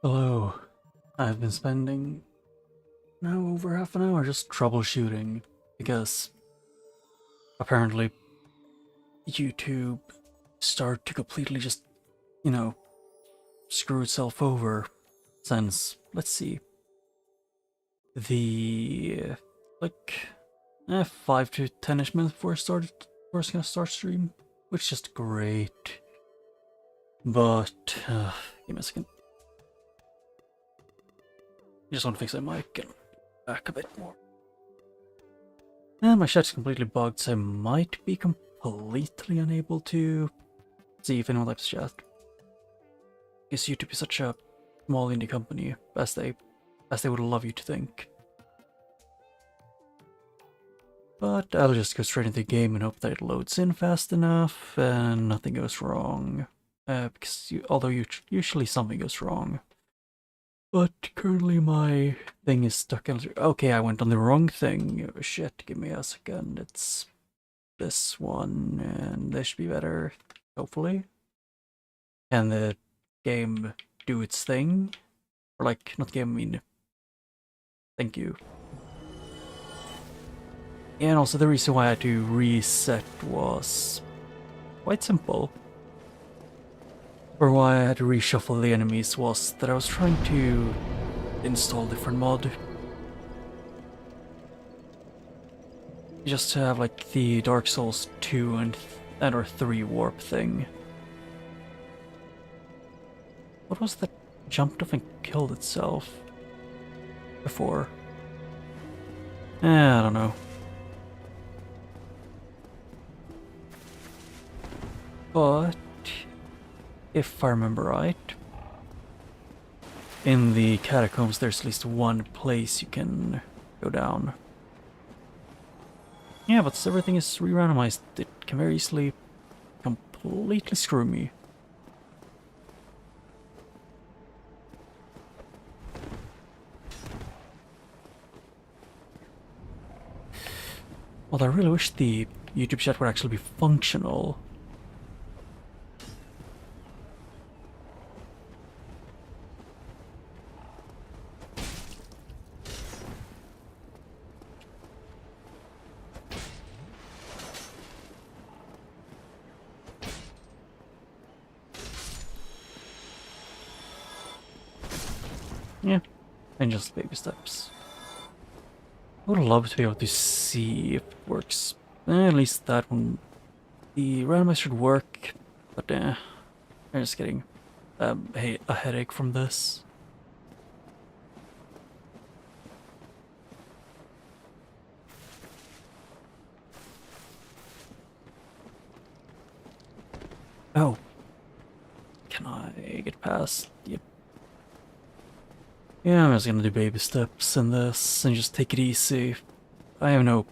Hello. I've been spending now over half an hour just troubleshooting because apparently YouTube started to completely just, you know, screw itself over since, let's see, the like 5 to 10ish minutes before I was gonna start stream, which is just great. But give me a second. I just want to fix my mic and back a bit more. And my chat's completely bugged, so I might be completely unable to see if anyone types chat. Because YouTube is such a small indie company, as they would love you to think. But I'll just go straight into the game and hope that it loads in fast enough and nothing goes wrong. Because although usually something goes wrong. But currently my thing is stuck in... Okay, I went on the wrong thing. Oh, shit, give me a second. It's this one, and this should be better, hopefully. And the game do its thing. Or like, not game, I mean... Thank you. And also the reason why I had to reset was quite simple. Or why I had to reshuffle the enemies was that I was trying to install different mod. Just to have like the Dark Souls 2 and or 3 warp thing. What was that jumped off and killed itself before? I don't know. But if I remember right, in the catacombs there's at least one place you can go down. Yeah, but since everything is re-randomized, it can very easily completely screw me. Well, I really wish the YouTube chat would actually be functional. Yeah, and just baby steps. I would love to be able to see if it works. At least that one. The randomizer should work, but I'm just getting a headache from this. Oh. Can I get past? Yep. Yeah, I'm just gonna do baby steps in this and just take it easy. I have no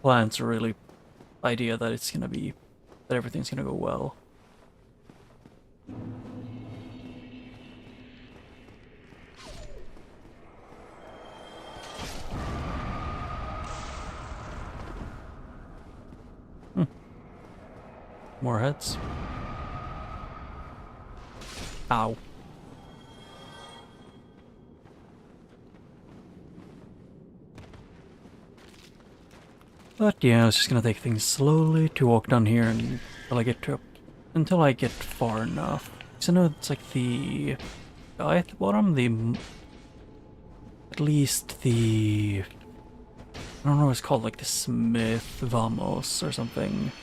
plans or really idea that it's gonna be, that everything's gonna go well. More heads. Ow. But yeah, I was just gonna take things slowly to walk down here until I get far enough. Because I know it's like the guy at the bottom, at least the, I don't know what it's called, like the Smith Vamos or something.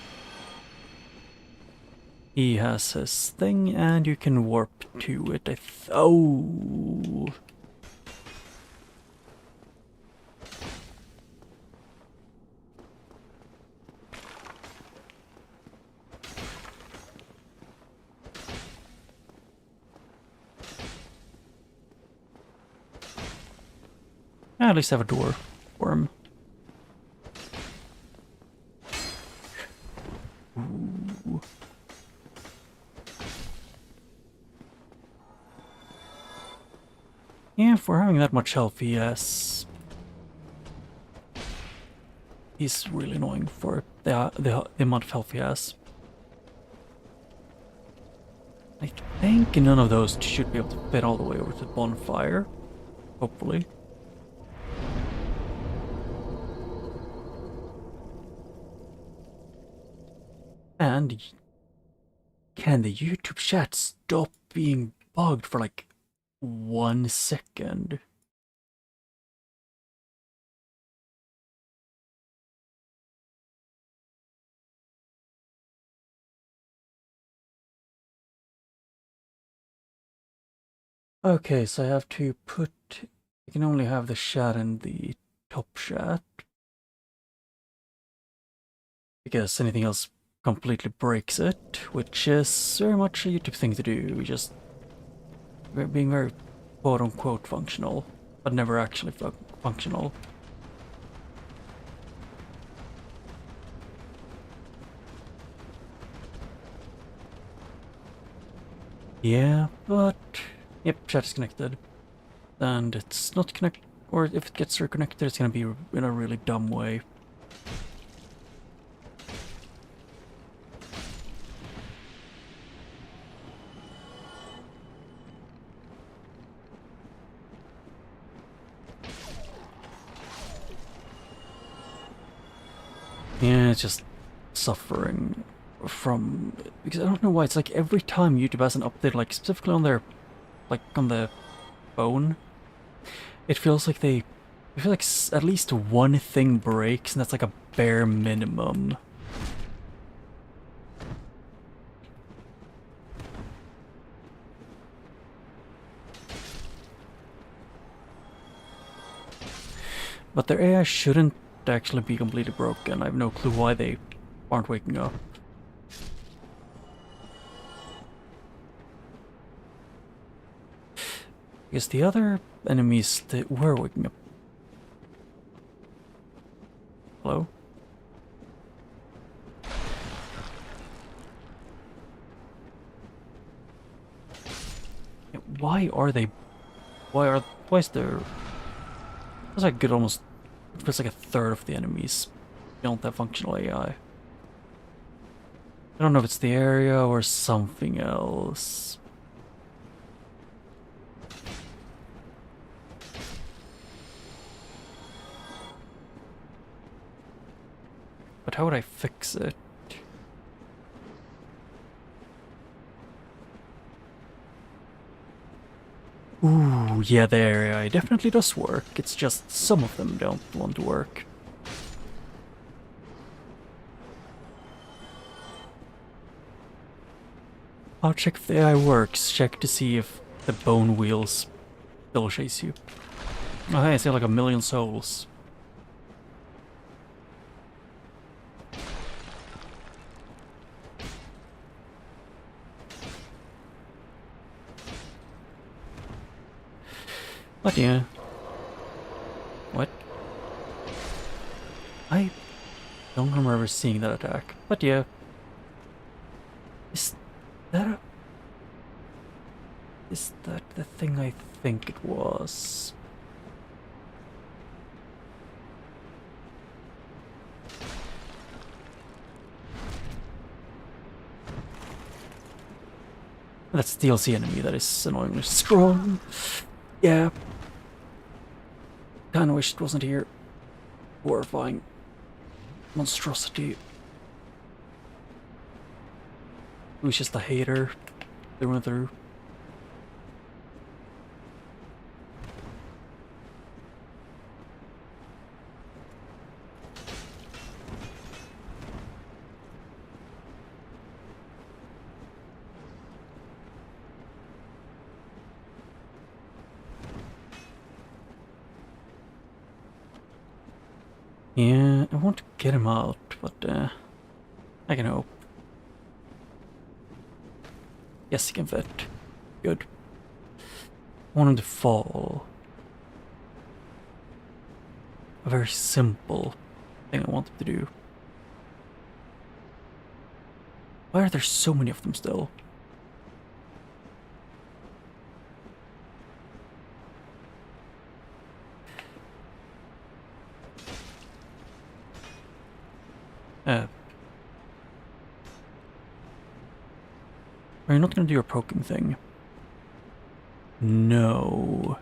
He has his thing and you can warp to it. Oh. At least have a door for him. Ooh. Yeah, for having that much health, he's really annoying for the amount of health he has. Like, think none of those should be able to fit all the way over to the bonfire. Hopefully. And can the YouTube chat stop being bugged for like 1 second? Okay, so I have to put... I can only have the chat in the top chat. Because anything else completely breaks it, which is very much a YouTube thing to do. Just being very quote-unquote functional, but never actually functional. Yeah, but... Yep, chat is connected. And it's not connected, or if it gets reconnected, it's gonna be in a really dumb way. Yeah, it's just suffering from... Because I don't know why, it's like every time YouTube has an update, like specifically on their... like on the phone, it feels like they... I feel like at least one thing breaks, and that's like a bare minimum. But their AI shouldn't actually be completely broken. I have no clue why they aren't waking up. Because the other enemies that were waking up... Hello? Why are they... Why is there... That's like good almost... It feels like a third of the enemies don't have functional AI. I don't know if it's the area or something else. But how would I fix it? Ooh, yeah, the area definitely does work. It's just some of them don't want to work. I'll check if the AI works. Check to see if the bone wheels still chase you. Oh hey, I see like 1,000,000 souls. But yeah. What? I don't remember seeing that attack. But yeah. Is that Is that the thing I think it was? That's the DLC enemy that is annoyingly strong. Yeah. Kinda wish it wasn't here. Horrifying monstrosity. Who's just a hater through and through. Yeah, I want to get him out, but I can hope. Yes, he can fit. Good. I want him to fall. A very simple thing I want him to do. Why are there so many of them still? Uh, Are you not gonna do your poking thing? No.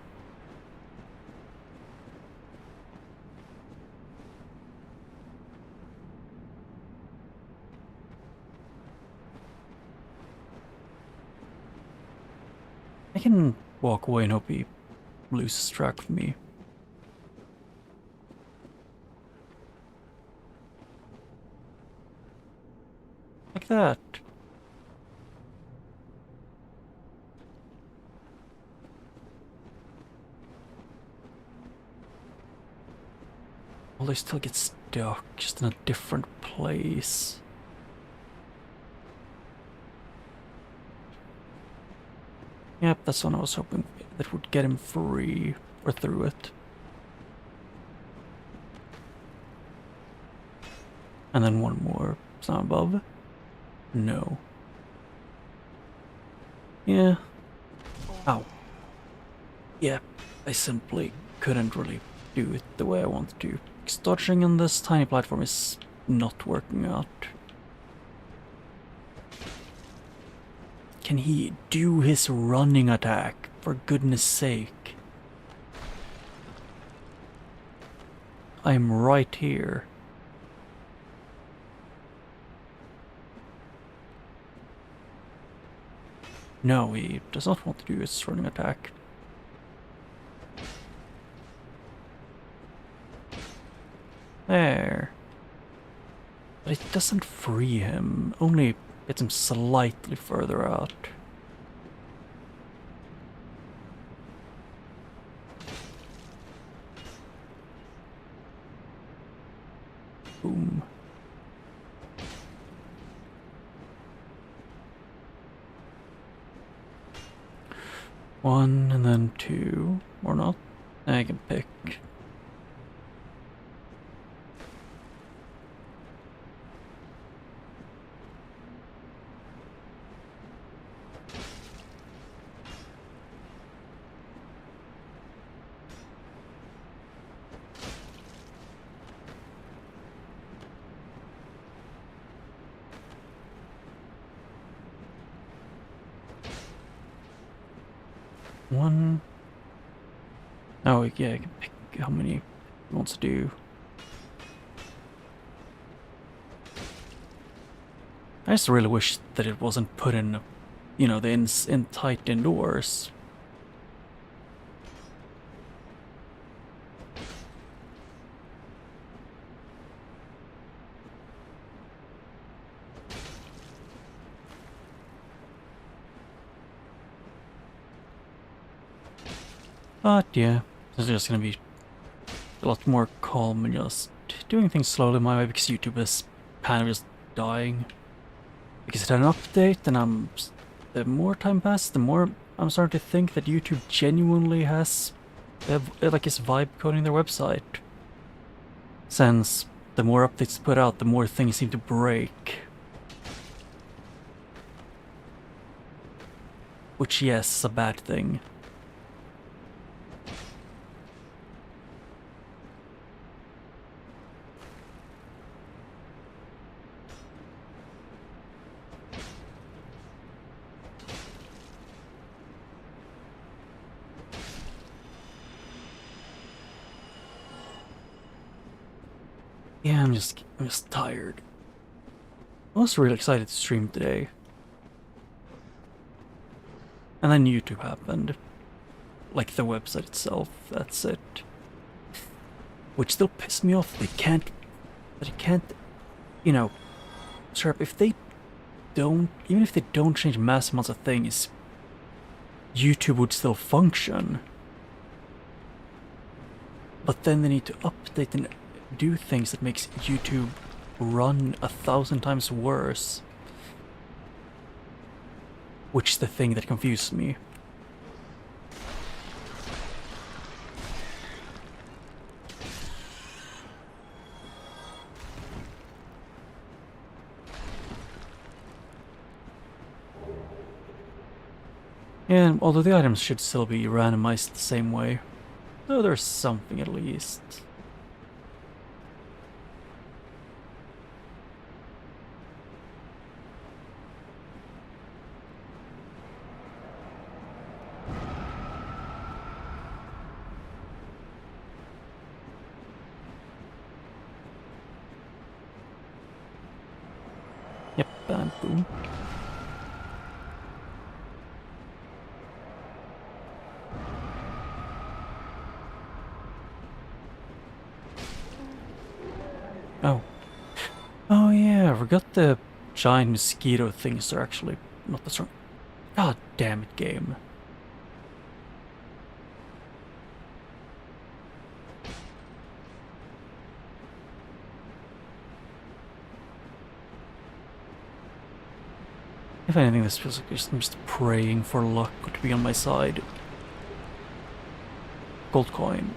I can walk away and hope he loses track of me. Like that. Well, they still get stuck, just in a different place. Yep, that's one I was hoping that would get him free, or through it. And then one more. It's not above? No. Yeah. Ow. Yeah, I simply couldn't really do it the way I wanted to. Because dodging on this tiny platform is not working out. Can he do his running attack, for goodness sake? I'm right here. No, he does not want to do his running attack. There. But it doesn't free him, only gets him slightly further out. Boom. One and then two, or not. I can pick. One. Oh, yeah, I can pick how many he wants to do. I just really wish that it wasn't put in, you know, in tight indoors. But yeah, it's just gonna be a lot more calm and just doing things slowly my way because YouTube is kind of just dying. Because it had an update and the more time passes, the more I'm starting to think that YouTube genuinely has like is vibe coding their website. Since the more updates put out, the more things seem to break. Which, yes, is a bad thing. Yeah, I'm just tired. I was really excited to stream today. And then YouTube happened. Like the website itself, that's it. Which still pissed me off. They can't, you know, sure, if they don't, even if they don't change mass amounts of things, YouTube would still function. But then they need to update and do things that makes YouTube run 1,000 times worse. Which is the thing that confused me. And although the items should still be randomized the same way, though there's something at least. Bam, boom. Oh. Oh yeah, I forgot the giant mosquito things are actually not that strong. God damn it, game. If anything, this feels like I'm just praying for luck to be on my side. Gold coin.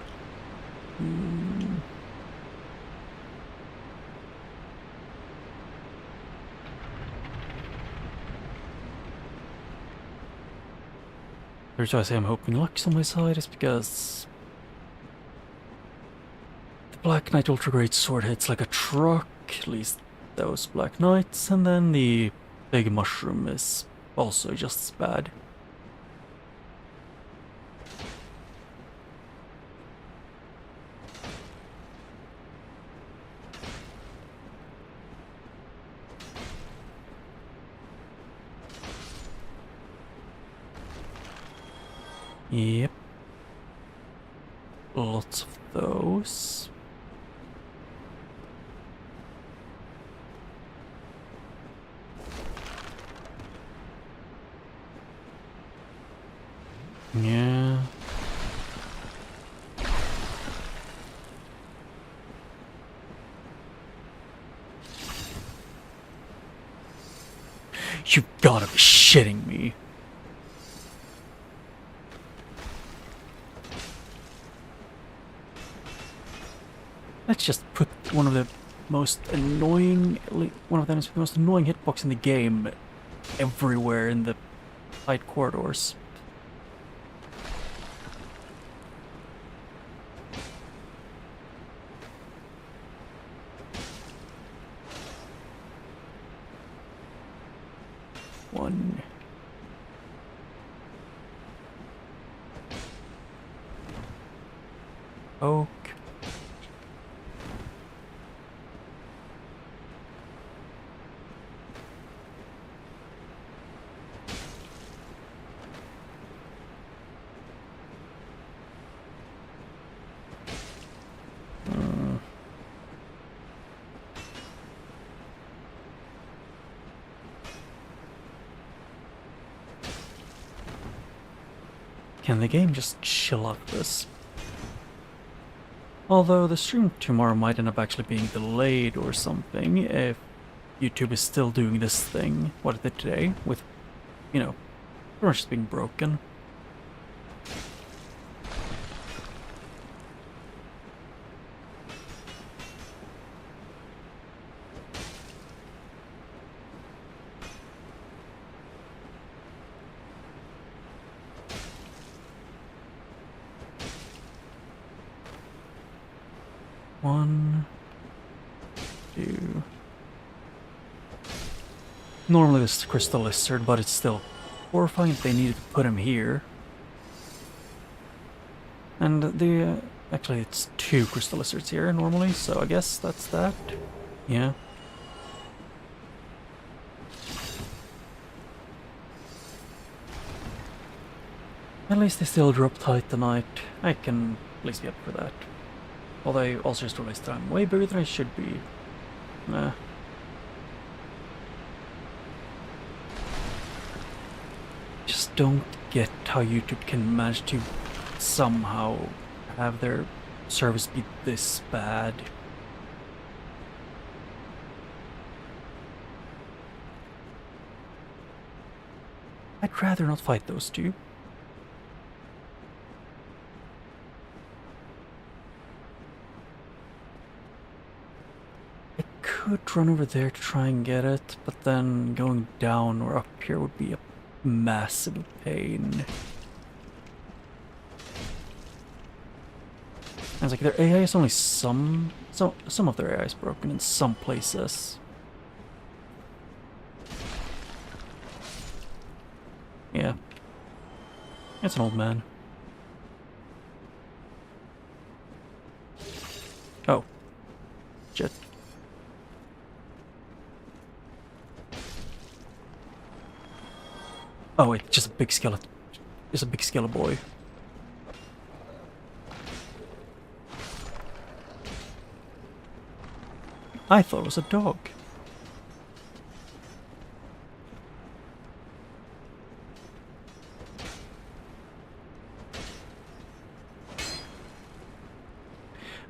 The reason I say I'm hoping luck's on my side is because the Black Knight Ultra Great Sword hits like a truck, at least those Black Knights, and then the Big Mushroom is also just as bad. Yep. Lots of those. Yeah. You gotta be shitting me. Let's just put one of the most annoying hitbox in the game everywhere in the tight corridors. One. Oak. Can the game just chill out this? Although the stream tomorrow might end up actually being delayed or something if YouTube is still doing this thing, what it did today, with, you know, pretty much just being broken. One, two. Normally this is Crystal Lizard, but it's still horrifying if they needed to put him here. And the actually it's 2 Crystal Lizards here normally, so I guess that's that. Yeah. At least they still drop Titanite. I can at least be up for that. Although I also just realized that I'm way bigger than I should be. Nah. Just don't get how YouTube can manage to somehow have their service be this bad. I'd rather not fight those two. I could run over there to try and get it, but then going down or up here would be a massive pain. And it's like their AI is only some of their AI is broken in some places. Yeah. It's an old man. Oh. Shit. Oh wait, just a big skeleton. Just a big skeleton boy. I thought it was a dog.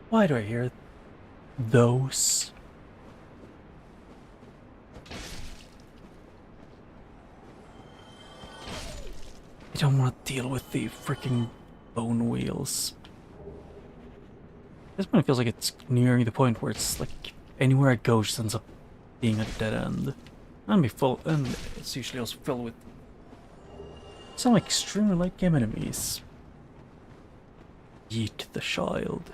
Why do I hear those? I don't want to deal with the freaking bone wheels. This one feels like it's nearing the point where it's like anywhere I go just ends up being a dead end. And it's usually also filled with some extremely light game enemies. Yeet the child.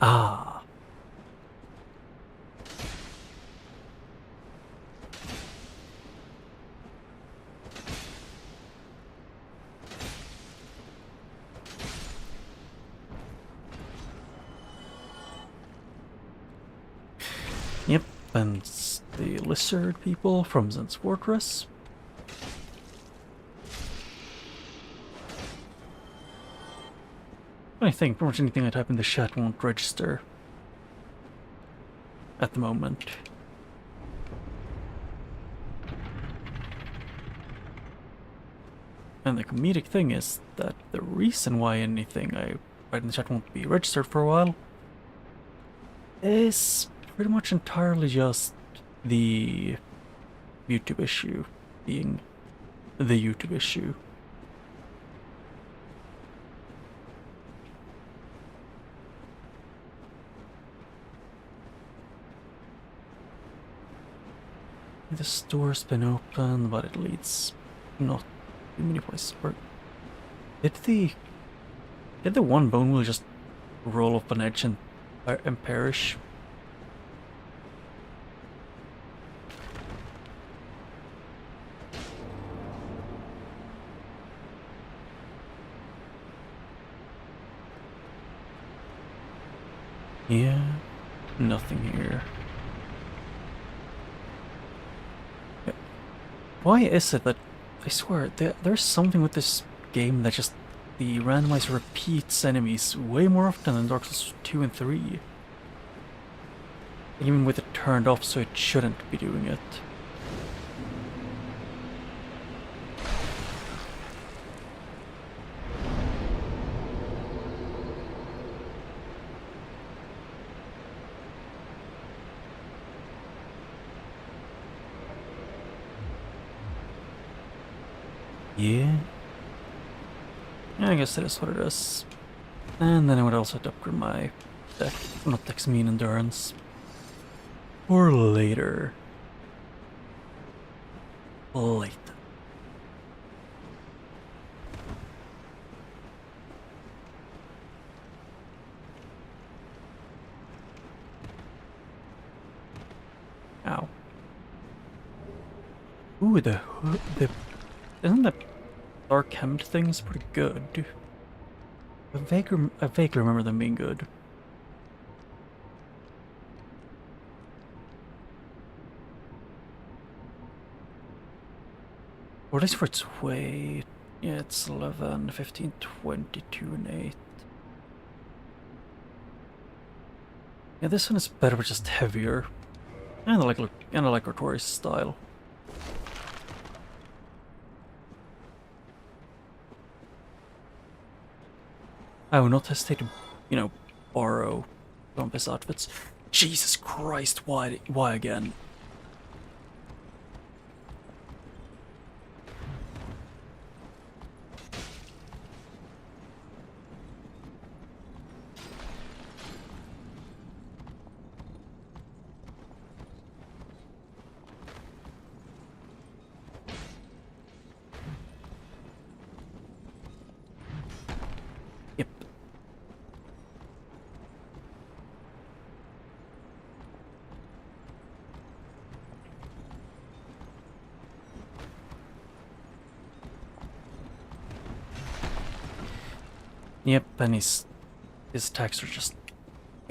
Ah. Yep, and it's the lizard people from Zen's Fortress. I think pretty much anything I type in the chat won't register at the moment. And the comedic thing is that the reason why anything I write in the chat won't be registered for a while is pretty much entirely just the YouTube issue being the YouTube issue. The store's been open, but it leads not too many places. Where did the one bone wheel just roll off an edge and perish? Yeah, nothing here. Why is it that, I swear, there's something with this game that just, the randomizer repeats enemies way more often than Dark Souls 2 and 3. Even with it turned off, so it shouldn't be doing it. Yeah. I guess that is what it is. And then I would also have to upgrade my not dex mean endurance. For later. Later. Ow. Ooh, the isn't that dark hemmed thing's pretty good? I vaguely remember them being good. Or at least for its weight. Yeah, it's 11, 15, 22, and 8. Yeah, this one is better but just heavier. And I like Artori's style. I will not hesitate to, borrow some of his outfits. Jesus Christ, why again? Yep. Yep, and his attacks are just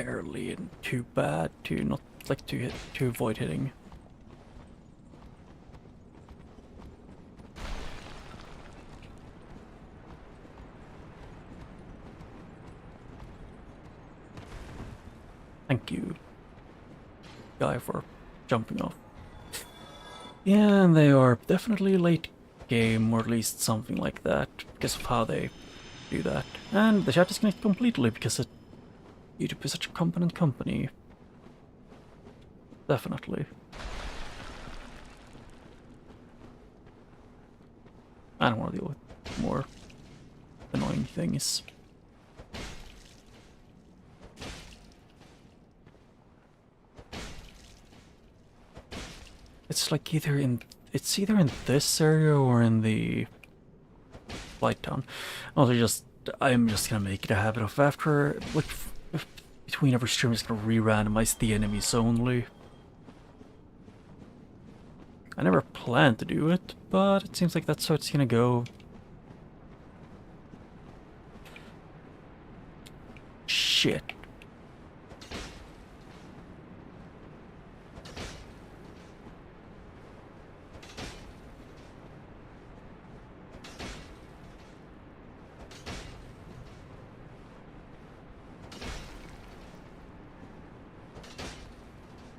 barely too bad to not like to avoid hitting. Thank you, guy, for jumping off. Yeah, and they are definitely late game, or at least something like that, because of how they do that. And the chat disconnected completely because YouTube is such a competent company. Definitely. I don't want to deal with more annoying things. It's like either in this area or in the light town. Also, I'm just gonna make it a habit of after like between every stream, I'm just gonna re-randomize the enemies only. I never planned to do it, but it seems like that's how it's gonna go. Shit.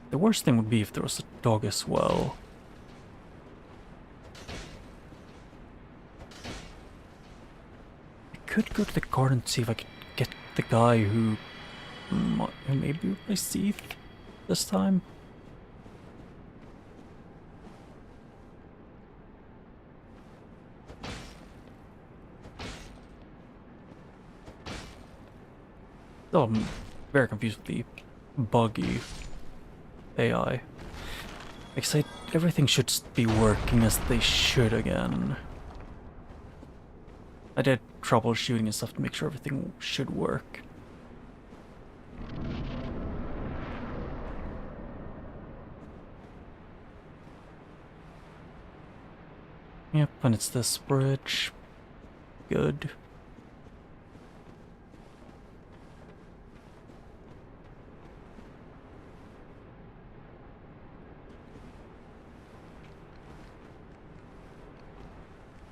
The worst thing would be if there was a dog as well. I could go to the garden to see if I could get the guy who maybe replaced Teeth this time. Oh, I'm very confused with the buggy AI. Like, everything should be working as they should again. I did troubleshooting and stuff to make sure everything should work. Yep, and it's this bridge. Good.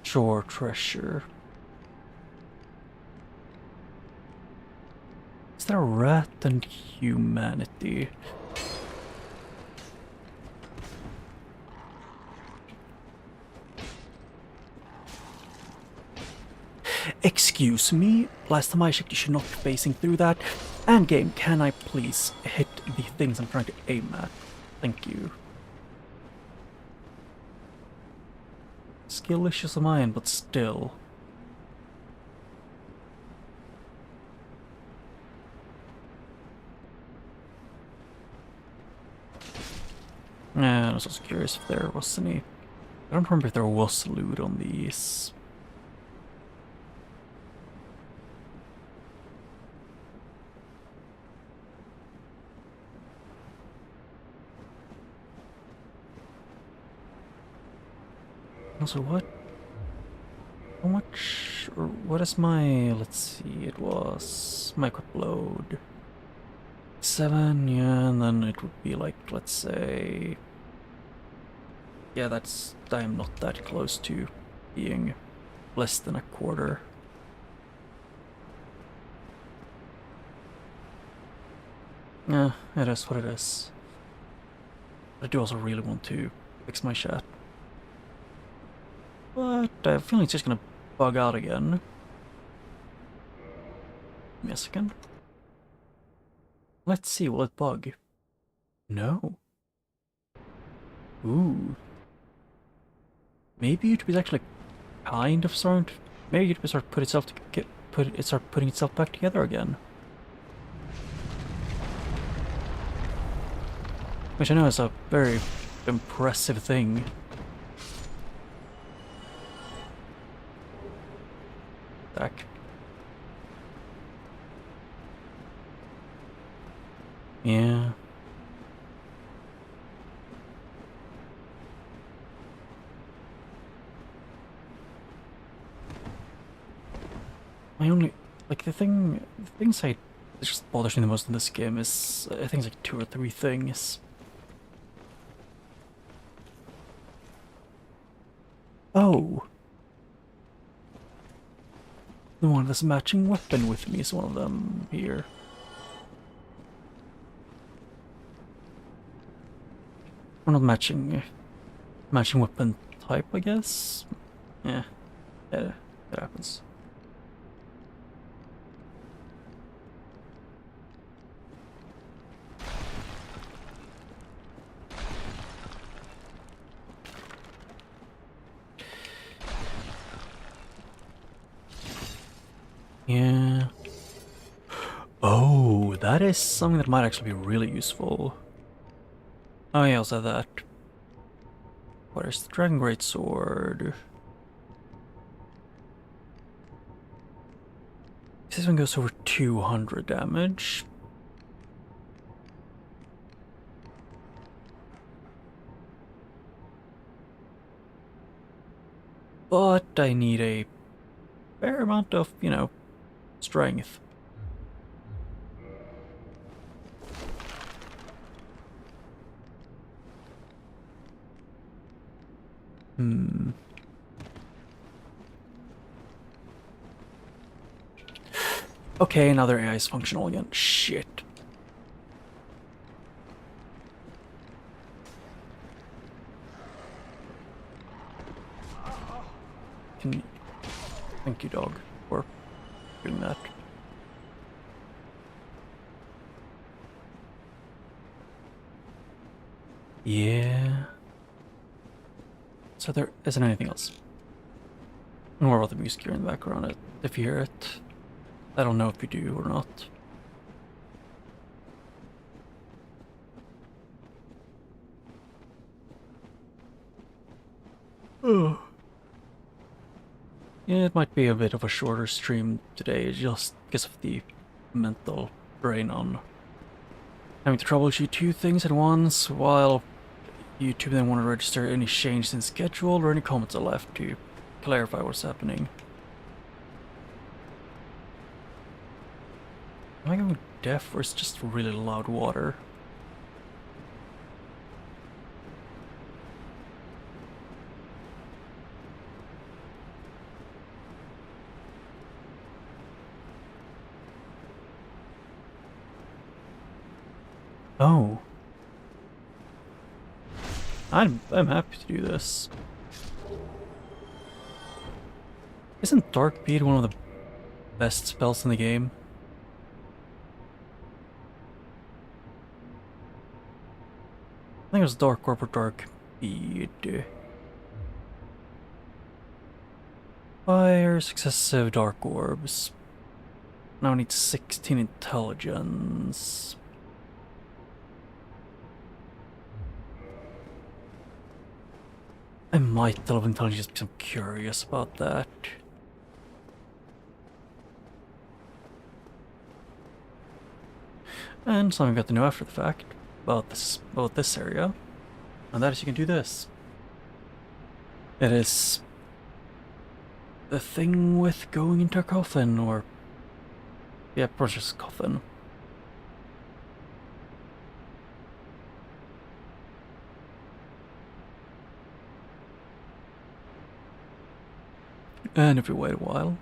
Shore treasure. Is there a rat and humanity? Excuse me? Last time I checked, you should not be facing through that. And game, can I please hit the things I'm trying to aim at? Thank you. Skill issues of mine, but still. And I was also curious if there was any... I don't remember if there was loot on these. Also, how much, or what is my, let's see, it was my quick load. 7, yeah, and then it would be like, let's say, yeah, I'm not that close to being less than a quarter. Yeah, it is what it is. But I do also really want to fix my chat. But I have a feeling it's just gonna bug out again. Give me a second. Let's see, will it bug? No. Ooh. Maybe YouTube's actually kind of starting to... Maybe YouTube start putting itself back together again. Which I know is a very impressive thing. Back. Yeah. My only, like, the things I just bothers me the most in this game is, I think it's like 2 or 3 things. Oh! The one that's matching weapon with me is one of them here. We're not matching weapon type, I guess? Yeah, that happens. Yeah. Oh, that is something that might actually be really useful. Oh yeah, also that. What is the Dragon Great Sword? This one goes over 200 damage. But I need a fair amount of, you know, strength. Hmm. Okay, now their AI is functional again. Shit. Thank you, dog, for doing that. Yeah. So there isn't anything else. More about the music here in the background, if you hear it. I don't know if you do or not. Oh. Yeah, it might be a bit of a shorter stream today, just because of the mental drain on having to troubleshoot 2 things at once, while YouTube then want to register any changes in schedule or any comments are left to clarify what's happening. Am I going deaf or is it just really loud water? Oh. I'm happy to do this. Isn't Dark Bead one of the best spells in the game? I think it was Dark Orb or Dark Bead. Fire successive Dark Orbs. Now I need 16 intelligence. I might delve intelligence because I'm curious about that. And something I got to know after the fact about this area, and that is you can do this. It is the thing with going into a coffin, or yeah, probably just a coffin. And if you wait a while,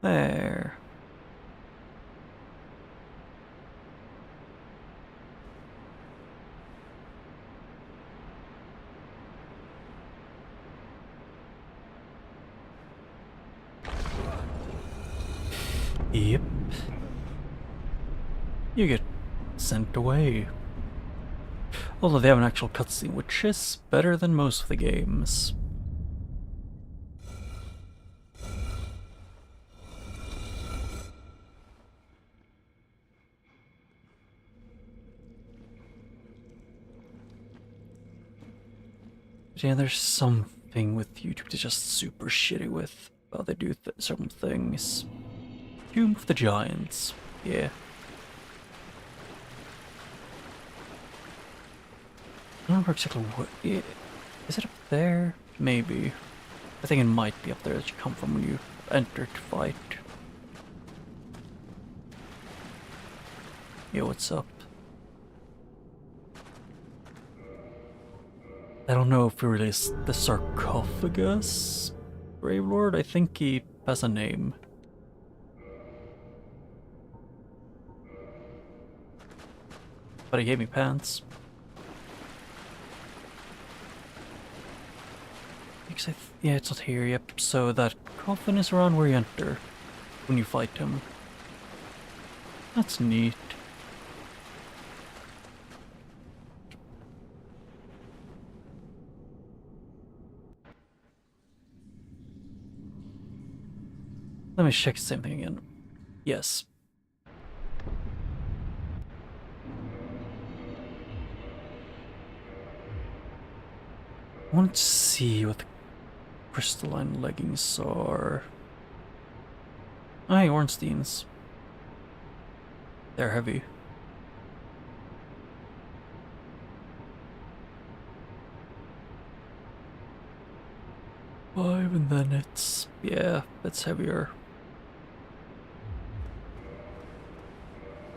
there. Yep. You get sent away. Although they have an actual cutscene, which is better than most of the games. But yeah, there's something with YouTube that's just super shitty with how they do certain things. Tomb of the Giants. Yeah. I don't remember exactly what. Yeah. Is it up there? Maybe. I think it might be up there that you come from when you enter to fight. Yo, what's up? I don't know if he really is the sarcophagus Grave Lord. I think he has a name. But he gave me pants. Yeah, it's not here, yep. So that coffin is around where you enter when you fight him. That's neat. Let me check the same thing again. Yes. I want to see what the crystalline leggings are. Aye, Ornstein's. They're heavy. Five, and then it's... yeah, it's heavier.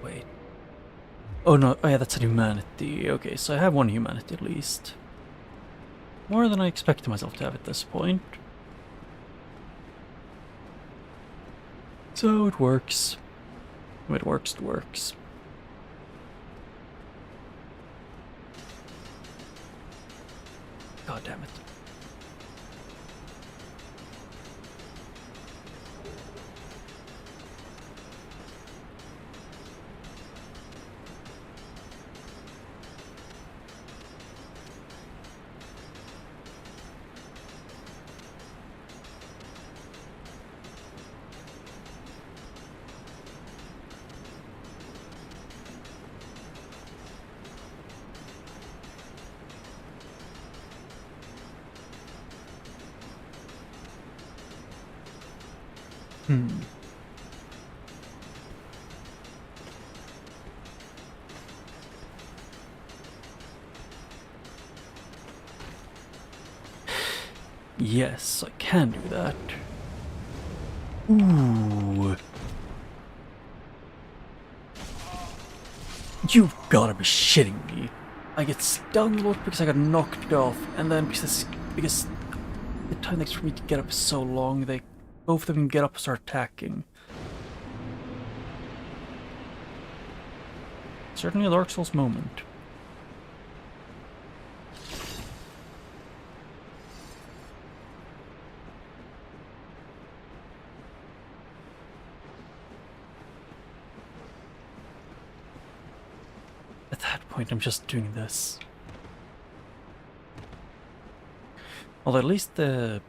Wait. Oh no, oh yeah, that's a humanity. Okay, so I have one humanity at least. More than I expected myself to have at this point. So it works. If it works, it works. God damn it. Yes, I can do that. Ooh. You've gotta be shitting me. I get stung a lot because I got knocked off, and then because the time it takes for me to get up is so long, both of them can get up and start attacking. Certainly a Dark Souls moment. At that point, I'm just doing this. Although at least the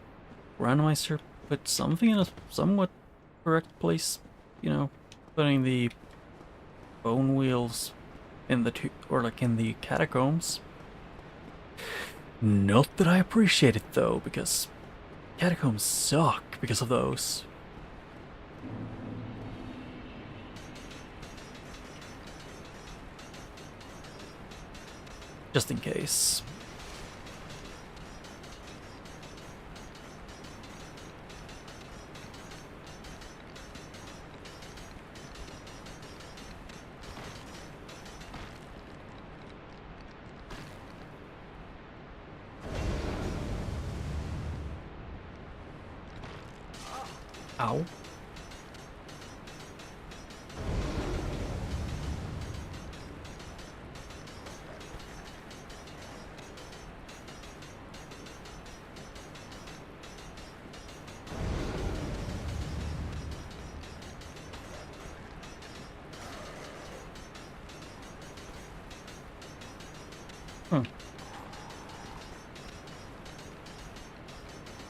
randomizer put something in a somewhat correct place, you know, putting the bone wheels in the in the catacombs. Not that I appreciate it though, because catacombs suck because of those. Just in case. Ow.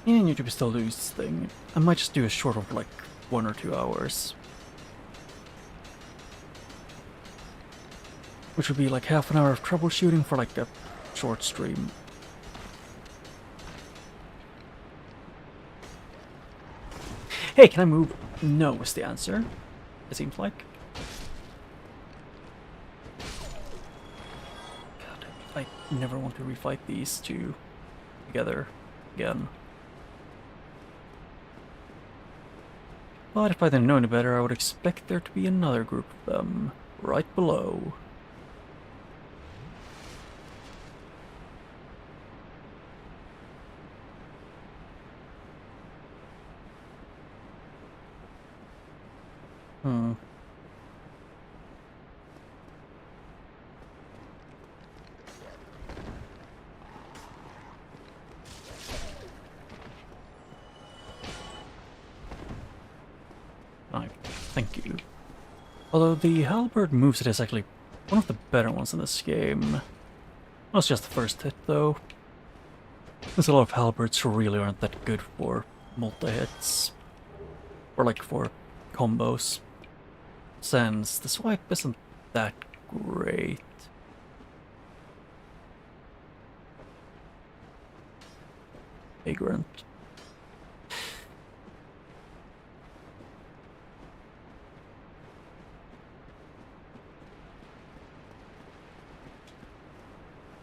Yeah, YouTube still doing this thing. I might just do a short of like 1 or 2 hours. Which would be like half an hour of troubleshooting for like a short stream. Hey, can I move? No is the answer. It seems like. God, I never want to refight these two together again. But if I didn't know any better, I would expect there to be another group of them right below. Hmm. Thank you. Although the halberd moveset is actually one of the better ones in this game. Well, it's just the first hit, though. There's a lot of halberds who really aren't that good for multi-hits. Or like for combos. Since the swipe isn't that great. Vagrant.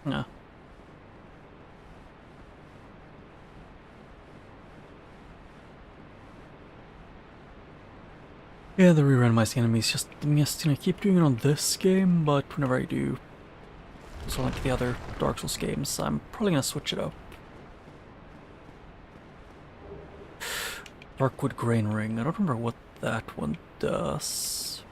Yeah. Yeah, the re-randomized enemies just keep doing it on this game, but whenever I do, so like the other Dark Souls games, I'm probably gonna switch it up. Darkwood Grain Ring, I don't remember what that one does.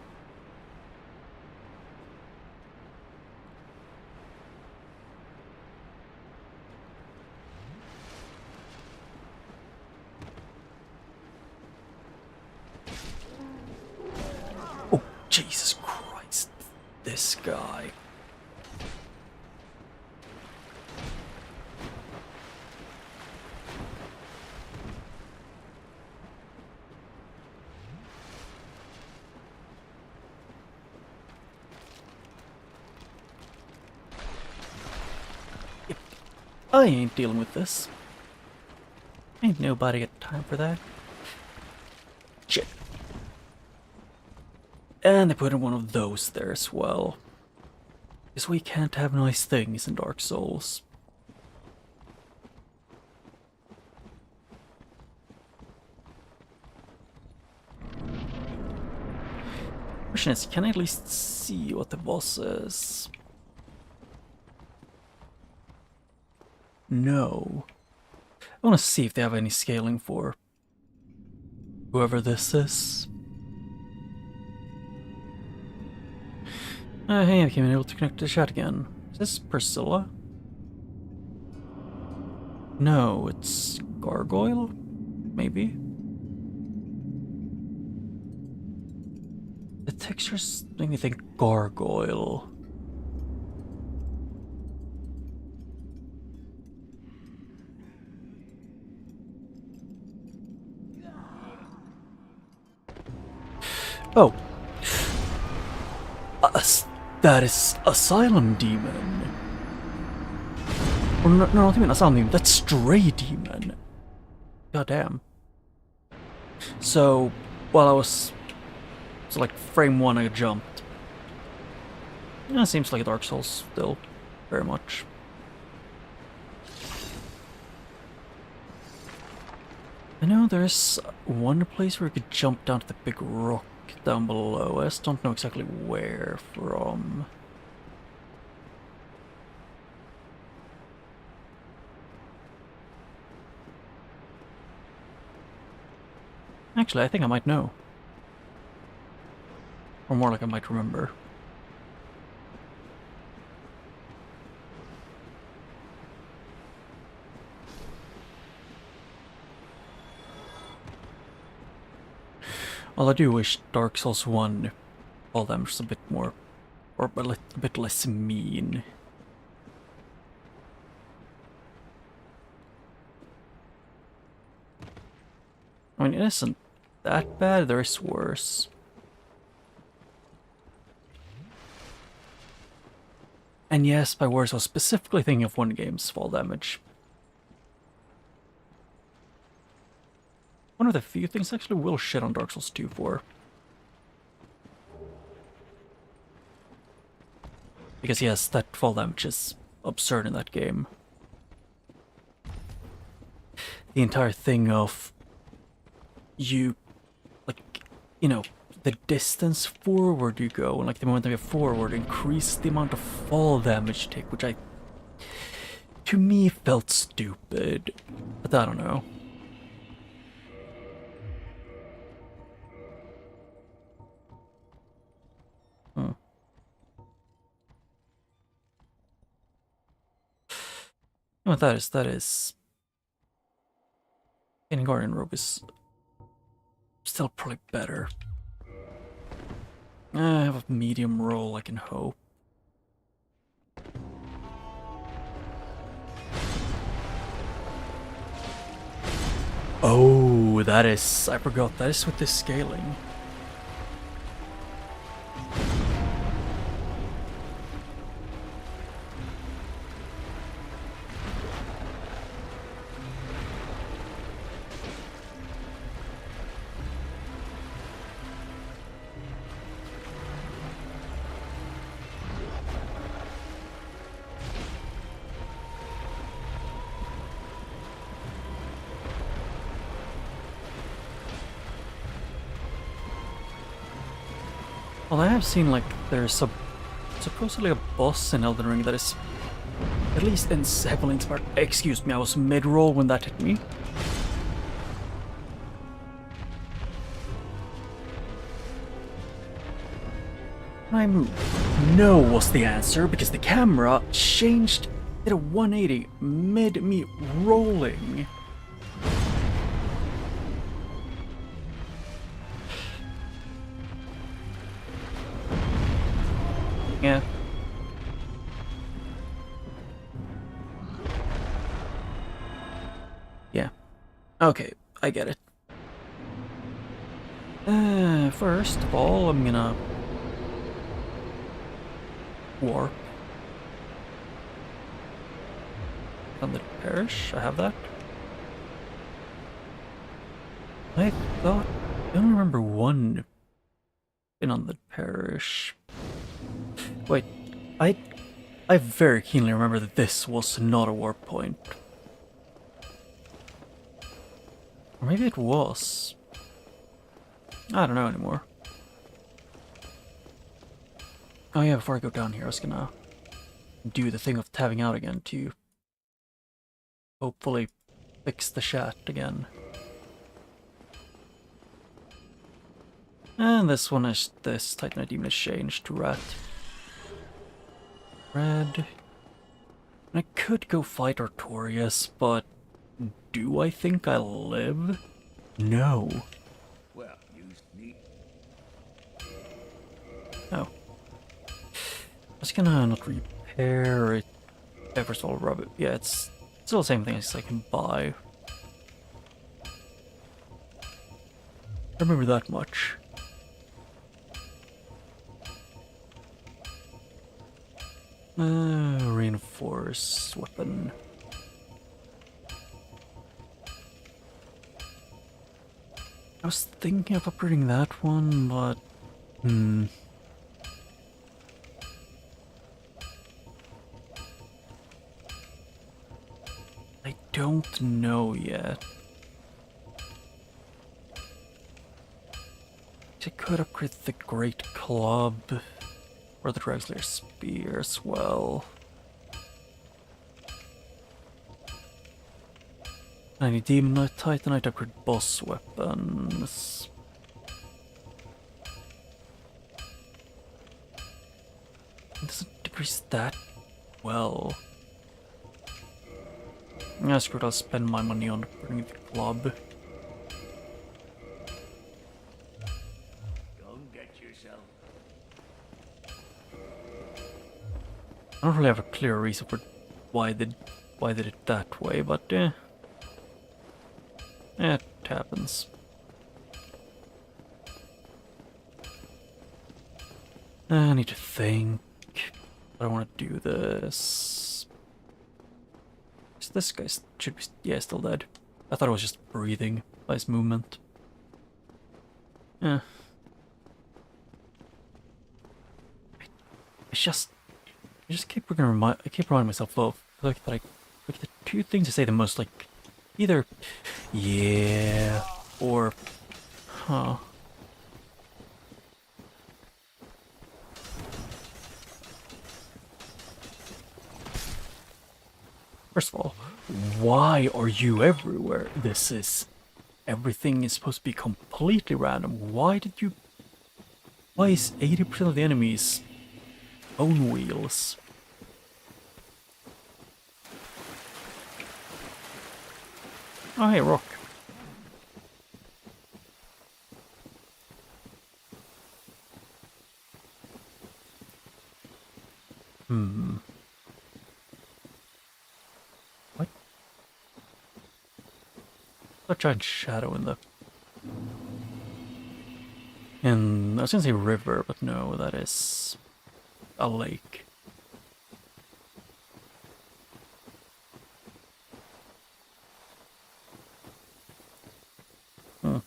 Oh, Jesus Christ, this guy. I ain't dealing with this. Ain't nobody got time for that. Shit. And they put in one of those there as well. Because we can't have nice things in Dark Souls. Question is, can I at least see what the boss is? No. I want to see if they have any scaling for whoever this is. Hey, I came able to connect to the chat again. Is this Priscilla? No, it's Gargoyle? Maybe? The textures make me think Gargoyle. Oh. That is Asylum Demon. Or no, not even Asylum Demon, that's Stray Demon. Goddamn. So, while I was... So like, frame 1 I jumped. Yeah, seems like Dark Souls still, very much. I know there's one place where you could jump down to the big rock down below. I just don't know exactly where from. Actually, I think I might know. Or more like I might remember. Well, I do wish Dark Souls 1 all them just a bit more, or a bit less mean. I mean, it isn't that bad, there is worse. And yes, by worse I was specifically thinking of one game's fall damage. One of the few things I actually will shit on Dark Souls 2 for. Because yes, that fall damage is absurd in that game. the entire thing of you, like, you know, the distance forward you go, and like the momentum you forward increase the amount of fall damage you take, which to me felt stupid, but I don't know. Hmm. You know what that is getting Guardian Robe is still probably better. I have a medium roll, I can hope. Oh, that is, I forgot, that is with the scaling. Well, I have seen, like, there's supposedly a boss in Elden Ring that is at least heavily inspired. Excuse me, I was mid-roll when that hit me. I move. No was the answer, because the camera changed, did a 180 mid me rolling. Yeah. Yeah. Okay, I get it. First of all, I'm gonna warp on the parish. I have that. I thought I only remember one in on the parish. Wait, I very keenly remember that this was not a warp point. Or maybe it was. I don't know anymore. Oh yeah, before I go down here, I was gonna do the thing of tabbing out again to hopefully fix the chat again. And this one is, this Titanite Demon is changed to rat. Red. I could go fight Artorias, but do I think I'll live? No. Well, you need. Oh. I was gonna not repair it. First of all, rub it. Yeah, it's still the same thing as I can buy. I remember that much. Reinforce weapon. I was thinking of upgrading that one, but I don't know yet. I could upgrade the Great Club or the Dragslayer Spear as well. I need Demonite, Titanite, upgrade boss weapons. It doesn't decrease that well. Yeah, screw it, I'll spend my money on upgrading the club. Don't get yourself. I don't really have a clear reason for why they did it that way, but it happens. I need to think. I don't want to do this. So this guy should be, yeah, still dead. I thought it was just breathing by his movement. Yeah. I just keep reminding myself of like that. Like the two things I say the most, like Either yeah or huh. First of all, why are you everywhere? Everything is supposed to be completely random. Why is 80% of the enemies bone wheels? Oh, hey, rock. What? A giant shadow in the... I was gonna say river, but no, that is a lake. Hmm.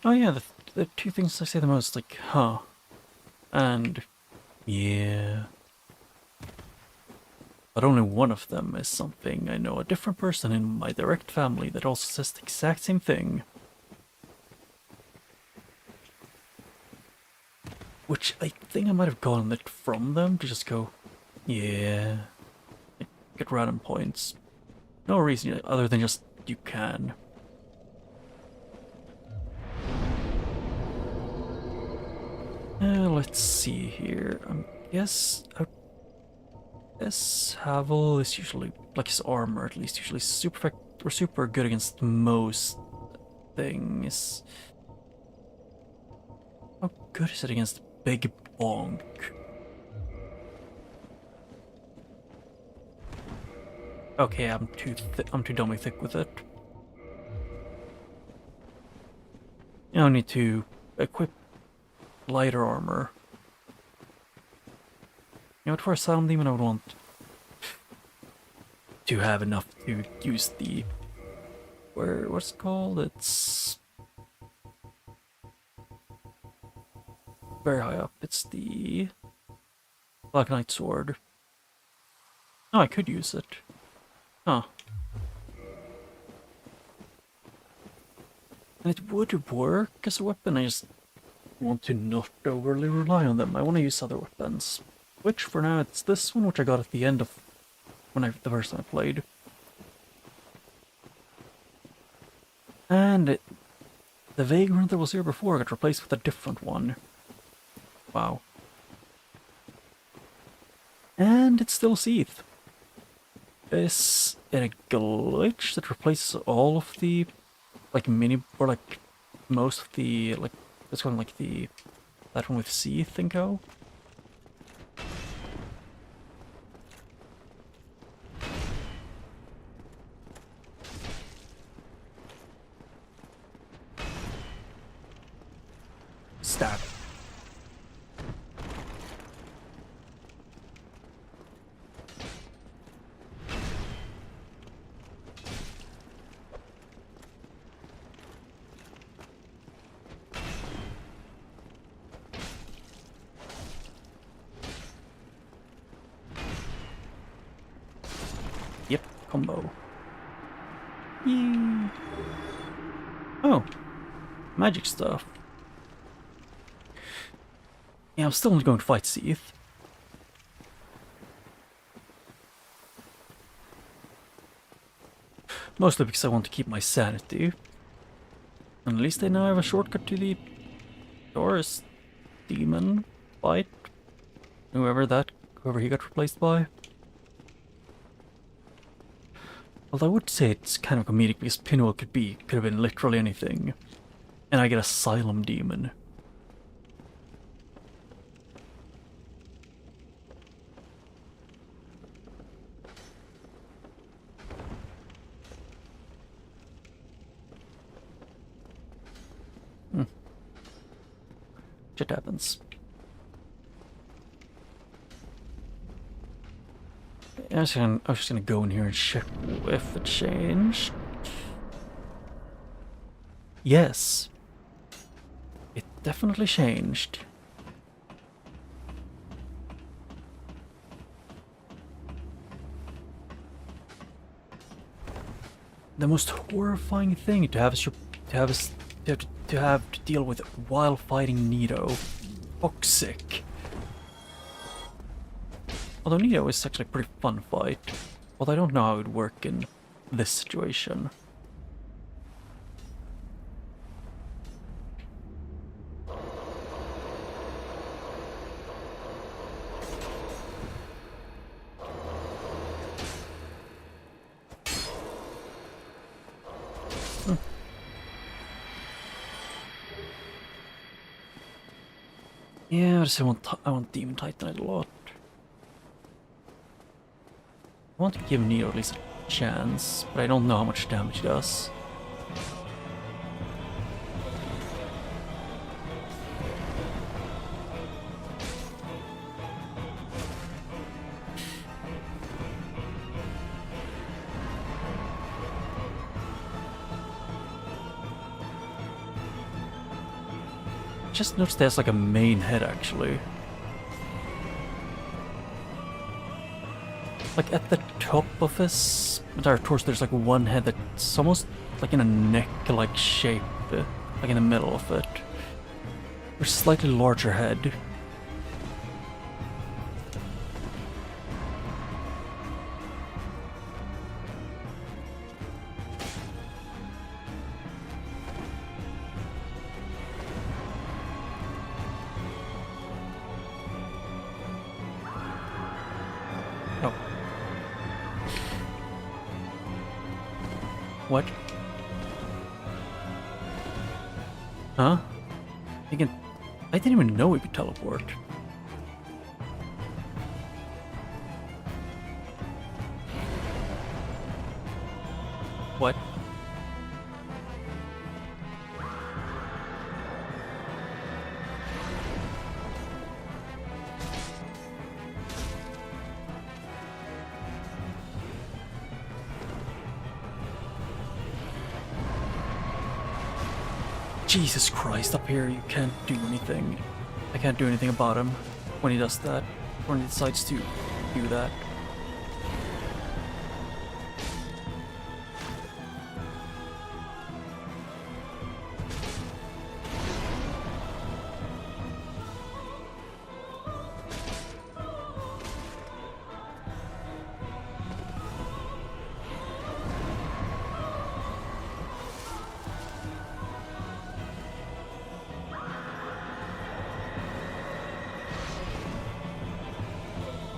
Oh yeah, the two things I say the most, like, huh, and yeah. But only one of them is something I know a different person in my direct family that also says the exact same thing. Which I think I might have gotten it from them to just go, yeah, like, get random points. No reason other than just you can. Let's see here. I guess Havel is usually, like his armor at least, usually super good against most things. How good is it against Big Bonk? Okay, I'm too dumbly thick with it. I need to equip lighter armor. You know what, for a Sound Demon I would want to have enough to use the... what's it called? It's... very high up. It's the... Black Knight Sword. Oh, I could use it. Huh. And it would work as a weapon, I just want to not overly rely on them. I want to use other weapons. Which, for now, it's this one, which I got at the end of the first time I played. And the Vagrant that was here before got replaced with a different one. Wow. And it's still Seath. Is it a glitch that replaces all of the, like, or like, most of the, like, let's call them like that one with Seath and co? Stab. Yep, combo. Yee. Oh, magic stuff. Yeah, I'm still not going to fight Seath. Mostly because I want to keep my sanity. And at least I now have a shortcut to the Doris demon fight. Whoever he got replaced by. Although I would say it's kind of comedic because Pinwheel could have been literally anything. And I get Asylum Demon. Shit happens. I was just gonna go in here and check if it changed. Yes. It definitely changed. the most horrifying thing to have is to deal with while fighting Nito. Toxic. Although Nito is actually a pretty fun fight, but I don't know how it would work in this situation. Yeah, I want Demon Titanite a lot. I want to give Neo at least a chance, but I don't know how much damage it does. Just noticed there's like a main head actually. Like at the top of his entire torso there's like one head that's almost like in a neck-like shape, like in the middle of it. There's a slightly larger head. Oh. What? Huh? I didn't even know we could teleport. What? Jesus Christ, up here you can't do anything. I can't do anything about him when he does that, when he decides to do that.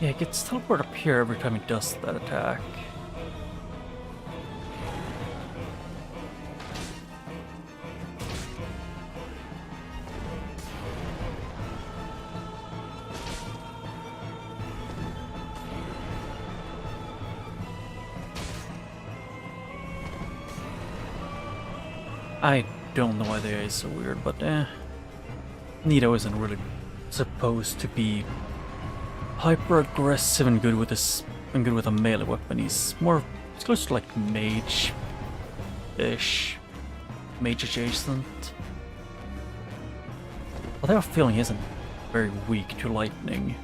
Yeah, he gets teleported up here every time he does that attack. I don't know why the AI is so weird, but Nito isn't really supposed to be hyper aggressive and good with a melee weapon. He's close to like mage-ish. Mage adjacent. But I have a feeling he isn't very weak to lightning.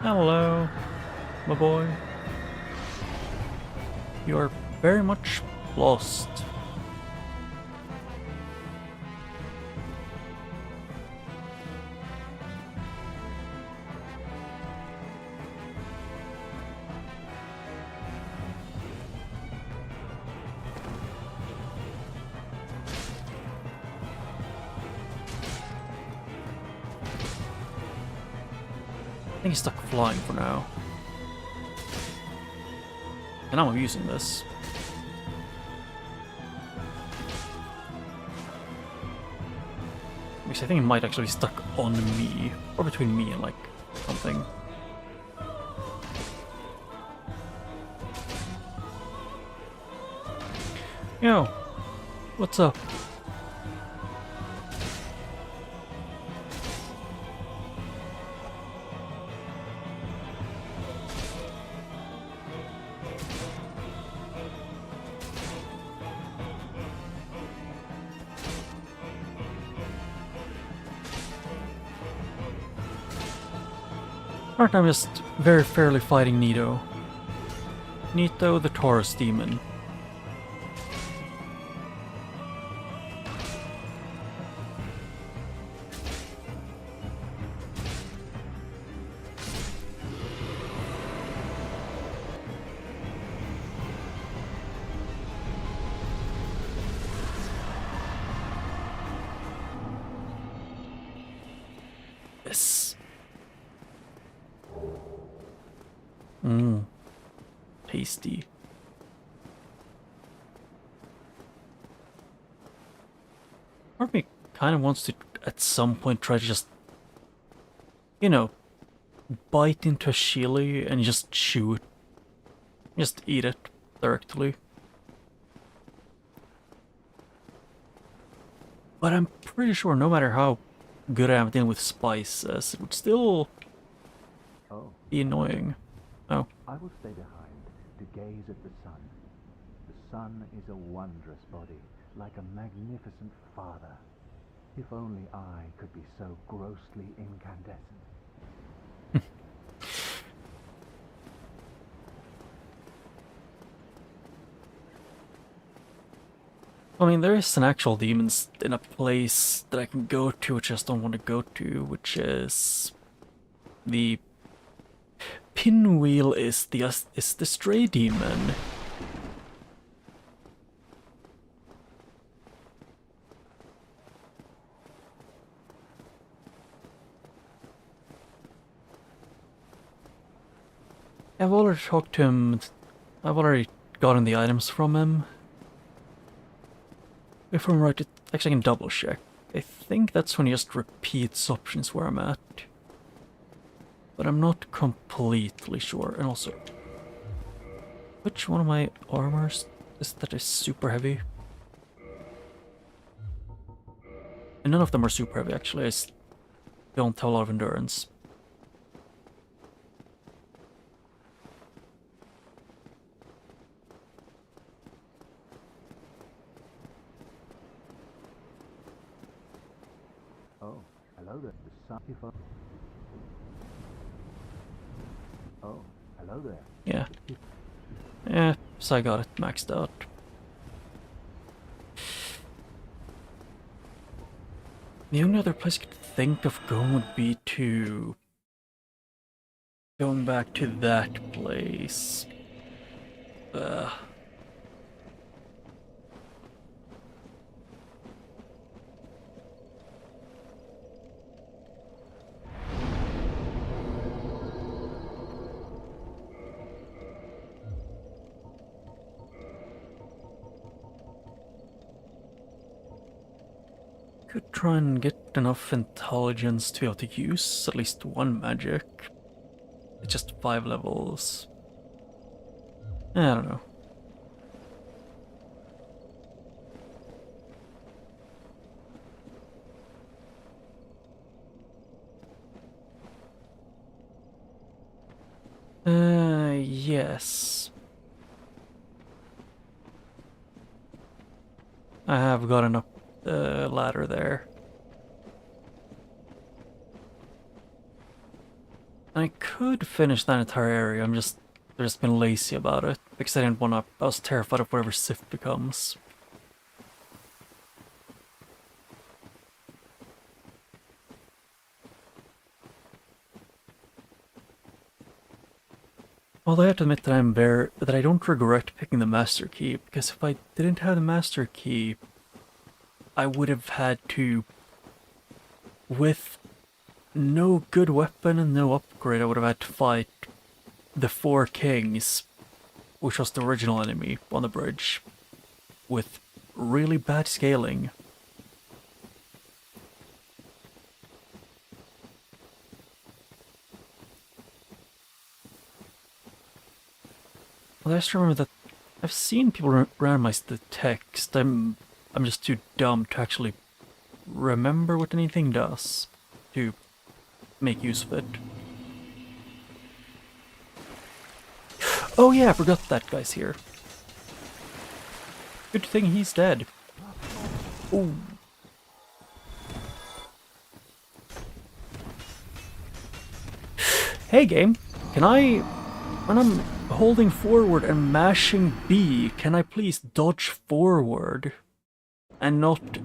Hello, my boy. You're very much lost. I think he's stuck flying for now. And now I'm using this. Because I think he might actually be stuck on me. Or between me and like something. Yo, what's up? Aren't I just very fairly fighting Nito? Nito the Taurus demon. Yes. Tasty. Part of me kind of wants to, at some point, try to just, you know, bite into a chili and just chew it. Just eat it directly. But I'm pretty sure no matter how good I am at dealing with spices, it would still Oh, be annoying. Oh. I will stay behind to gaze at the sun. The sun is a wondrous body, like a magnificent father. If only I could be so grossly incandescent. I mean, there is an actual demons in a place that I can go to, which I just don't want to go to, which is the pinwheel is the stray demon. I've already talked to him. I've already gotten the items from him. If I'm right, actually I can double check. I think that's when he just repeats options where I'm at. But I'm not completely sure. And also, which one of my armors is that is super heavy? And none of them are super heavy actually, I don't have a lot of endurance. Oh, hello there. The sun. If I... Oh, hello there. Yeah. Yeah, so I got it maxed out. The only other place I could think of going would be to... going back to that place. Could try and get enough intelligence to be able to use at least one magic. It's just 5 levels. I don't know. Yes. I have gotten up the ladder there. I could finish that entire area, I've just been lazy about it, because I didn't want to, I was terrified of whatever Sif becomes. Although I have to admit that that I don't regret picking the Master Key, because if I didn't have the Master Key, I would have had to, with no good weapon and no upgrade, I would have had to fight the 4 kings, which was the original enemy on the bridge, with really bad scaling. Well, I just remember that I've seen people randomize the text. I'm just too dumb to actually remember what anything does to make use of it. Oh yeah, I forgot that guy's here. Good thing he's dead. Ooh. Hey game, can I, when I'm holding forward and mashing B, can I please dodge forward and not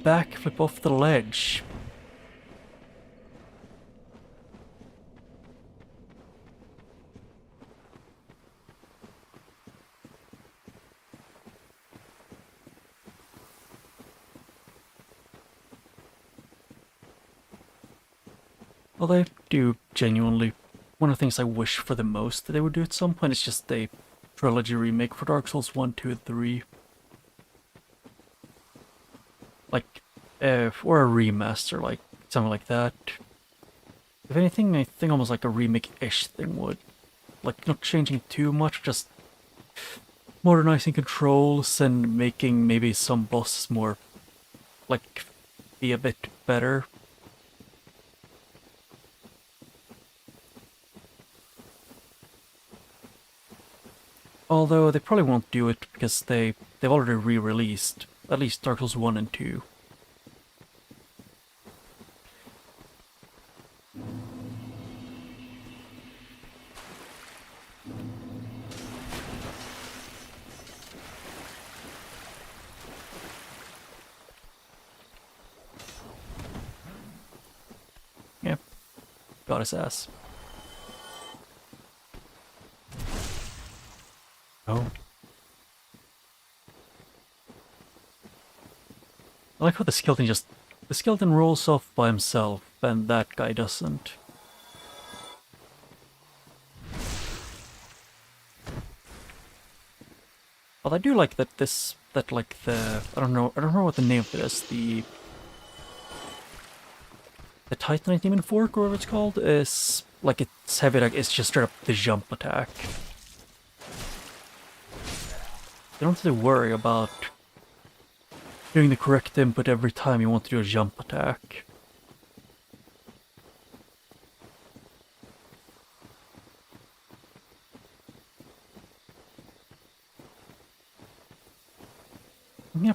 backflip off the ledge? Well, they do genuinely. One of the things I wish for the most that they would do at some point is just a trilogy remake for Dark Souls 1, 2, and 3. Like, or a remaster, like, something like that. If anything, I think almost like a remake-ish thing would. Like, not changing too much, just modernizing controls and making maybe some bosses more, like, be a bit better. Although they probably won't do it because they've already re-released at least Dark Souls 1 and 2. Yeah, got his ass. Oh. I like how the skeleton rolls off by himself, and that guy doesn't. But I do like that I don't know what the name of it is, the Titanite Demon Fork, or whatever it's called, is, like, it's heavy, like, it's just straight up the jump attack. You don't have to worry about doing the correct input every time you want to do a jump attack. Yeah,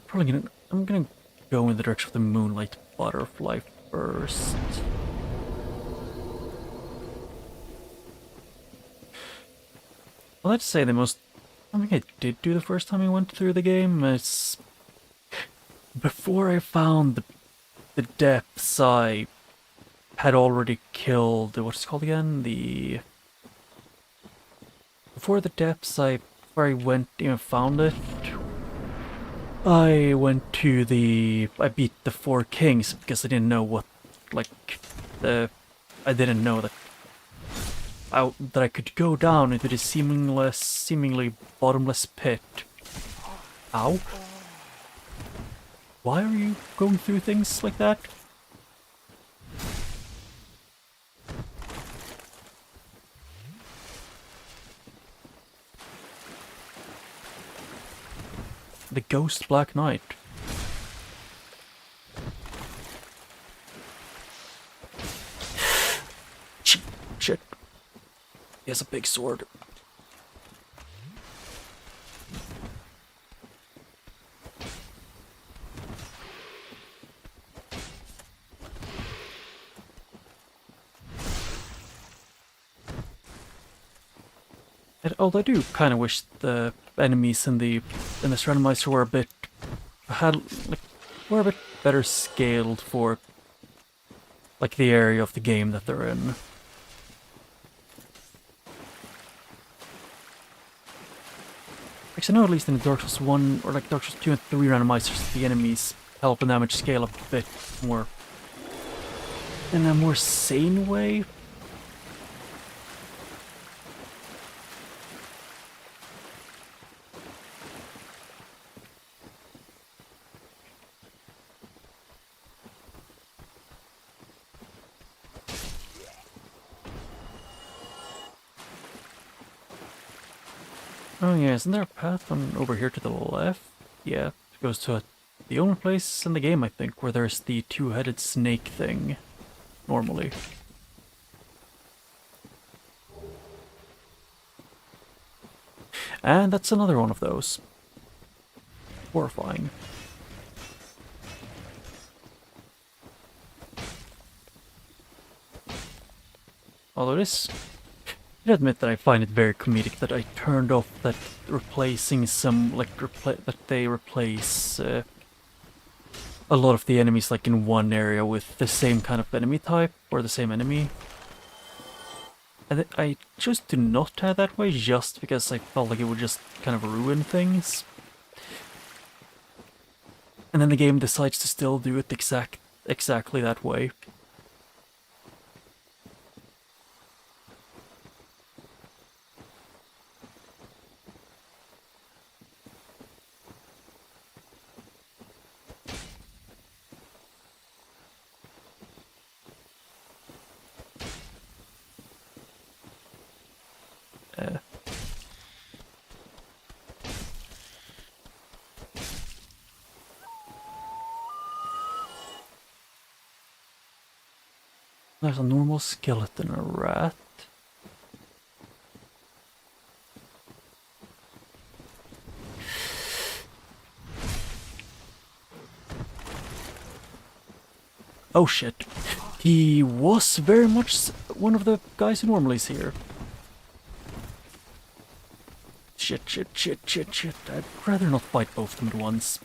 I'm gonna go in the direction of the Moonlight Butterfly first. Well, let's say something I did do the first time I went through the game is, before I found the depths, I had already killed, what's it called again? Before the depths, before I went, even found it, I beat the Four Kings because I didn't know what, like, I didn't know that I could go down into this seemingly bottomless pit. Ow. Why are you going through things like that? The Ghost Black Knight. Shit. He has a big sword. Although I do kind of wish the enemies in this randomizer were were a bit better scaled for, like, the area of the game that they're in. Because I know at least in the Dark Souls 1 or like Dark Souls 2 and 3 randomizers, the enemies help the damage scale up a bit more in a more sane way. Oh yeah, isn't there a path over here to the left? Yeah, it goes to the only place in the game, I think, where there's the two-headed snake thing, normally. And that's another one of those. Horrifying. Although this, I admit that I find it very comedic that I turned off that replacing some, like, that they replace a lot of the enemies, like, in one area with the same kind of enemy type, or the same enemy. And I chose to not have that way just because I felt like it would just kind of ruin things. And then the game decides to still do it exactly that way. There's a normal skeleton, a rat. Oh shit. He was very much one of the guys who normally is here. Shit. I'd rather not fight both of them at once.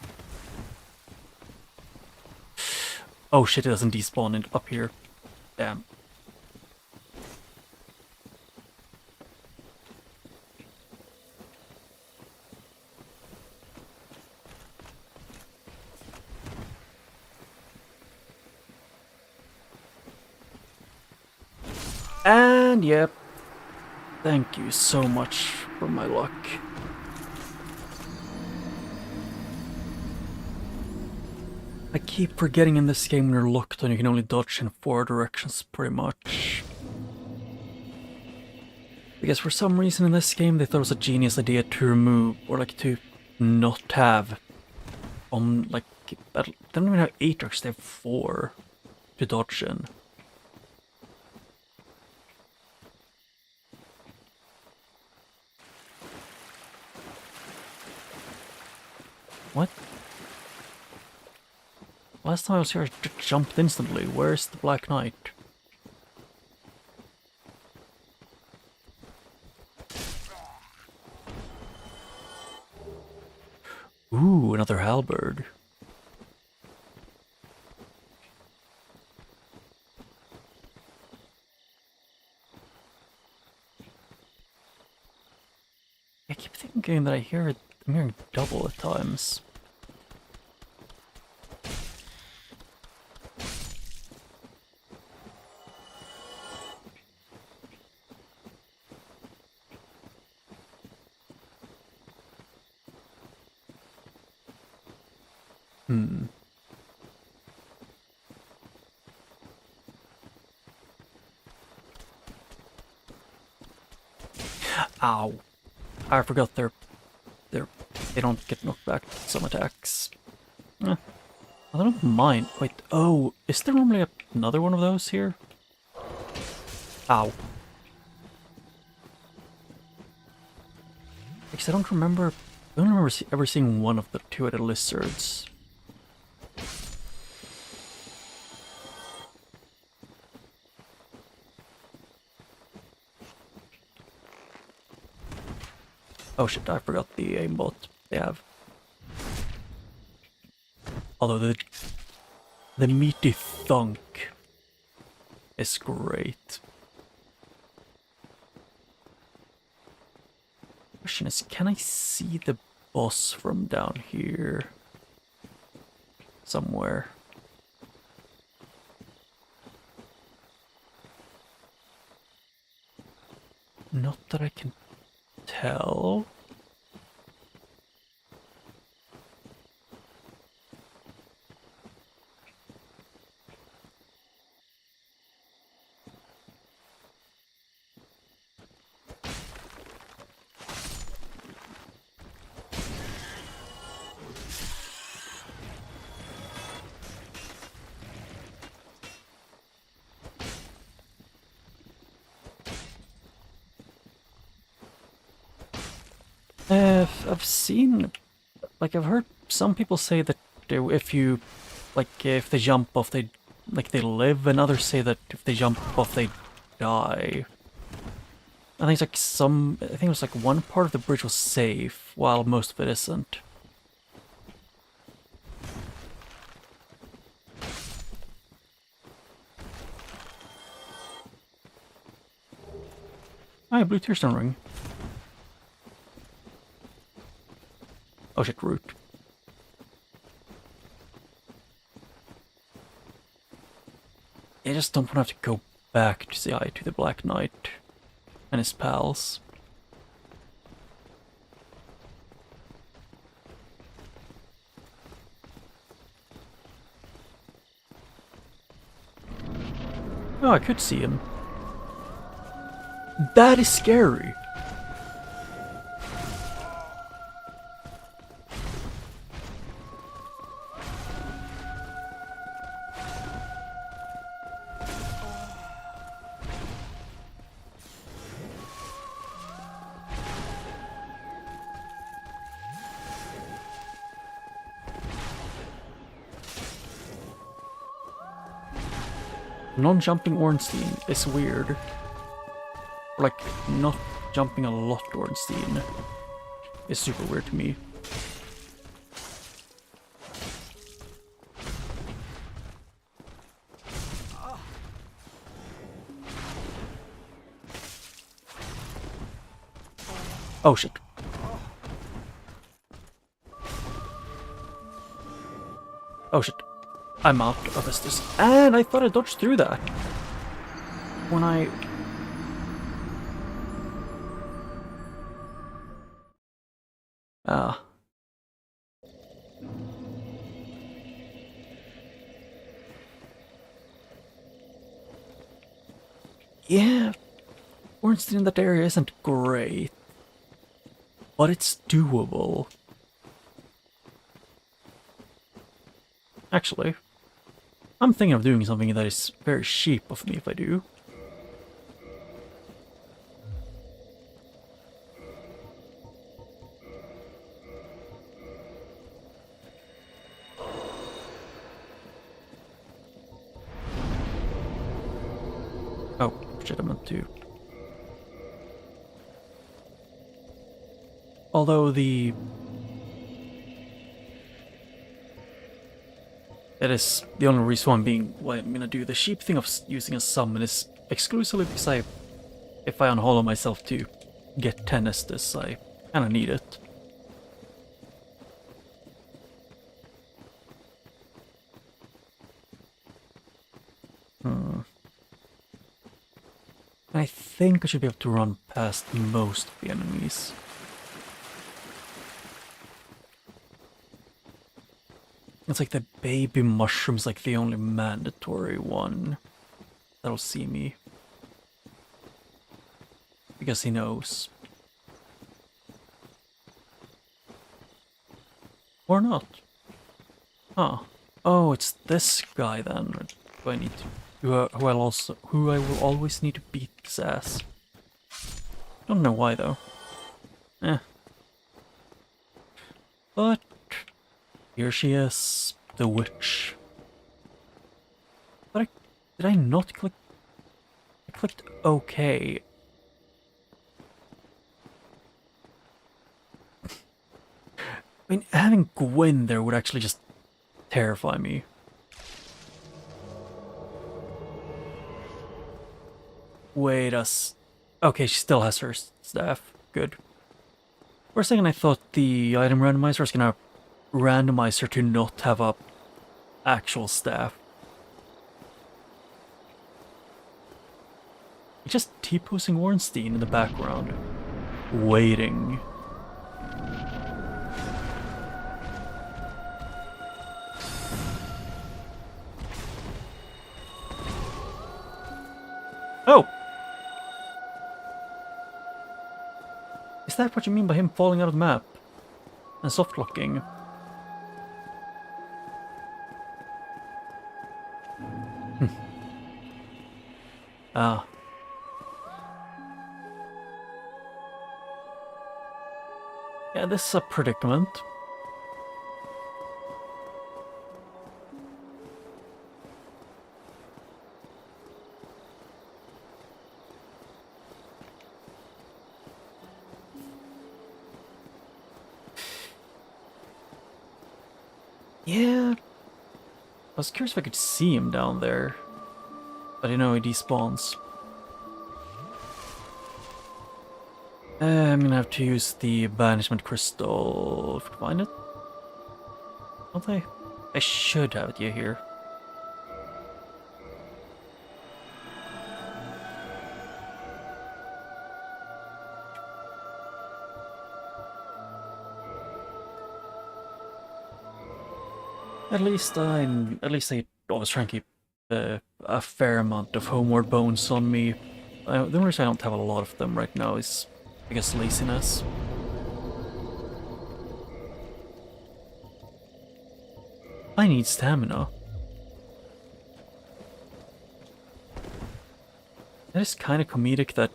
Oh shit, it doesn't despawn up here. Damn. And yep. Thank you so much for my luck. I keep forgetting in this game when you're locked on you can only dodge in 4 directions pretty much. Because for some reason in this game they thought it was a genius idea to remove, or like to not have, like, they don't even have 8 directions, they have 4 to dodge in. What? Last time I was here, I just jumped instantly. Where's the Black Knight? Ooh, another halberd. I keep thinking that I'm hearing double at times. Ow. I forgot they don't get knocked back some attacks. I don't mind. Wait, oh, is there normally another one of those here? Ow. Because I don't remember ever seeing one of the two-headed lizards. Oh shit, I forgot the aimbot they have. Although the meaty thunk is great. Question is, can I see the boss from down here? Somewhere. Not that I can tell. I've seen, like, I've heard some people say that if you, like, if they jump off, they live, and others say that if they jump off, they die. I think it's like I think it was like one part of the bridge was safe, while most of it isn't. Ah, blue tearstone ring. Oh shit, root. I just don't want to have to go back to the eye to the Black Knight and his pals. Oh, I could see him. That is scary. Non-jumping Ornstein is weird. Like, not jumping a lot Ornstein is super weird to me. Oh shit. Oh shit. I'm out of this. And I thought I dodged through that. When I... Ah. Yeah. Ornstein in that area isn't great. But it's doable. Actually, I'm thinking of doing something that is very cheap of me if I do. Oh, shit, I meant to. Although the... That is the only reason why I'm gonna do the sheep thing of using a summon is exclusively because if I unhollow myself to get 10 Estus, I kinda need it. I think I should be able to run past most of the enemies. It's like the baby mushroom's like the only mandatory one that'll see me. Because he knows. Or not. Huh. Oh, it's this guy then. Do I need to... Who I will always need to beat his ass. Don't know why though. Eh. But here she is, the witch. But did I not click? I clicked OK. I mean, having Gwen there would actually just terrify me. Wait okay, she still has her staff. Good. For a second I thought the item randomizer was gonna randomize her to not have a actual staff. Just T-posing Ornstein in the background. Waiting. Oh! Is that what you mean by him falling out of the map? And soft locking? Ah. Yeah, this is a predicament. Yeah, I was curious if I could see him down there. But I know he despawns. I'm gonna have to use the banishment crystal if I can find it. Don't I? I should have it here. At least I always try and keep a fair amount of homeward bones on me. The only reason I don't have a lot of them right now is, I guess, laziness. I need stamina. That is kind of comedic that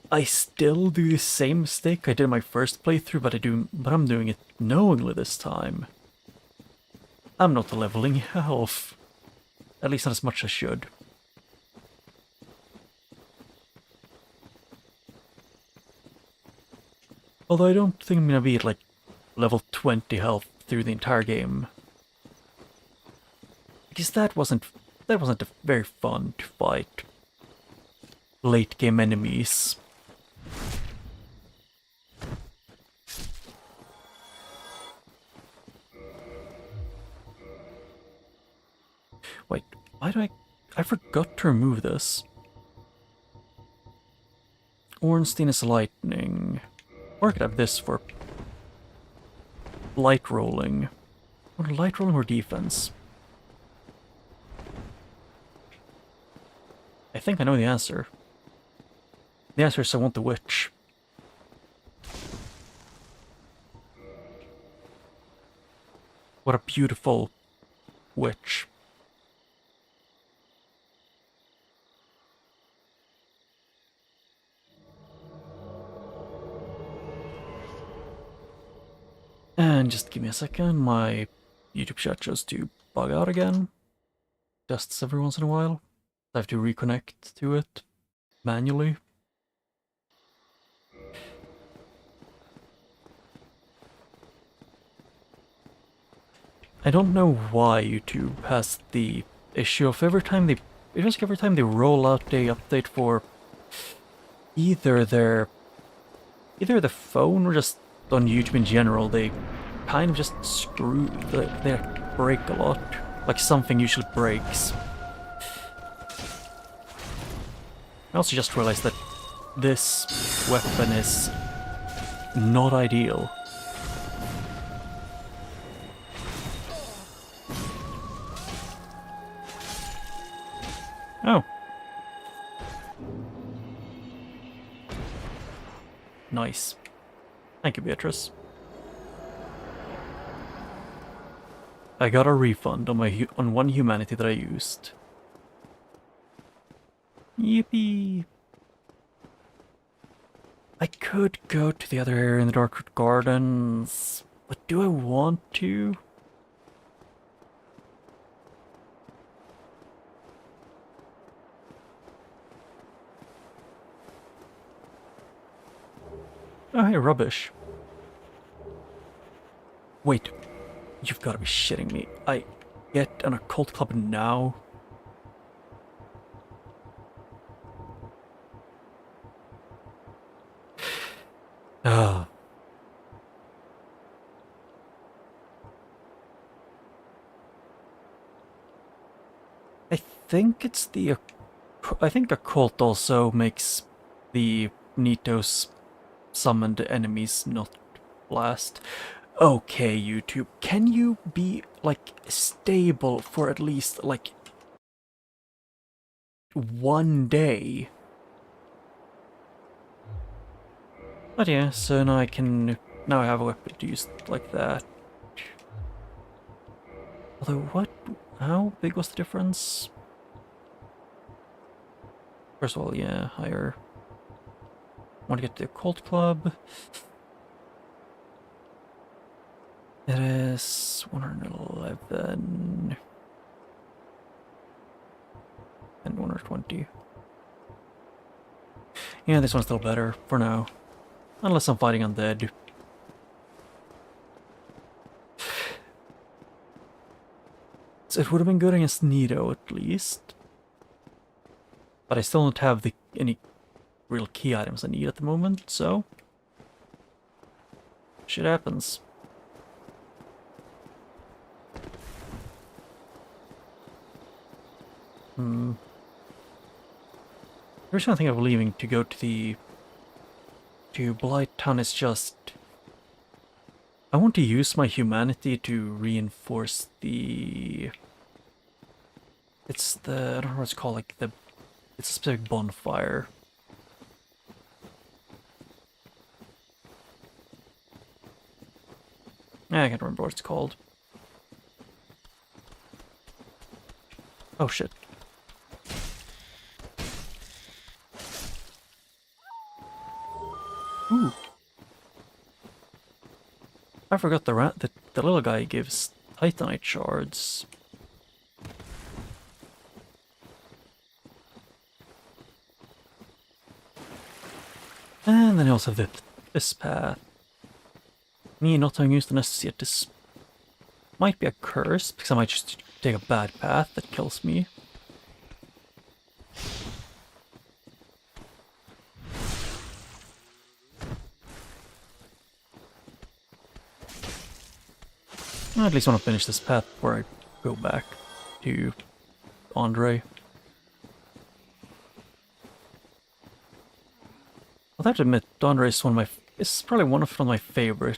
I still do the same mistake I did in my first playthrough, but I'm doing it knowingly this time. I'm not leveling health. At least not as much as I should. Although I don't think I'm gonna be at like level 20 health through the entire game. Because that wasn't very fun to fight late game enemies. Wait, why do I forgot to remove this. Ornstein is lightning. Or I could have this for light rolling. Or light rolling or defense? I think I know the answer. The answer is I want the witch. What a beautiful witch. And just give me a second, my YouTube chat chose to bug out again. Just every once in a while. I have to reconnect to it manually. I don't know why YouTube has the issue of every time they roll out a update for either the phone or just on YouTube in general, they kind of just they break a lot. Like something usually breaks. I also just realized that this weapon is not ideal. Oh. Nice. Thank you, Beatrice. I got a refund on one humanity that I used. Yippee! I could go to the other area in the Darkwood Gardens, but do I want to? Oh, hey, rubbish. Wait, you've got to be shitting me. I get an occult club now? Ah. I think occult also makes the Nitos summoned enemies not blast. Okay, YouTube, can you be, like, stable for at least, like, one day? But yeah, so now now I have a weapon to use like that. Although, how big was the difference? First of all, yeah, higher. Want to get the occult club. It is 111 and 120. Yeah, this one's still better for now. Unless I'm fighting undead. So it would have been good against Nido at least. But I still don't have any real key items I need at the moment, so... shit happens. The reason I think of leaving to go to Blight Town is just... I want to use my humanity to reinforce the... It's the... I don't know what it's called, like the... It's a specific bonfire. I can't remember what it's called. Oh shit. Ooh. I forgot the little guy gives Titanite shards. And then I also have this path. Me not having used the Nessus yet, this might be a curse, because I might just take a bad path that kills me. I at least want to finish this path before I go back to Andre. I'll have to admit, Andre is it's probably one of my favorite.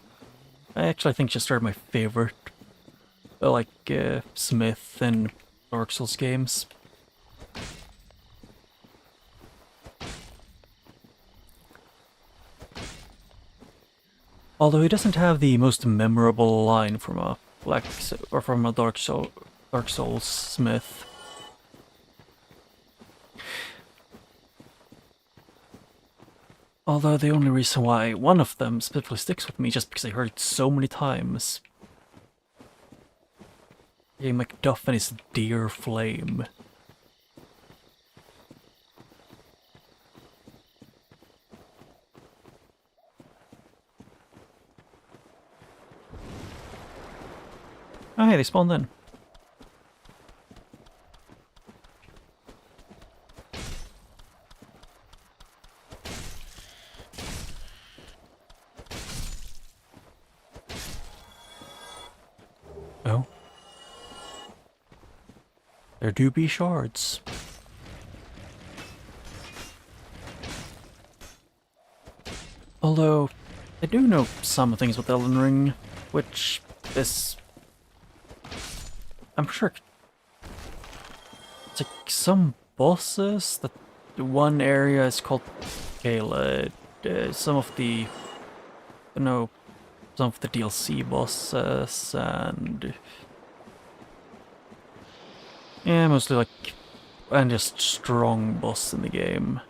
I actually think just started my favorite, like Smith and Dark Souls games. Although he doesn't have the most memorable line from a Dark Souls Smith. Although the only reason why one of them specifically sticks with me just because I heard it so many times. Yeah, Macduff and his dear flame. Oh hey, they spawned in. Oh. There do be shards. Although, I do know some things with Elden Ring, which this... I'm sure it's like some bosses, that one area is called Kayla, some of the, some of the DLC bosses, and yeah, mostly like, and just strong boss in the game.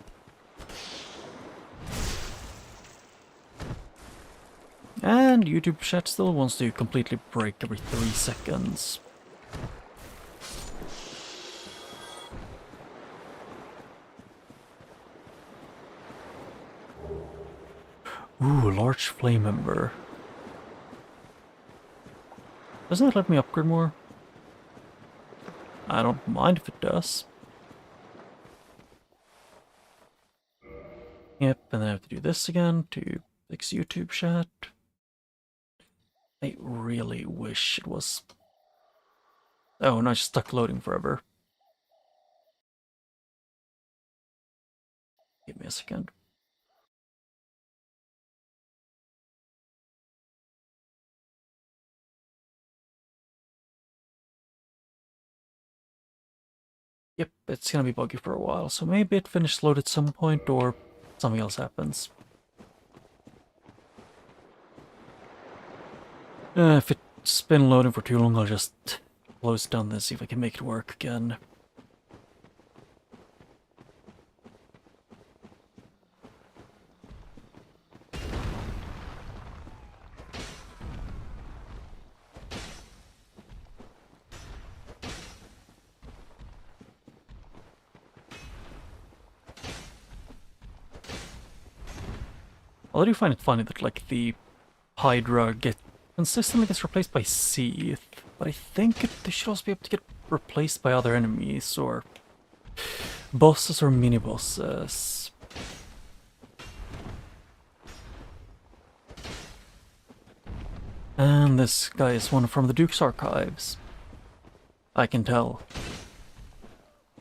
And YouTube chat still wants to completely break every 3 seconds. Ooh, large flame ember. Doesn't that let me upgrade more? I don't mind if it does. Yep, and then I have to do this again to fix YouTube chat. I really wish it was... Oh, no, it's stuck loading forever. Give me a second. Yep, it's gonna be buggy for a while, so maybe it finished load at some point, or something else happens. If it's been loading for too long, I'll just close it down and see if I can make it work again. Although I do find it funny that, like, the Hydra consistently gets replaced by Seath. but I think they should also be able to get replaced by other enemies, or bosses or mini-bosses. And this guy is one from the Duke's archives. I can tell.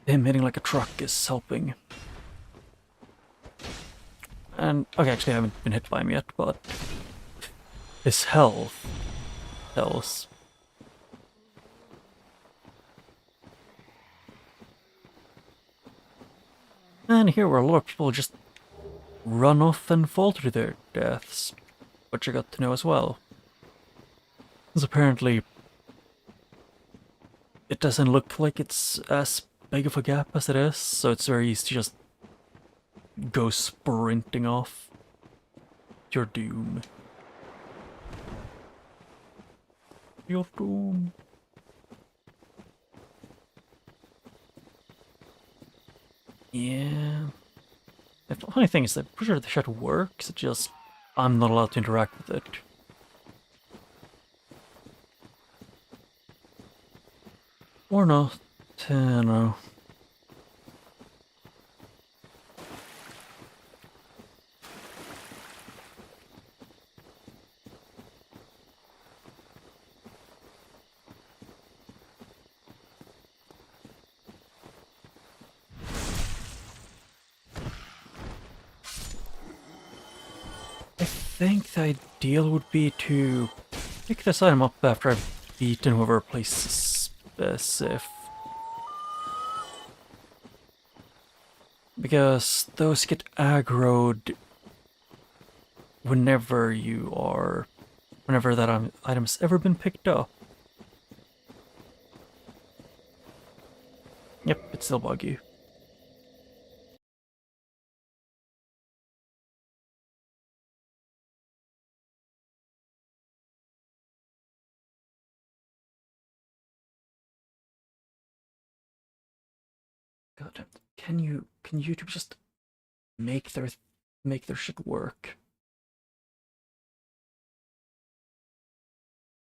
Him hitting like a truck is helping. And, okay, actually I haven't been hit by him yet, but his health tells. And here where a lot of people just run off and fall to their deaths, which I got to know as well. Because apparently it doesn't look like it's as big of a gap as it is, so it's very easy to just go sprinting off your doom. Your doom. Yeah. The funny thing is that I'm pretty sure the shot works, it's just I'm not allowed to interact with it. Or not, no. I think the ideal would be to pick this item up after I've beaten whoever replaces Sif. Because those get aggroed whenever that item's ever been picked up. Yep, it's still buggy. God, can YouTube just make their shit work?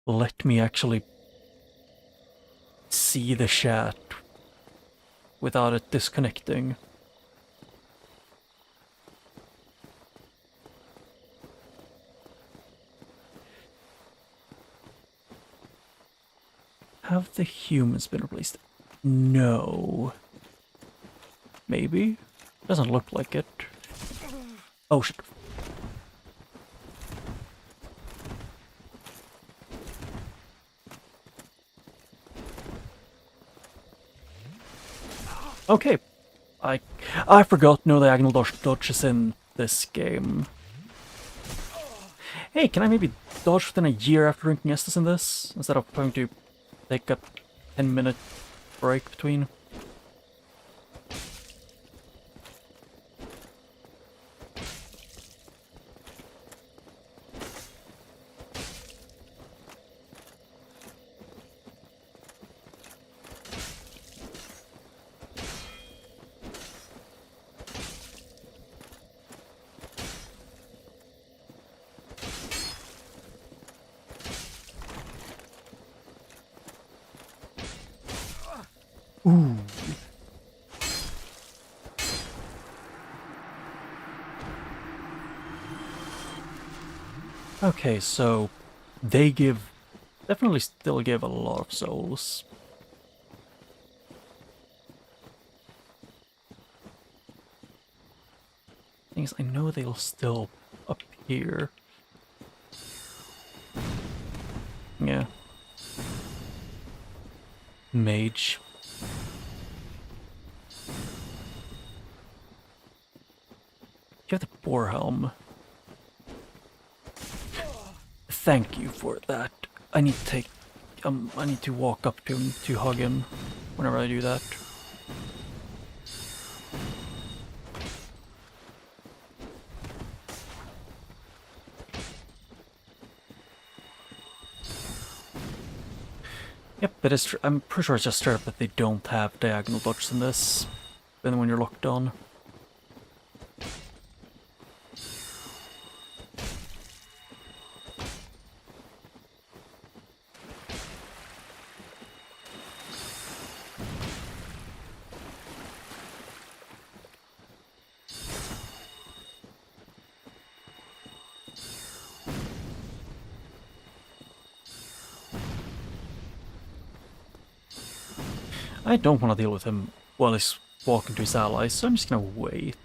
Let me actually see the chat without it disconnecting. Have the humans been replaced? No. Maybe? Doesn't look like it. Oh shit. Okay. I forgot no diagonal dodges in this game. Hey, can I maybe dodge within a year after drinking Estus in this? Instead of having to take a 10-minute break between? Ooh. Okay, so they definitely still give a lot of souls. Thing is, I know they'll still appear. Yeah. Mage. You have the boar helm. Thank you for that. I need to walk up to him to hug him whenever I do that. Yep, it is true. I'm pretty sure it's just straight up that they don't have diagonal dodges in this, even when you're locked on. I don't want to deal with him while he's walking to his allies, so I'm just gonna wait.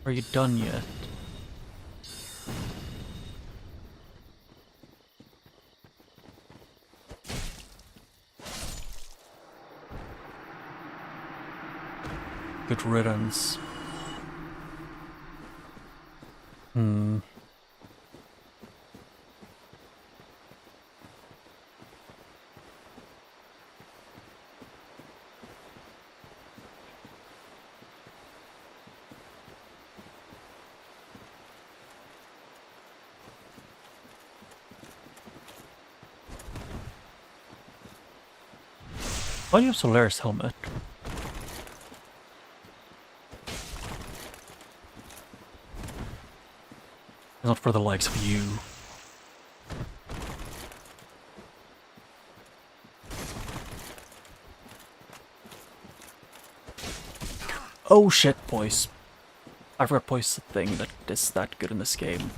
Are you done yet? Good riddance. Why do you have Solaris helmet? Not for the likes of you. Oh shit, boys. I forgot Poise the thing that is that good in this game.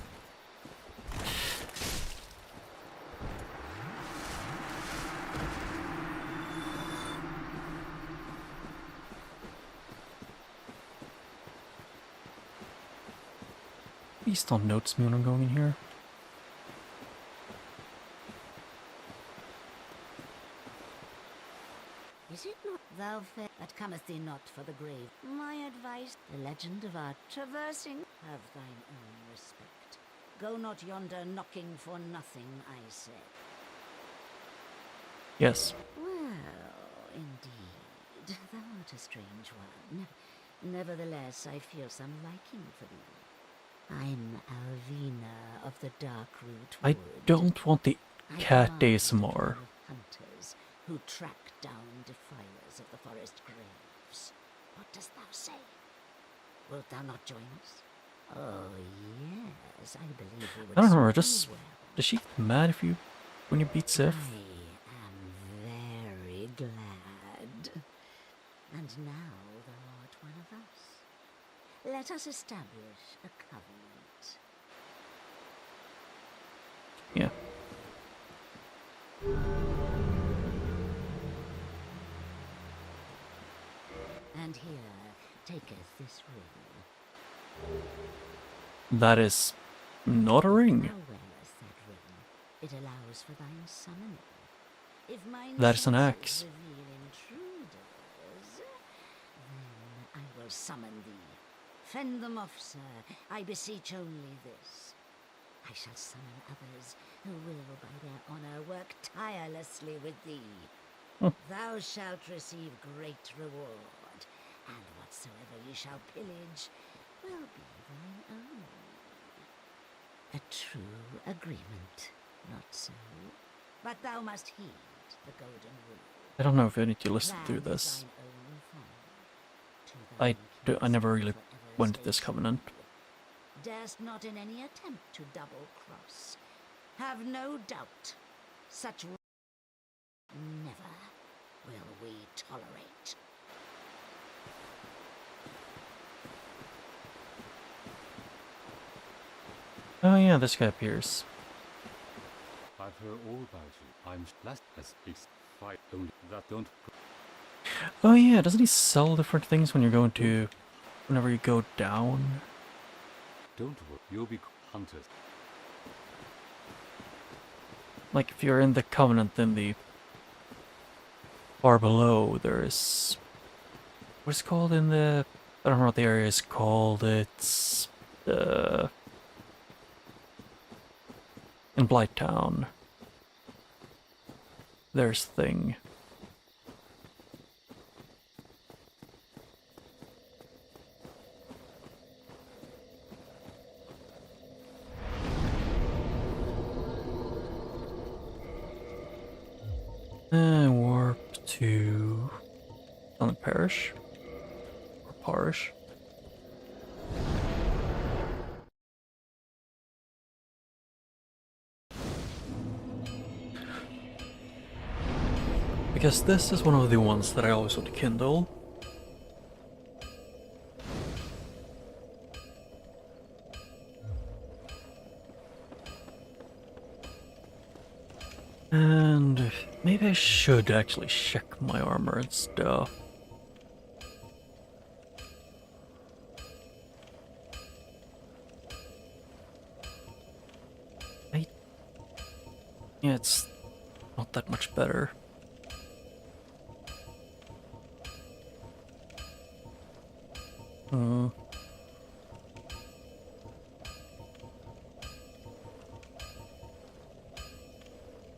Please don't notice me when I'm going in here. Is it not thou fair that cometh thee not for the grave? My advice, the legend of our traversing, have thine own respect. Go not yonder knocking for nothing, I say. Yes. Well, indeed, thou art a strange one. Nevertheless, I feel some liking for thee. I'm Alvina of the Dark Root I Wood. don't want the I cat command ASMR. a pair of hunters who track down defilers of the forest graves. What dost thou say? Wilt thou not join us? Oh yes, I believe we would. I don't know, serve just you well. does she get mad if you when you beat Sif? I am very glad. And now thou art one of us. Let us establish a covenant. Yeah. And here taketh this ring. That is not a ring. Thou wearest that ring. It allows for thine summoning. If mine That is an senses axe. reveal intruders, then I will summon thee. Fend them off, sir. I beseech only this. I shall summon others who will, by their honor, work tirelessly with thee. Thou shalt receive great reward, and whatsoever ye shall pillage will be thine own. A true agreement, not so? But thou must heed the golden rule. I don't know if I need to listen through Plan this. thine own farm. To I thine I never really forever went to stay this covenant. true. Darest not in any attempt to double cross. Have no doubt, such never will we tolerate. Oh yeah, this guy appears. I've heard all about you. I'm last as it's fight only that don't Oh yeah, doesn't he sell different things when you're going to whenever you go down? don't worry. You'll be hunters. Like if you're in the covenant then the far below there's what's it called in the I don't know what the area is called. It's in Blighttown. There's Thing. Warp to on the parish or parish. Because this is one of the ones that I always want to kindle. And maybe I should actually check my armor and stuff. Yeah, it's not that much better. Hmm.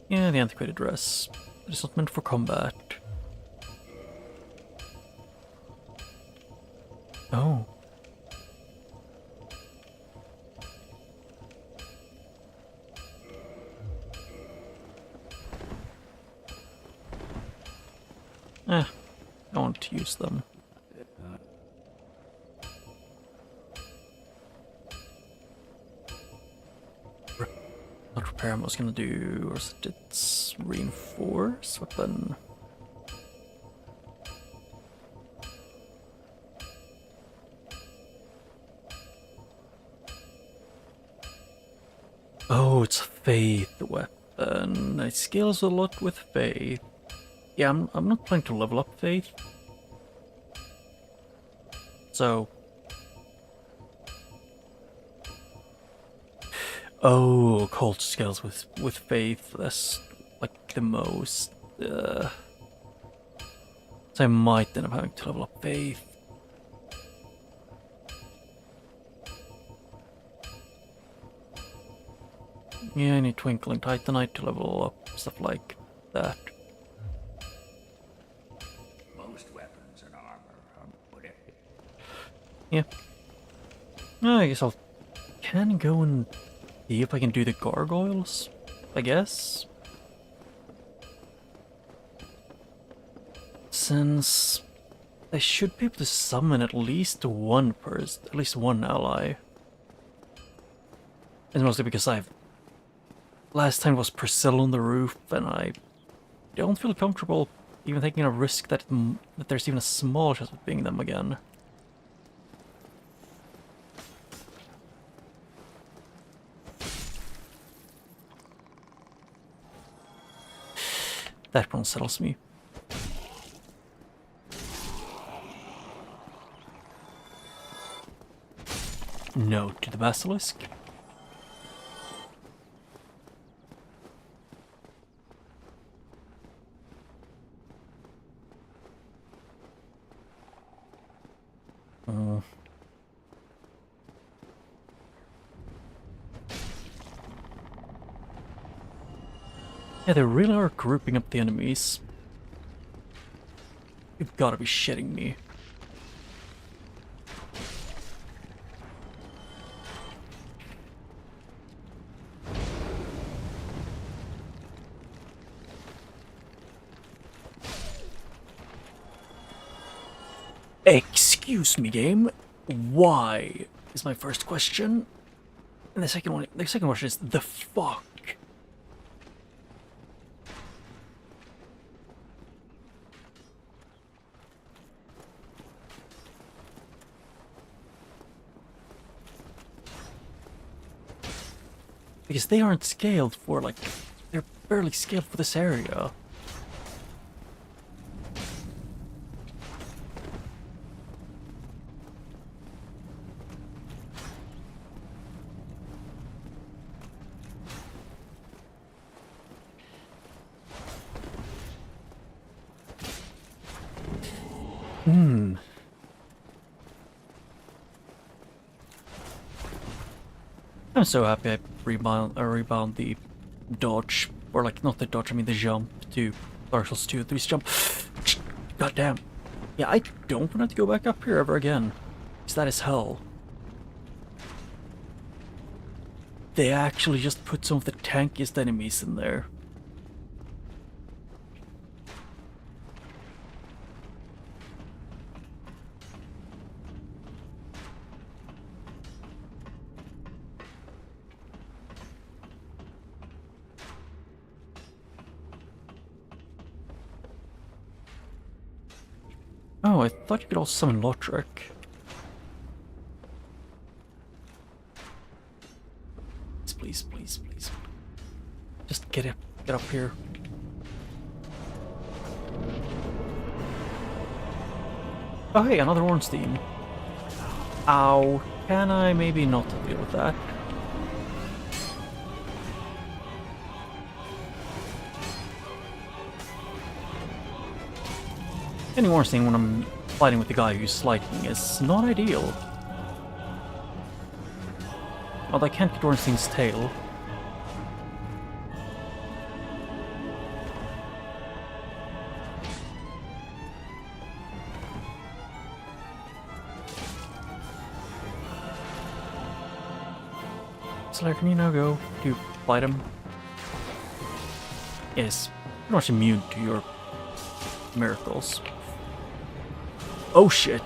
Yeah, the antiquated dress. It's not meant for combat. Oh. I want to use them. Not repair, I was gonna do, or is it its reinforce weapon? Oh, it's a faith weapon. It scales a lot with faith. Yeah, I'm not planning to level up faith. So. Oh, cult scales with faith. That's like the most. So I might end up having to level up faith. Yeah, I need Twinkling Titanite to level up, stuff like that. Most weapons and armor are whatever. Yeah. I guess I'll can go and see if I can do the gargoyles, I guess. Since I should be able to summon at least one person, at least one ally. It's mostly because last time was Priscilla on the roof, and I don't feel comfortable even taking a risk that there's even a small chance of being them again. That one settles me. No to the basilisk. Yeah, they really are grouping up the enemies. You've gotta be shitting me. Excuse me, game. Why is my first question. And the second question is the fuck. Because they aren't scaled for, like, they're barely scaled for this area. I'm so happy I rebound the dodge, or like not the dodge, I mean the jump to Dark Souls 2, 3 jump. God damn. Yeah, I don't want to go back up here ever again, because that is hell. They actually just put some of the tankiest enemies in there. Oh, I thought you could also summon Lothric. Please, please, please, please. Just get Get up here. Oh hey, another Ornstein. Ow. Can I maybe not deal with that? Any Ornstein when I'm fighting with the guy who's lightning is not ideal. Although I can't get Ornstein's tail. Slayer, can you now go to fight him? Yes, pretty much immune to your miracles. Oh shit!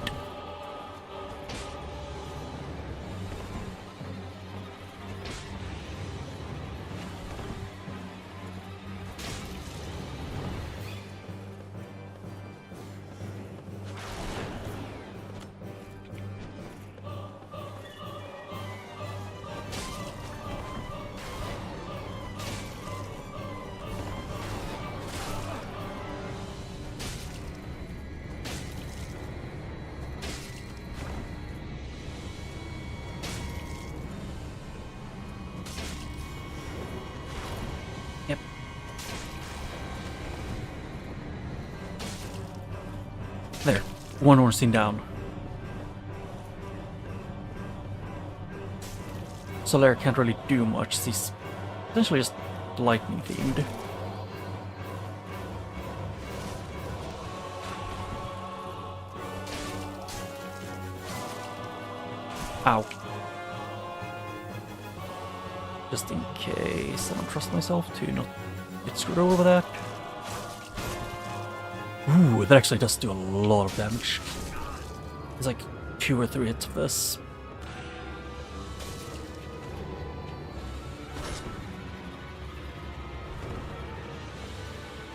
Yep. There. One Ornstein down. Solaire can't really do much. He's essentially just lightning themed. Ow. Just in case I don't trust myself to not get screwed over with that. Ooh, that actually does do a lot of damage. It's like 2 or 3 hits of this.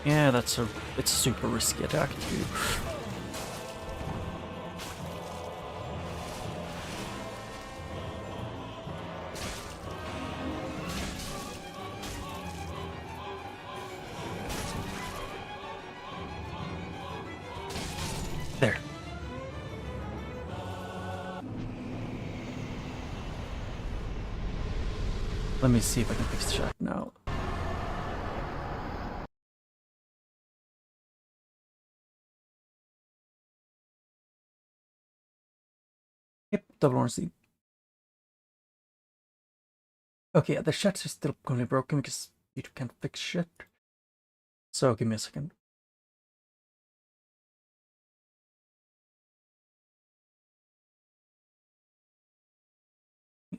Yeah, it's a super risky attack too. There. Let me see if I can fix the shot now. Yep, double orange. Okay, the shots are still gonna be broken because YouTube can't fix shit. So give me a second.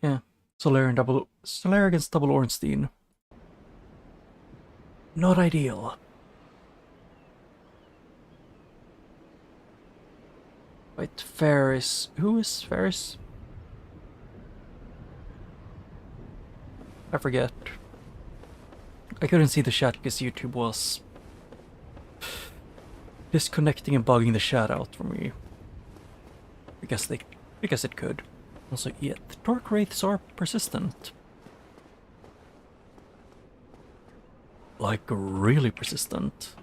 Yeah, Solaire against double Ornstein. Not ideal. Wait, Ferris. Who is Ferris? I forget. I couldn't see the chat because YouTube was disconnecting and bugging the chat out for me. Because it could. Also, yeah, the Torque Wraiths are persistent. Like, really persistent.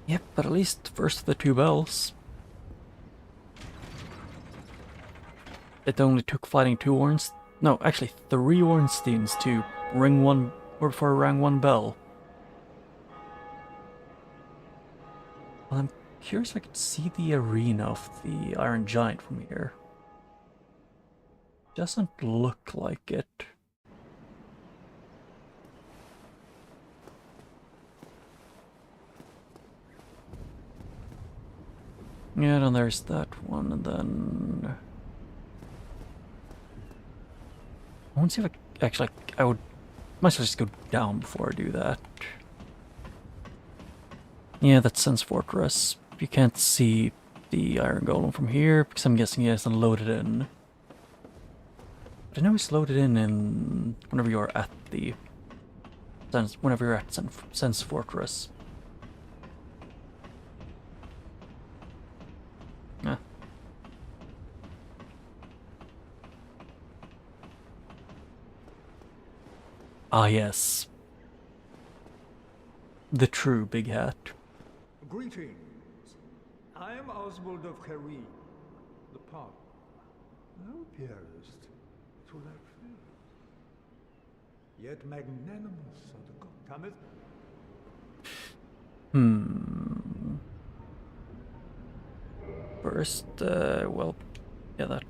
Yep, but at least first of the 2 bells. It only took fighting 2 Ornsteins. No, actually 3 Ornsteins to ring 1 or for a rang 1 bell. Well, I'm curious if I could see the arena of the Iron Giant from here. Doesn't look like it. Yeah, then there's that one, and then I want to see if I actually I would might as well just go down before I do that. Yeah, that's Sense Fortress. You can't see the iron golem from here, because I'm guessing he hasn't loaded in. But I know he's loaded in whenever you're at the whenever you're at Sense Fortress. Yeah. Ah, yes. The true big hat. Greetings. I am Oswald of Karim, the Pop. Thou appearest to lack fear. Yet magnanimous are the god. Cometh. First, well, yeah, that.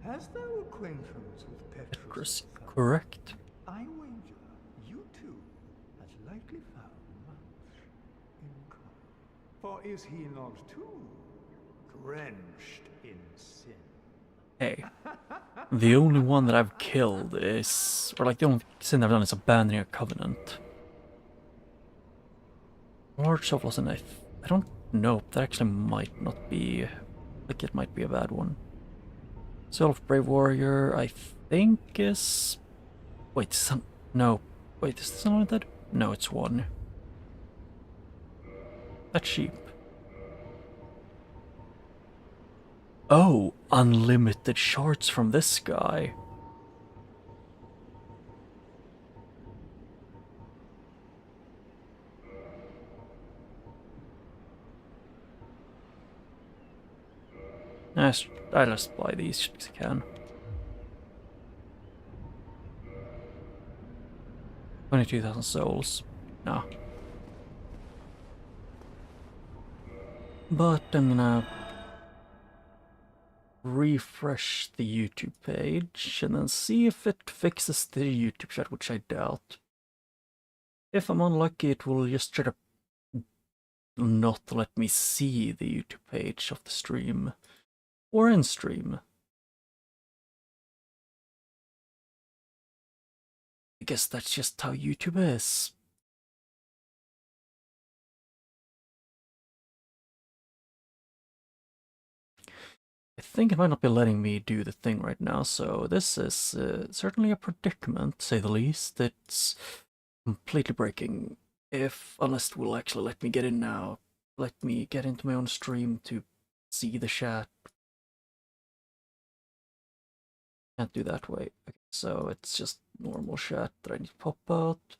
Hast thou acquaintance with Petrus? Correct. I wager you too has likely found much in common. For is he not too drenched in sin? Hey. The only one that I've killed is, or like the only sin I've done is abandoning a covenant. Large Shuffles and Knife. I don't know, that actually might not be, like it might be a bad one. Soul of Brave Warrior, I think is... Wait, no. Wait, is this unlimited? No, it's one. That's cheap. Oh, unlimited shards from this guy. I just buy these because I can. 22,000 souls. No. But I'm gonna refresh the YouTube page and then see if it fixes the YouTube chat, which I doubt. If I'm unlucky, it will just try to not let me see the YouTube page of the stream. Or in stream. I guess that's just how YouTube is. I think it might not be letting me do the thing right now, so this is certainly a predicament, to say the least. It's completely breaking, unless it will actually let me get in now. Let me get into my own stream to see the chat. Can't do that way. Okay, so it's just normal chat that I need to pop out.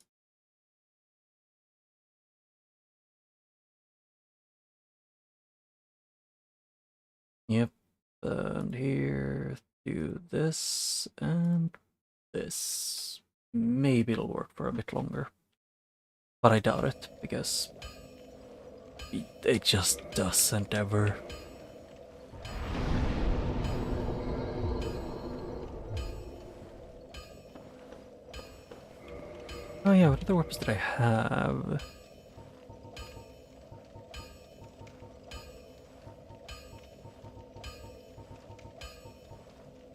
Yep, and here, do this and this. Maybe it'll work for a bit longer. But I doubt it, because it just doesn't ever. Oh yeah, what other weapons did I have?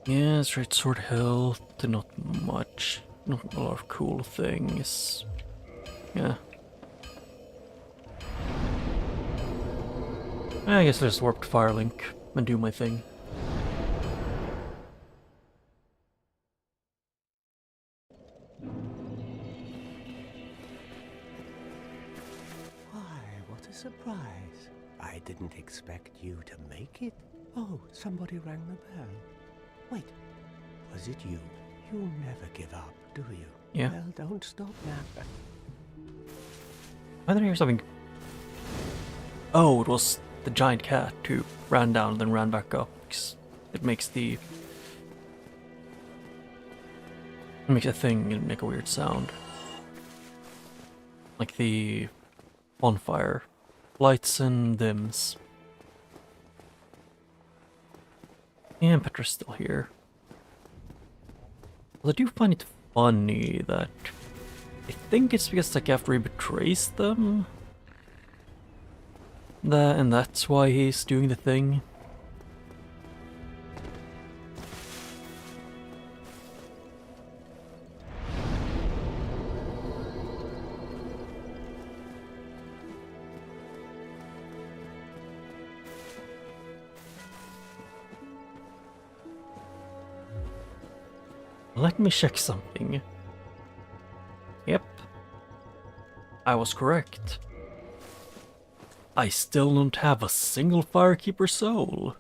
Yeah, straight sword hilt, not much. Not a lot of cool things. Yeah. I guess I just warp to Firelink and do my thing. Why, what a surprise. I didn't expect you to make it. Oh, somebody rang the bell. Wait, was it you? You'll never give up, do you? Yeah. Well, don't stop now. I did I hear something? Oh, it was the giant cat who ran down and then ran back up. It makes the... It makes a thing and make a weird sound. Like the bonfire. Lights and dims. Yeah, and Petra's still here. Well, I do find it funny that... I think it's because like after he betrays them... and that's why he's doing the thing. Let me check something. Yep. I was correct. I still don't have a single Firekeeper soul.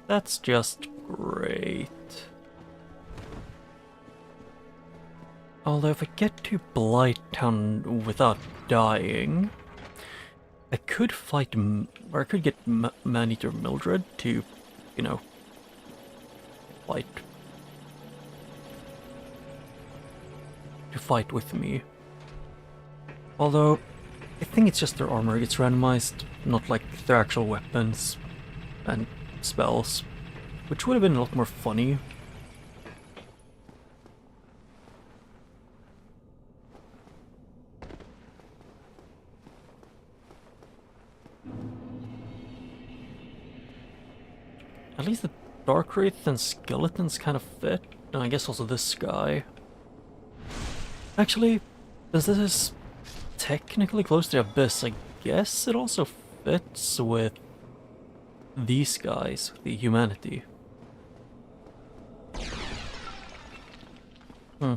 That's just great. Although if I get to Blighttown without dying, I could fight, or I could get Maneater Mildred to, you know, fight. To fight with me. Although, I think it's just their armor gets randomized, not like their actual weapons and spells, which would have been a lot more funny. At least the Dark Wraith and Skeletons kind of fit, and I guess also this guy. Actually, since this is technically close to the Abyss, I guess it also fits with these guys, the humanity. Hmm.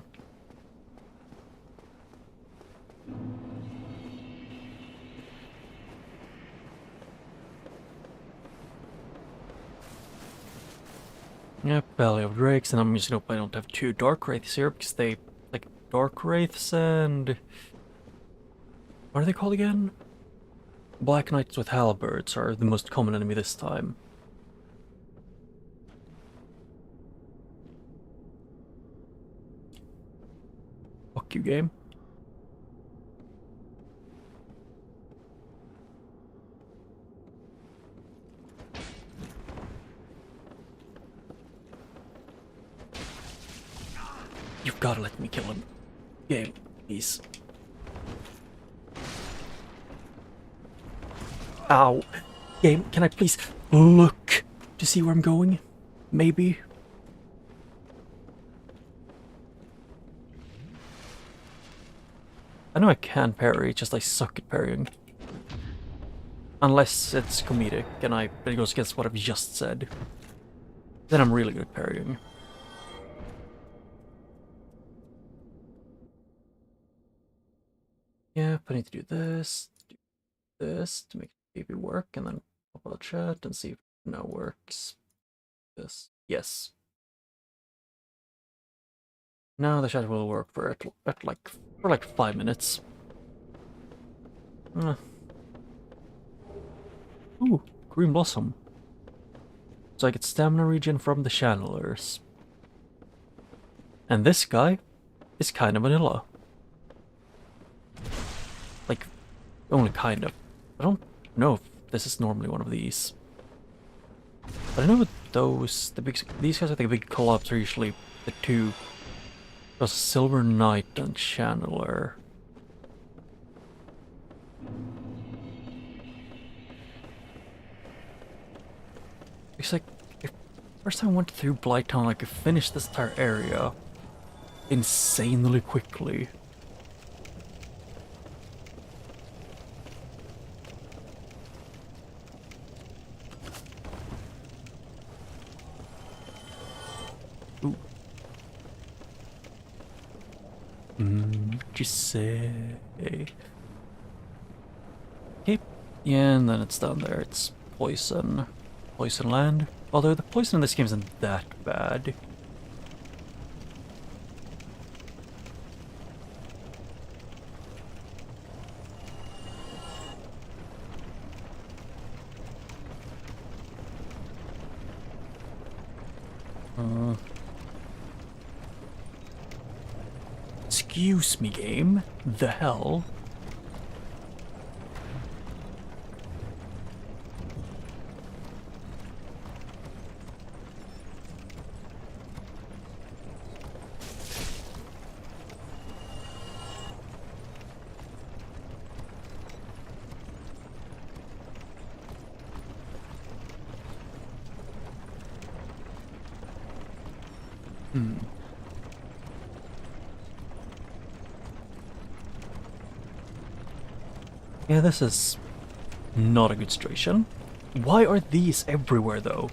Yep, Valley of Drakes, and I'm just hope I don't have two Dark Wraiths here, because they, like, Dark Wraiths and... what are they called again? Black Knights with Halberds are the most common enemy this time. Fuck you, game. You've gotta let me kill him. Game, please. Ow. Game, can I please look to see where I'm going? Maybe? I know I can parry, just I suck at parrying. Unless it's comedic and it goes against what I've just said. Then I'm really good at parrying. Yep, I need to do this to make it maybe work, and then pop out the chat and see if it now works. This. Yes. Now the chat will work for like 5 minutes. Ooh, Green Blossom. So I get stamina regen from the channelers. And this guy is kind of vanilla. Like, only kind of. I don't know if this is normally one of these. But I know with those, these guys are the big collabs are usually the two. There's Silver Knight and Channeler. It's like, first time I went through Blighttown, like I finished this entire area insanely quickly. Ooh. What'd you say? Okay, yeah, and then it's down there. It's Poison Land. Although the poison in this game isn't that bad. Excuse me, game. The hell? Yeah, this is not a good situation. Why are these everywhere, though?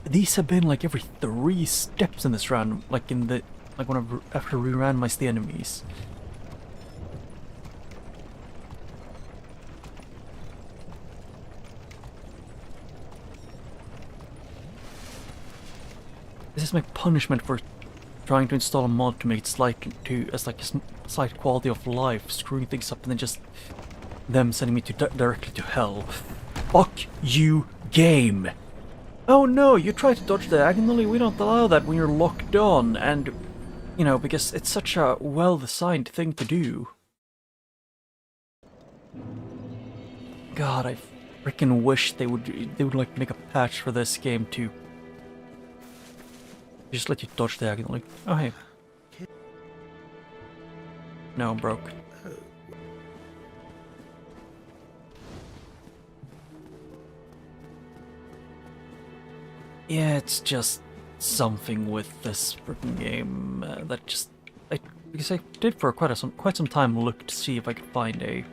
these have been like every 3 steps in this round, like in the when after we randomized the enemies. This is my punishment for trying to install a mod to make it slight quality of life, screwing things up, and then just them sending me directly to hell. Fuck you, game! Oh no, you try to dodge diagonally? We don't allow that when you're locked on, and, you know, because it's such a well-designed thing to do. God, I freaking wish they would like make a patch for this game to just let you dodge diagonally. Oh hey. No, I'm broke. Yeah, it's just something with this freaking game that just because I did for quite some time look to see if I could find a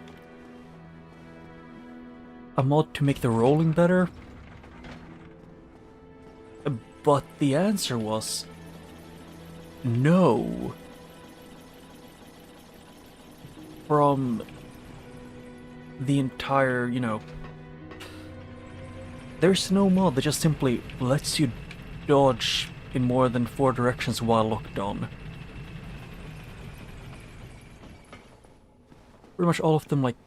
mod to make the rolling better. But the answer was no. From the entire, you know, there's no mod that just simply lets you dodge in more than 4 directions while locked on. Pretty much all of them, like,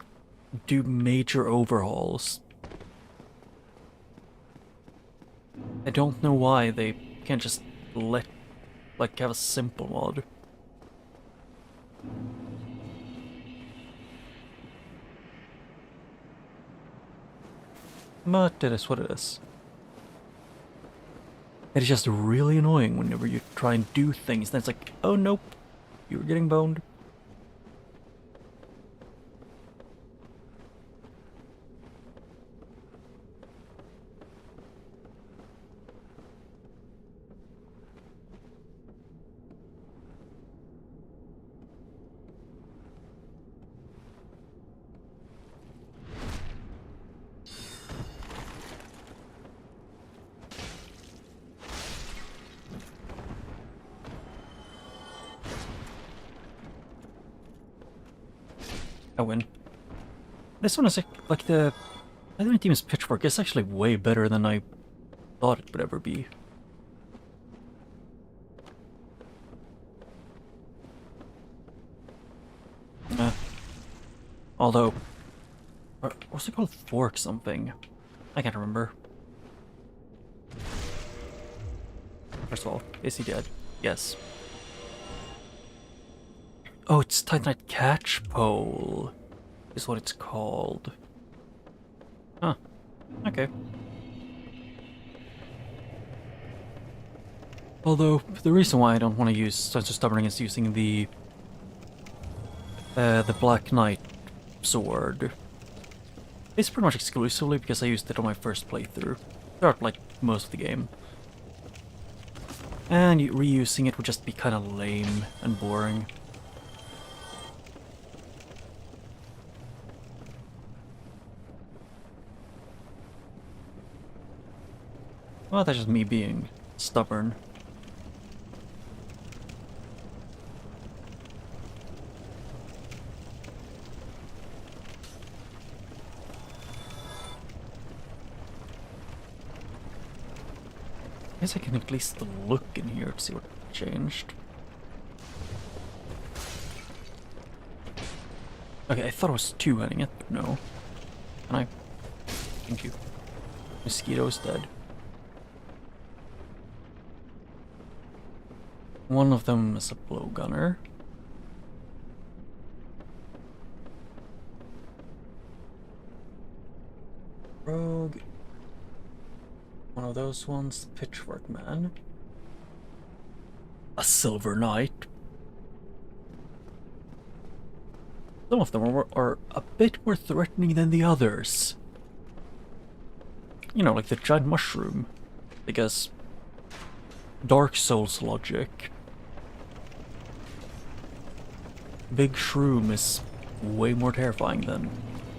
do major overhauls. I don't know why they can't just have a simple mod. But it is what it is. It's just really annoying whenever you try and do things, then it's like, oh nope, you were getting boned. I win. This one is like the enemy team's pitchfork is actually way better than I thought it would ever be. Although, what's it called? Fork something? I can't remember. First of all, is he dead? Yes. Oh, it's Titanite Catchpole, is what it's called. Huh. Okay. Although, the reason why I don't want to use Sense of Stubborn is using the Black Knight sword. It's pretty much exclusively because I used it on my first playthrough, throughout like most of the game. And reusing it would just be kind of lame and boring. Well, that's just me being stubborn. I guess I can at least look in here to see what changed. Okay, I thought I was two-handing it, but no. Can I? Thank you. Mosquito's dead. One of them is a blowgunner. Rogue. One of those ones, the Pitchfork Man. A Silver Knight. Some of them are a bit more threatening than the others. You know, like the giant mushroom. Because Dark Souls logic. Big Shroom is way more terrifying than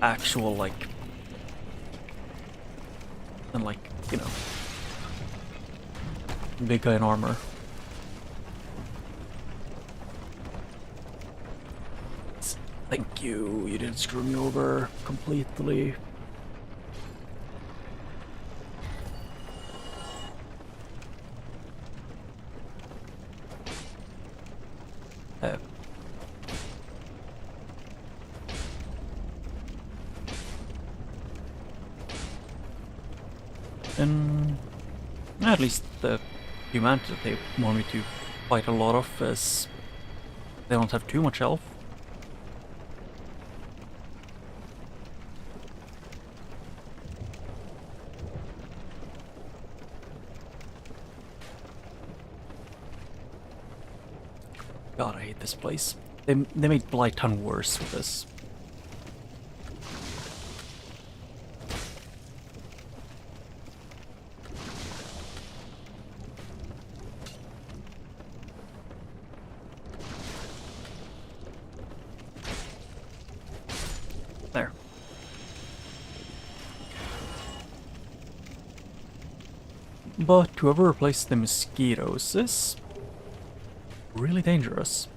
actual, like, you know, Big guy in armor. Thank you, you didn't screw me over completely. Uh, and at least the humanity that they want me to fight a lot of is they don't have too much health. God, I hate this place. They made Blighttown worse with this. There. But whoever replaced the mosquitoes is really dangerous.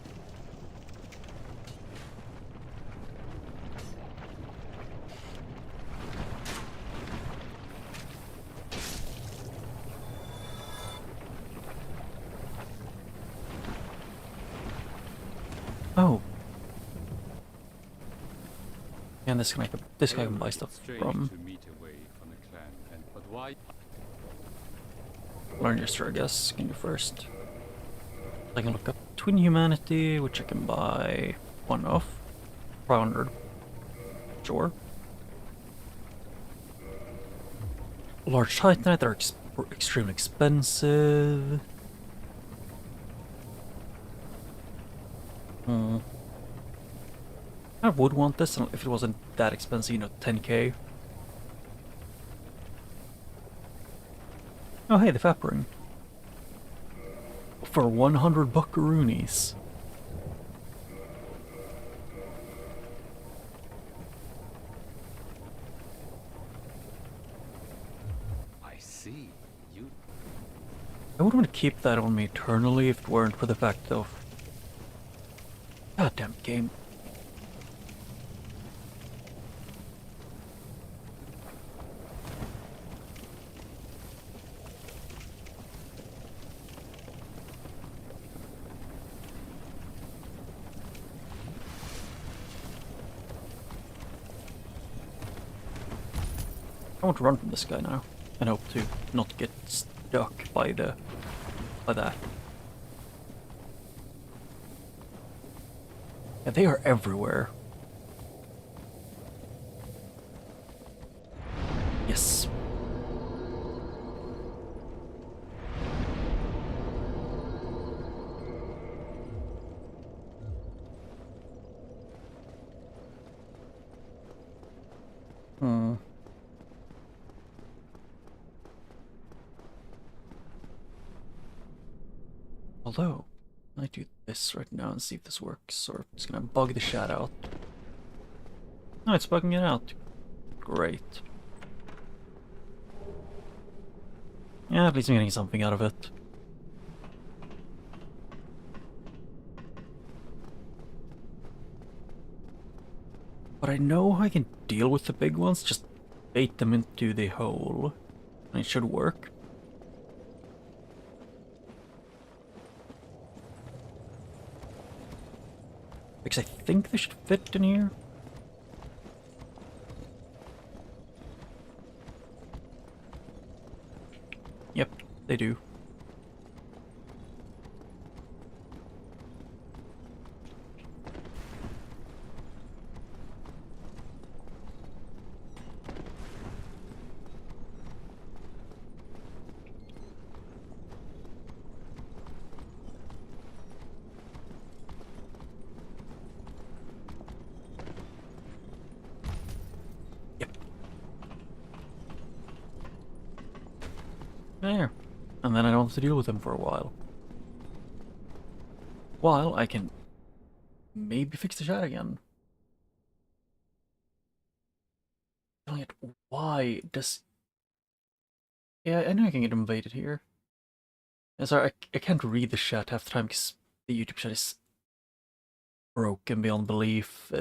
Oh. And this guy can buy stuff Strange from. to meet away from the clan, but why? Learn your story, I guess. Can you first? I can look up Twin Humanity, which I can buy one of. 500. Sure. Large Titanite, they're extremely expensive. I would want this if it wasn't that expensive, you know, 10k. Oh hey, the Fap Ring. For 100 buckaroonies. I see. You. I would want to keep that on me eternally if it weren't for the fact of... Goddamn game. I want to run from this guy now and hope to not get stuck by that. Yeah, they are everywhere. Yes. Although, I might do this right now and see if this works, or if it's gonna bug the shit out. No, it's bugging it out. Great. Yeah, at least I'm getting something out of it. But I know I can deal with the big ones, just bait them into the hole, and it should work. Because I think they should fit in here. Yep, they do. There. And then I don't have to deal with them for a while. While I can maybe fix the chat again. Why does... Yeah, I know I can get invaded here. Sorry, I can't read the chat half the time because the YouTube chat is broken beyond belief.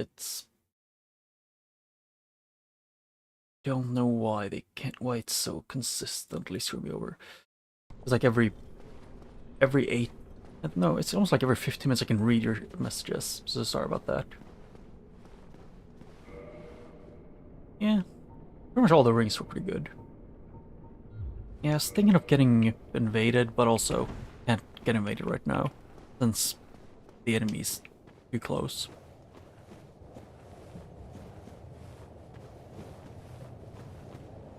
Don't know why why it's so consistently screwing me over. It's like every 8, no, it's almost like every 15 minutes I can read your messages, so sorry about that. Yeah, pretty much all the rings were pretty good. Yeah, I was thinking of getting invaded, but also can't get invaded right now, since the enemy's too close.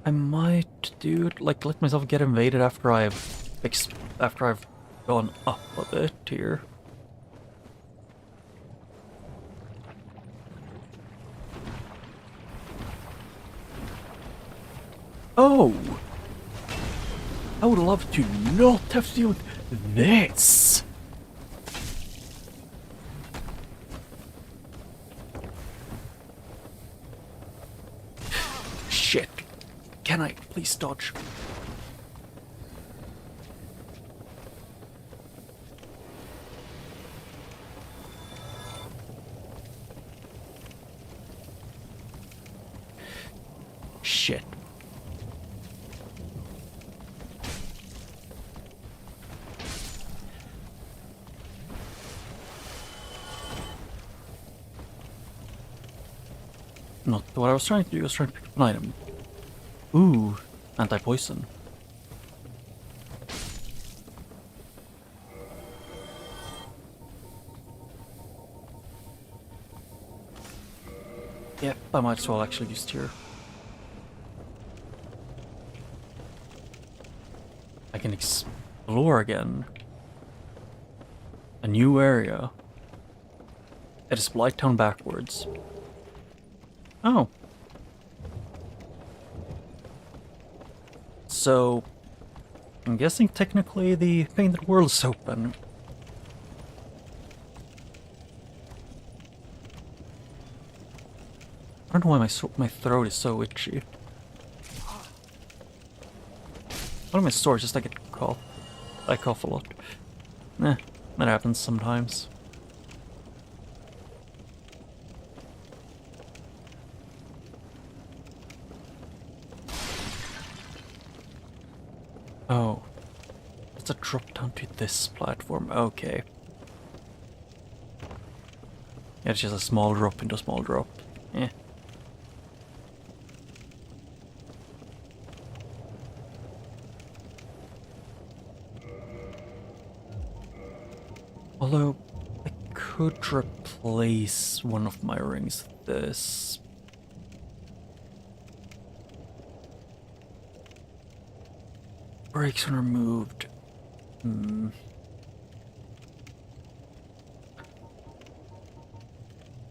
I might let myself get invaded after I've gone up a bit here. Oh! I would love to not have to deal with this! Shit. Can I please dodge? Shit. Not what I was trying to do, I was trying to pick up an item. Ooh, anti-poison. Yep, I might as well actually use tier. I can explore again. A new area. It is Blighttown backwards. Oh. So, I'm guessing technically the Painted World is open. I don't know why my throat is so itchy. One of my stores just I get cough. I cough a lot. That happens sometimes. Oh. It's a drop down to this platform. Okay. Yeah, it's just a small drop into a small drop. Eh. Although, I could replace one of my rings with this. Brakes when removed.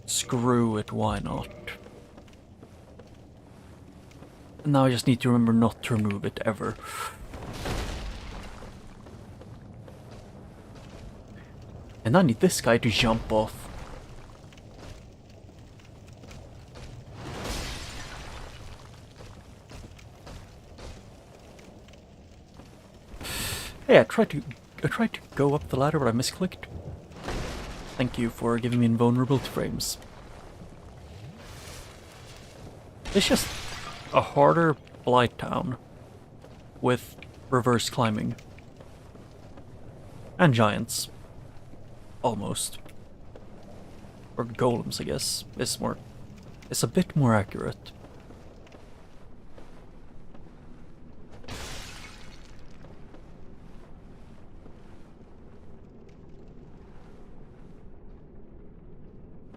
Screw it, why not? And now I just need to remember not to remove it ever. And I need this guy to jump off. Hey, I tried to go up the ladder, but I misclicked. Thank you for giving me invulnerability frames. It's just a harder Blighttown with reverse climbing. And giants. Almost. Or golems, I guess. It's a bit more accurate.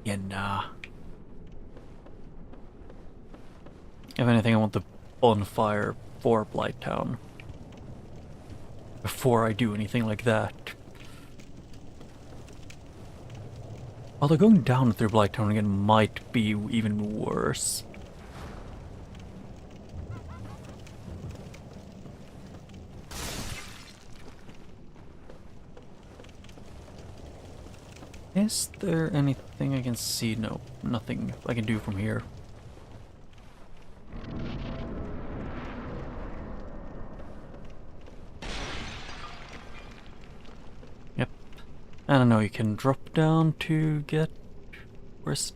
Yeah, nah. If anything, I want the bonfire for Blighttown. Before I do anything like that. Although going down through Blighttown again might be even worse. Is there anything I can see? No, nothing I can do from here. I don't know, you can drop down to get... Where's...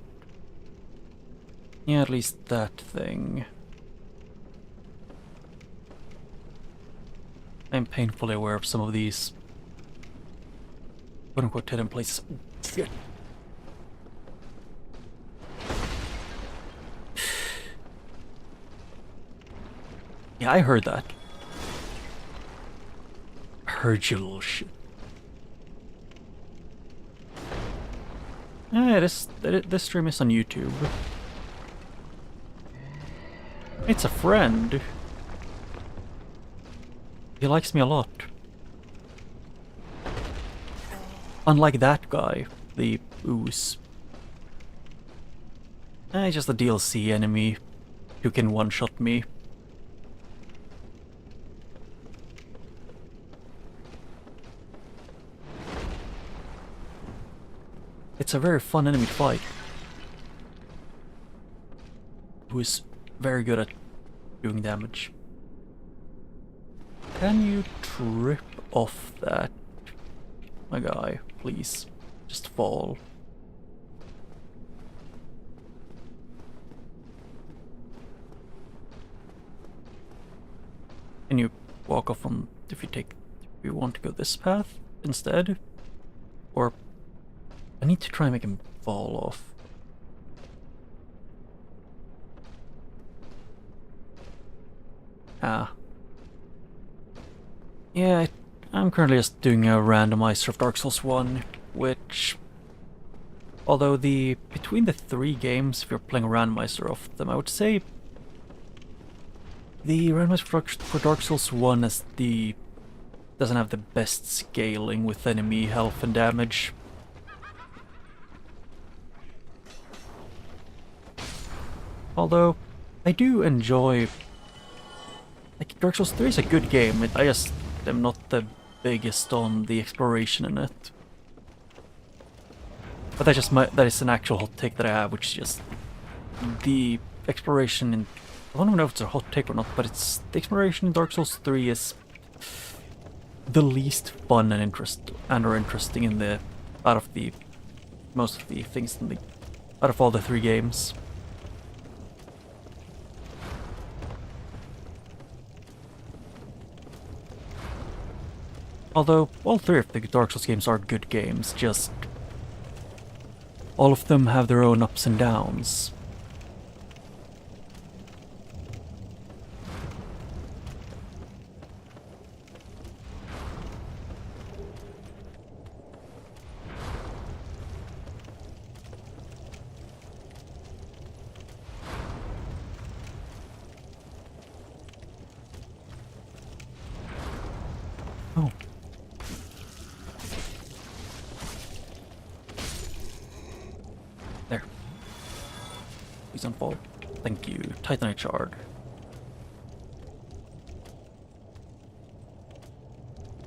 Yeah, at least that thing. I'm painfully aware of some of these quote-unquote hidden places. Shit. Yeah, I heard that. I heard you, little shit. Yeah, this stream is on YouTube. It's a friend. He likes me a lot. Unlike that guy, the ooze. He's just a DLC enemy who can one-shot me. It's a very fun enemy to fight. Who is very good at doing damage. Can you trip off that? My guy, please. Just fall. Can you walk off on if you want to go this path instead? Or I need to try and make him fall off. Ah. Yeah, I'm currently just doing a randomizer of Dark Souls 1, which... Although between the 3 games, if you're playing a randomizer of them, I would say the randomizer for Dark Souls 1 doesn't have the best scaling with enemy health and damage. Although, I do enjoy... Like, Dark Souls 3 is a good game, I just am not the biggest on the exploration in it. But that is an actual hot take that I have, which is just... The exploration in... I don't even know if it's a hot take or not, but the exploration in Dark Souls 3 is... the least fun and interesting in the... out of the... most of the things in the... out of all the 3 games. Although, all 3 of the Dark Souls games are good games, just... all of them have their own ups and downs. Oh. There. Please don't fall. Thank you. Titanite shard.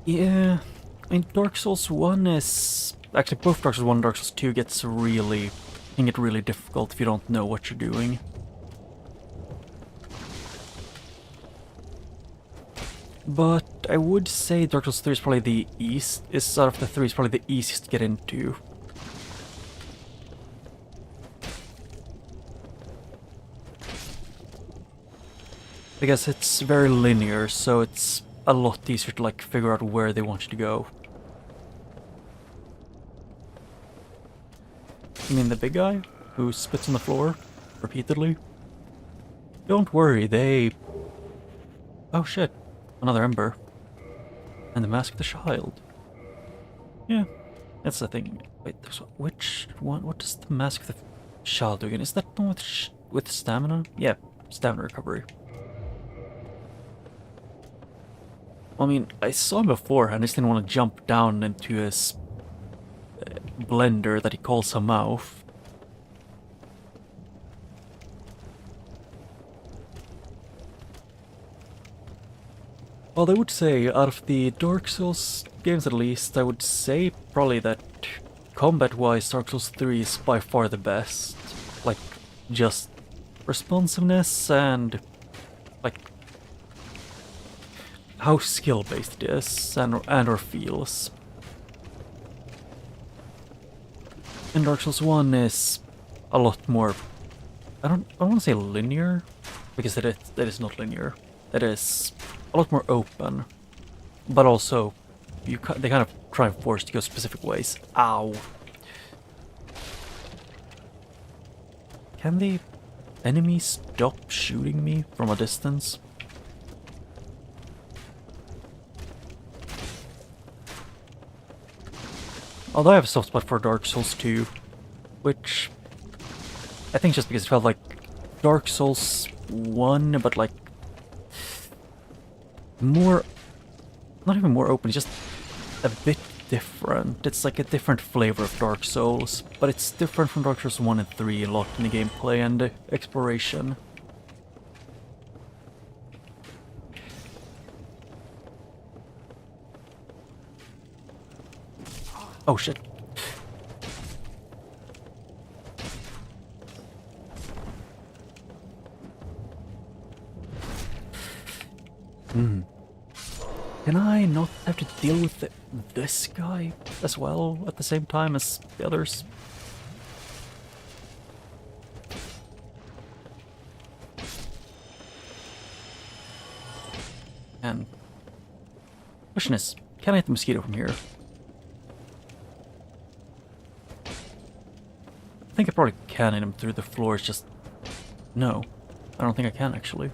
Yeah, I mean, Dark Souls 1 is... Actually, both Dark Souls 1 and Dark Souls 2 can get really difficult if you don't know what you're doing. But I would say Dark Souls 3 is probably out of the 3 is probably the easiest to get into. Because it's very linear, so it's a lot easier to like figure out where they want you to go. You mean the big guy who spits on the floor repeatedly? Don't worry, they... Oh shit. Another ember. And the mask of the child. Yeah, that's the thing. Wait, which one? What does the mask of the child do again? Is that one with stamina? Yeah, stamina recovery. I mean, I saw him before, and I just didn't want to jump down into his blender that he calls a mouth. Well, I would say, out of the Dark Souls games at least, I would say probably that combat-wise Dark Souls 3 is by far the best. Like, just responsiveness and, like, how skill-based it is and or feels. And Dark Souls 1 is a lot more... I don't want to say linear, because it is not linear. It is a lot more open, but also they kind of try and force you to go specific ways. Ow. Can the enemy stop shooting me from a distance? Although I have a soft spot for Dark Souls 2, which I think just because it felt like Dark Souls 1, but like more, not even more open, just a bit different. It's like a different flavor of Dark Souls, but it's different from Dark Souls 1 and 3 a lot in the gameplay and the exploration. Oh shit. Can I not have to deal with this guy as well at the same time as the others? And question is, can I hit the mosquito from here? I think I probably can hit him through the floor, it's just... No, I don't think I can actually.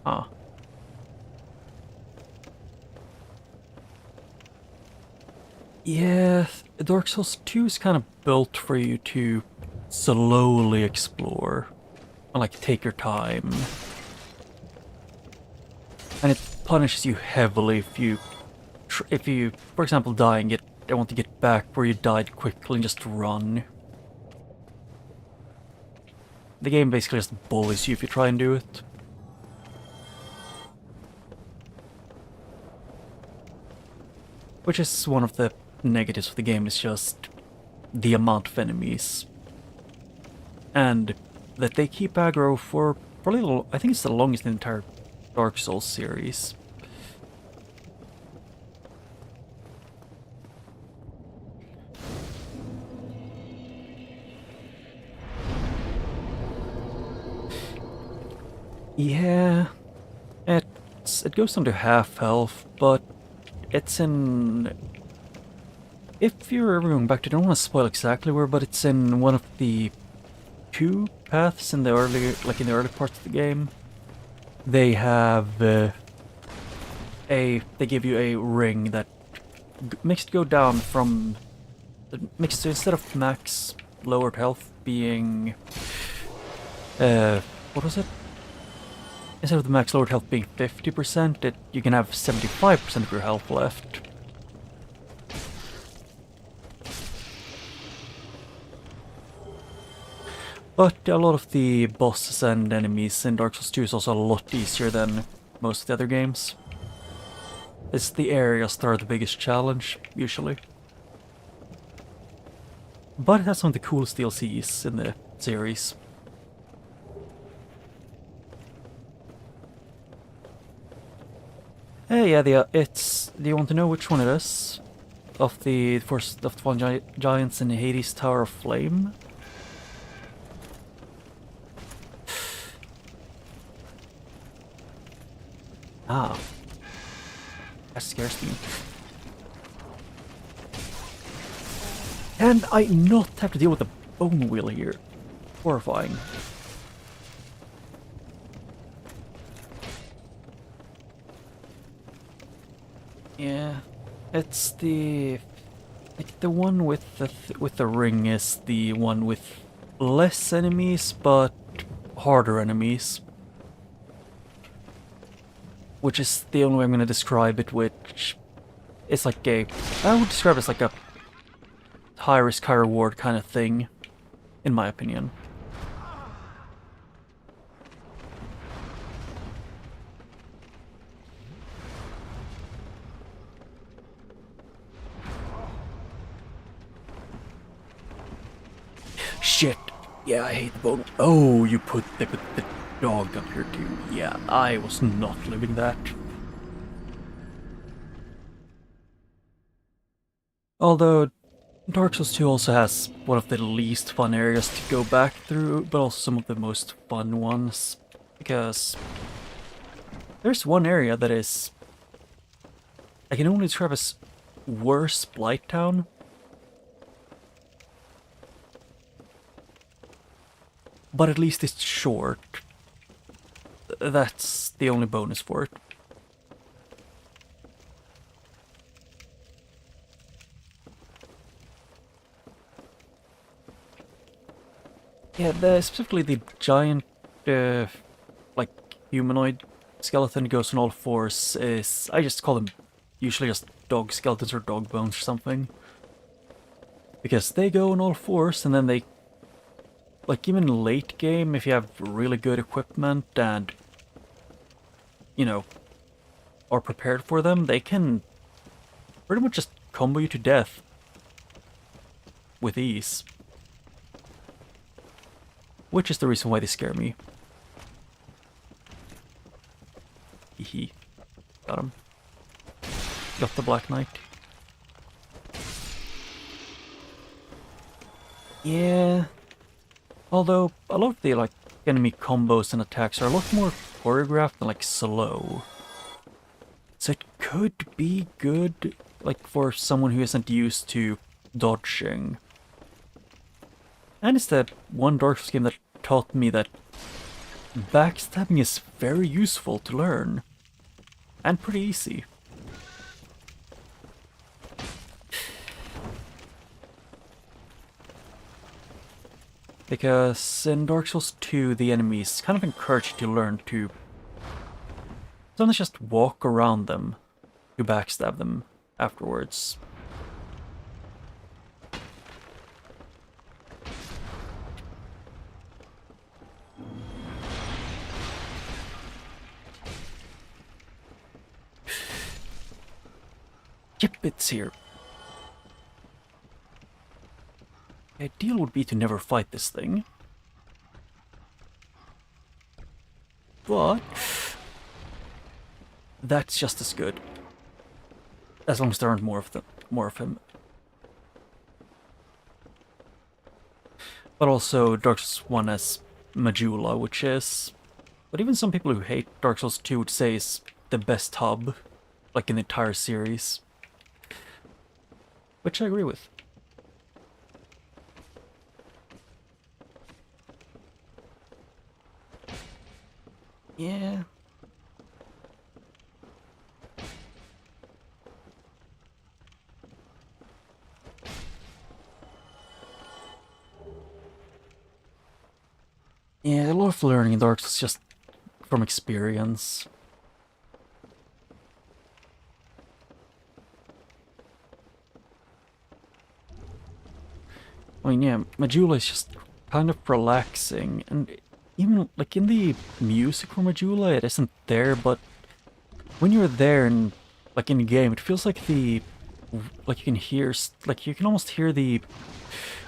Ah. Yeah, Dark Souls 2 is kind of built for you to slowly explore. And like, take your time. And it punishes you heavily if you, for example, die and want to get back where you died quickly and just run. The game basically just bullies you if you try and do it. Which is one of the negatives of the game, is just the amount of enemies. And that they keep aggro for probably, I think it's the longest in the entire Dark Souls series. Yeah, it goes down to half health, but it's in... If you're ever going back to it, I don't want to spoil exactly where, but it's in one of the 2 paths in the early, like in the early parts of the game. They have they give you a ring that makes it go down from... makes it, instead of max lowered health being... what was it? Instead of the max lowered health being 50%, you can have 75% of your health left. But a lot of the bosses and enemies in Dark Souls 2 is also a lot easier than most of the other games. It's the areas that are the biggest challenge, usually. But it has some of the coolest DLCs in the series. Hey, yeah, it's... Do you want to know which one it is? Of the first of the fallen giants in Hades' Tower of Flame? Ah. That scares me. And I not have to deal with the bone wheel here. Horrifying. Yeah, it's the... like the one with the ring is the one with less enemies, but harder enemies. Which is the only way I'm going to describe it, which is like a... I would describe it as like a high risk, high reward kind of thing, in my opinion. Shit! Yeah, I hate the bone. Oh, they put the dog up here too. Yeah, I was not living that. Although, Dark Souls 2 also has one of the least fun areas to go back through, but also some of the most fun ones. Because there's one area that is, I can only describe as worse Blight Town. But at least it's short. That's the only bonus for it. Yeah, specifically the giant, like, humanoid skeleton goes on all fours is... I just call them usually just dog skeletons or dog bones or something. Because they go on all fours and then they... Like, even late game, if you have really good equipment and, you know, are prepared for them, they can pretty much just combo you to death with ease. Which is the reason why they scare me. Hehe. Got him. Got the Black Knight. Yeah. Although, a lot of the, like, enemy combos and attacks are a lot more choreographed and, like, slow. So it could be good, like, for someone who isn't used to dodging. And it's the one Dark Souls game that taught me that backstabbing is very useful to learn. And pretty easy. Because in Dark Souls 2, the enemies kind of encourage you to learn to don't just walk around them, you backstab them afterwards. Yep, it's here. The ideal would be to never fight this thing. But that's just as good. As long as there aren't more of him. But also Dark Souls 1 has Majula, which is what even some people who hate Dark Souls 2 would say is the best hub, like in the entire series. Which I agree with. Yeah. Yeah, a lot of learning in Dark Souls is just from experience. I mean, yeah, Majula is just kind of relaxing, and even, like, in the music for Majula, it isn't there, but when you're there and, like, in the game, it feels like like, you can hear, like, you can almost hear the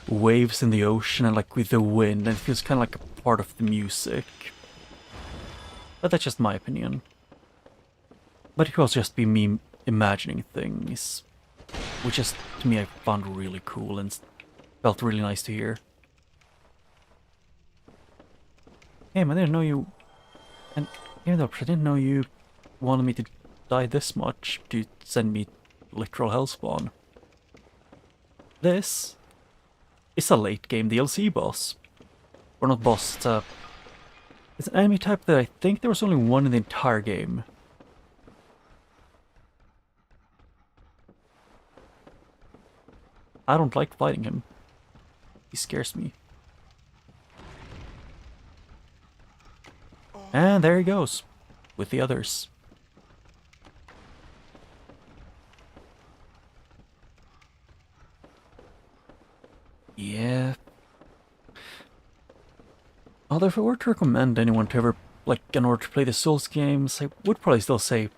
waves in the ocean and, like, with the wind, and it feels kind of like a part of the music. But that's just my opinion. But it could also just be me imagining things, which is, to me, I found really cool and felt really nice to hear. Hey, man, I didn't know you... And, even though I didn't know you wanted me to die this much to send me literal hellspawn. This is a late game DLC boss. Or not boss, it's an enemy type that I think there was only one in the entire game. I don't like fighting him. He scares me. And there he goes, with the others. Yeah. Although if I were to recommend anyone to ever, like, in order to play the Souls games, I would probably still say to,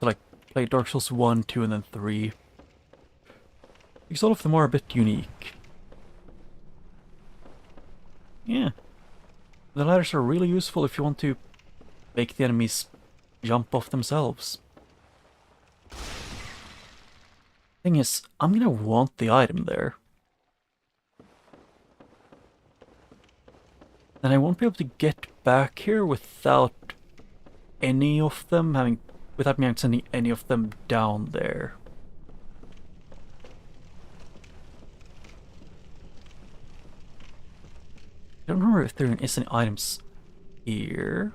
like, play Dark Souls 1, 2, and then 3. Because all of them are a bit unique. Yeah. The ladders are really useful if you want to make the enemies jump off themselves. Thing is, I'm gonna want the item there. then I won't be able to get back here without any of them without me sending any of them down there. I don't remember if there is any items here.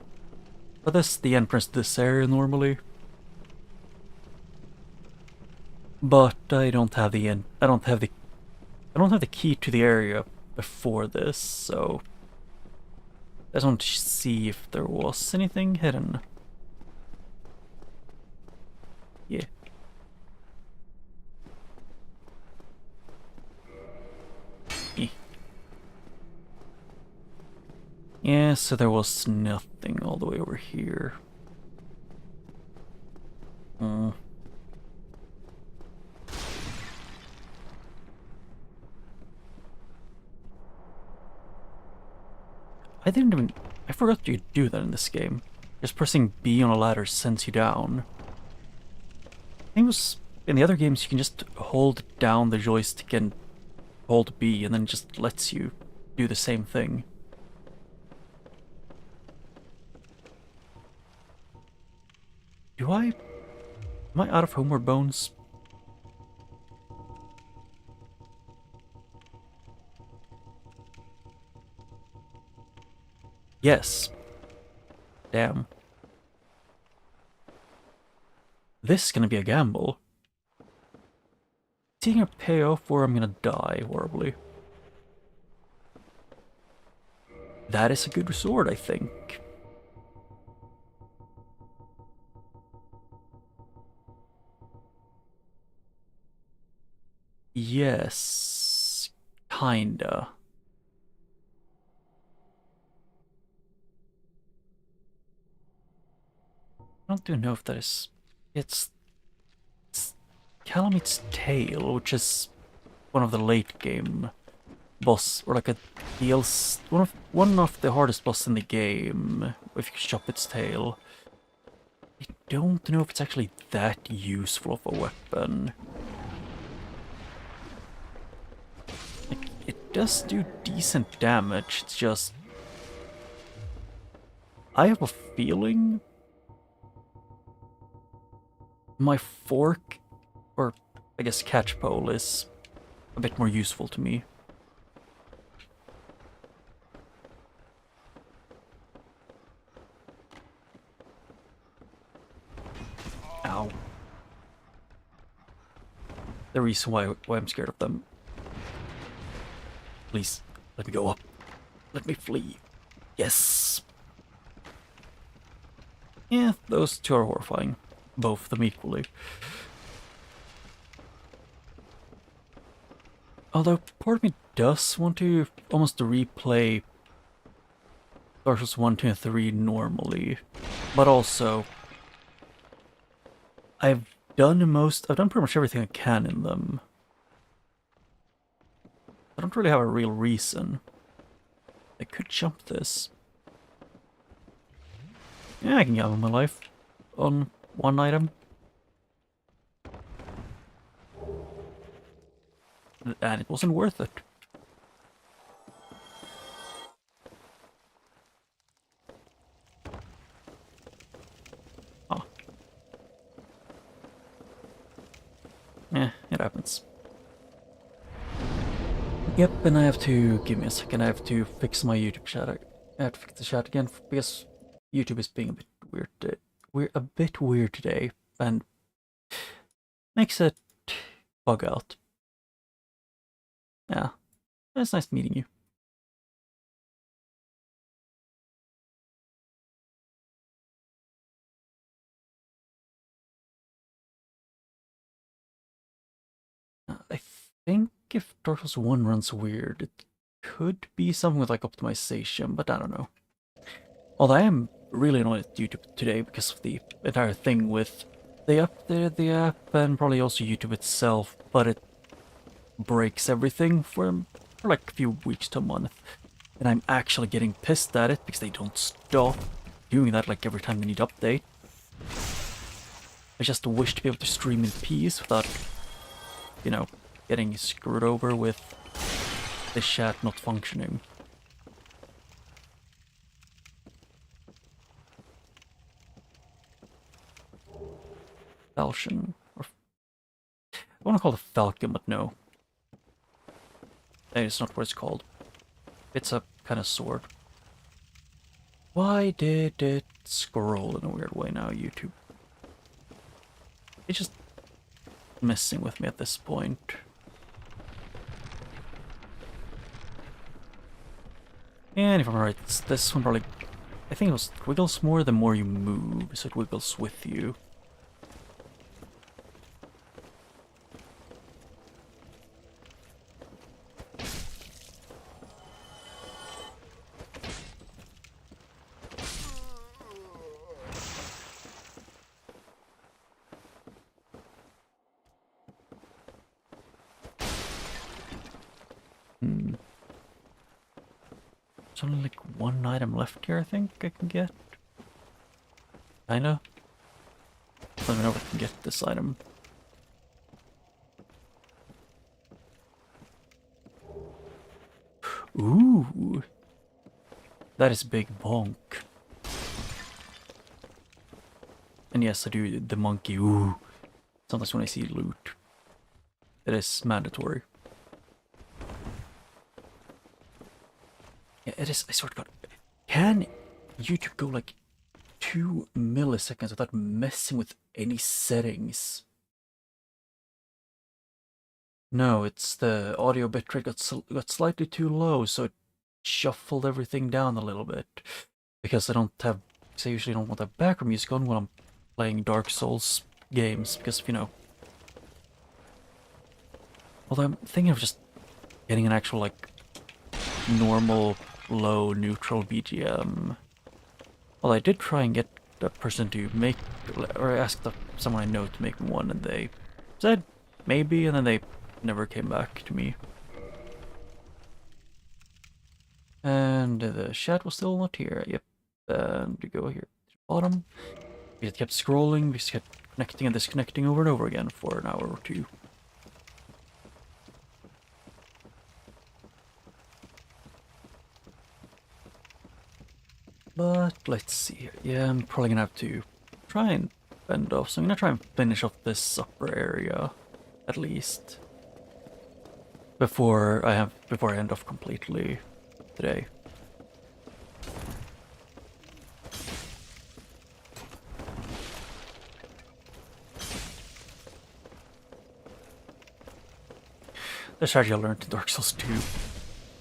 But that's the entrance to this area normally. But I don't have the I don't have the key to the area before this, so I just want to see if there was anything hidden. Yeah. Yeah, so there was nothing all the way over here. I forgot you could do that in this game. Just pressing B on a ladder sends you down. I think it was, in the other games you can just hold down the joystick and hold B and then it just lets you do the same thing. Am I out of homeward bones? Yes. Damn. This is gonna be a gamble. It's either gonna pay off or I'm gonna die horribly. That is a good sword, I think. Yes. Kinda. I don't know if that is... It's Calamit's Tale, which is one of the late game boss, or like a DLC, one of the hardest boss in the game, if you chop its tail. I don't know if it's actually that useful of a weapon. Like, it does do decent damage, it's just... I have a feeling my fork, or I guess catch pole, is a bit more useful to me. Ow. The reason why I'm scared of them. Please, let me go up. Let me flee. Yes! Yeah, those two are horrifying. Both of them equally. Although, part of me does want to almost replay Dark Souls 1, 2, and 3 normally. But also, I've done pretty much everything I can in them. I don't really have a real reason. I could jump this. Yeah, I can get my life on one item. And it wasn't worth it. Oh. Eh, it happens. Yep, and I have to... Give me a second, I have to fix my YouTube chat. I have to fix the chat again, because YouTube is being a bit weird today. We're a bit weird today, and makes it bug out. Yeah, it's nice meeting you. I think if Dark Souls 1 runs weird, it could be something with like optimization, but I don't know. Although I am really annoyed at YouTube today because of the entire thing with they updated the app and probably also YouTube itself, but it breaks everything for like a few weeks to a month. And I'm actually getting pissed at it because they don't stop doing that like every time they need to update. I just wish to be able to stream in peace without, you know, getting screwed over with the chat not functioning. falchion. Or I want to call it a falcon, but no. It's not what it's called. It's a kind of sword. Why did it scroll in a weird way now, YouTube? It's just messing with me at this point. And if I'm right, this one probably... I think it wiggles more the more you move, so it wiggles with you. There's only like one item left here, I think I can get. Kinda. Let me know if I can get this item. Ooh. That is big bonk. And yes, I do the monkey. Ooh. Sometimes when I see loot, it is mandatory. Yeah, it is. I swear to God. Can YouTube go like 2 milliseconds without messing with any settings? No, it's the audio bitrate got slightly too low, so it shuffled everything down a little bit. Because I usually don't want that background music on when I'm playing Dark Souls games, because, you know. Although I'm thinking of just getting an actual, like, normal, low, neutral BGM. Well, I did try and get a person to make, or ask someone I know to make one, and they said maybe, and then they never came back to me. And the chat was still not here. Yep. And we go here to the bottom. We just kept scrolling, we just kept connecting and disconnecting over and over again for an hour or two. But let's see here. Yeah, I'm probably gonna have to try and bend off. So I'm gonna try and finish off this upper area, at least, before I end off completely today. The strategy I learned in Dark Souls 2.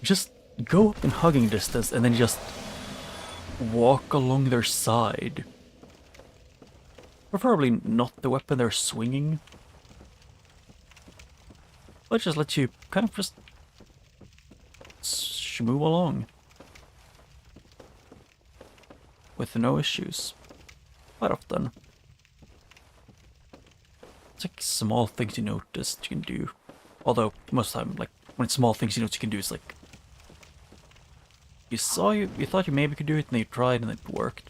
Just go up in hugging distance and then just walk along their side. Preferably not the weapon they're swinging. But just let you kind of just shmoo along. With no issues. Quite often. It's like small things you notice you can do. Although, most of the time, like, when it's small things you notice you can do, it's like... You thought you maybe could do it, and then you tried, and it worked.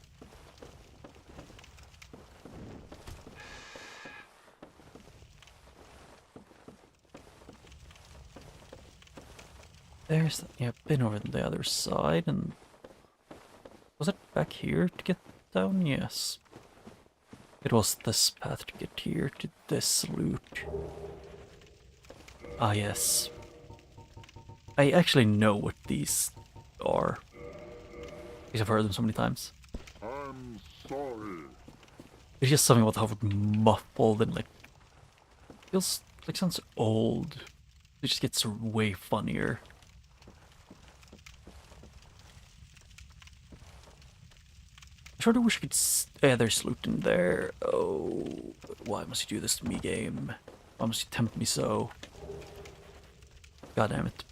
There's... Yeah, I've been over the other side, and... Was it back here to get down? Yes. It was this path to get here, to this loot. Ah, yes. I actually know what these are. Because I've heard them so many times. I'm sorry. It's just something about how muffled and like... Feels like sounds old. It just gets way funnier. I sort of wish I could... Yeah, there's loot in there. Oh, why must you do this to me, game? Why must you tempt me so? God damn it.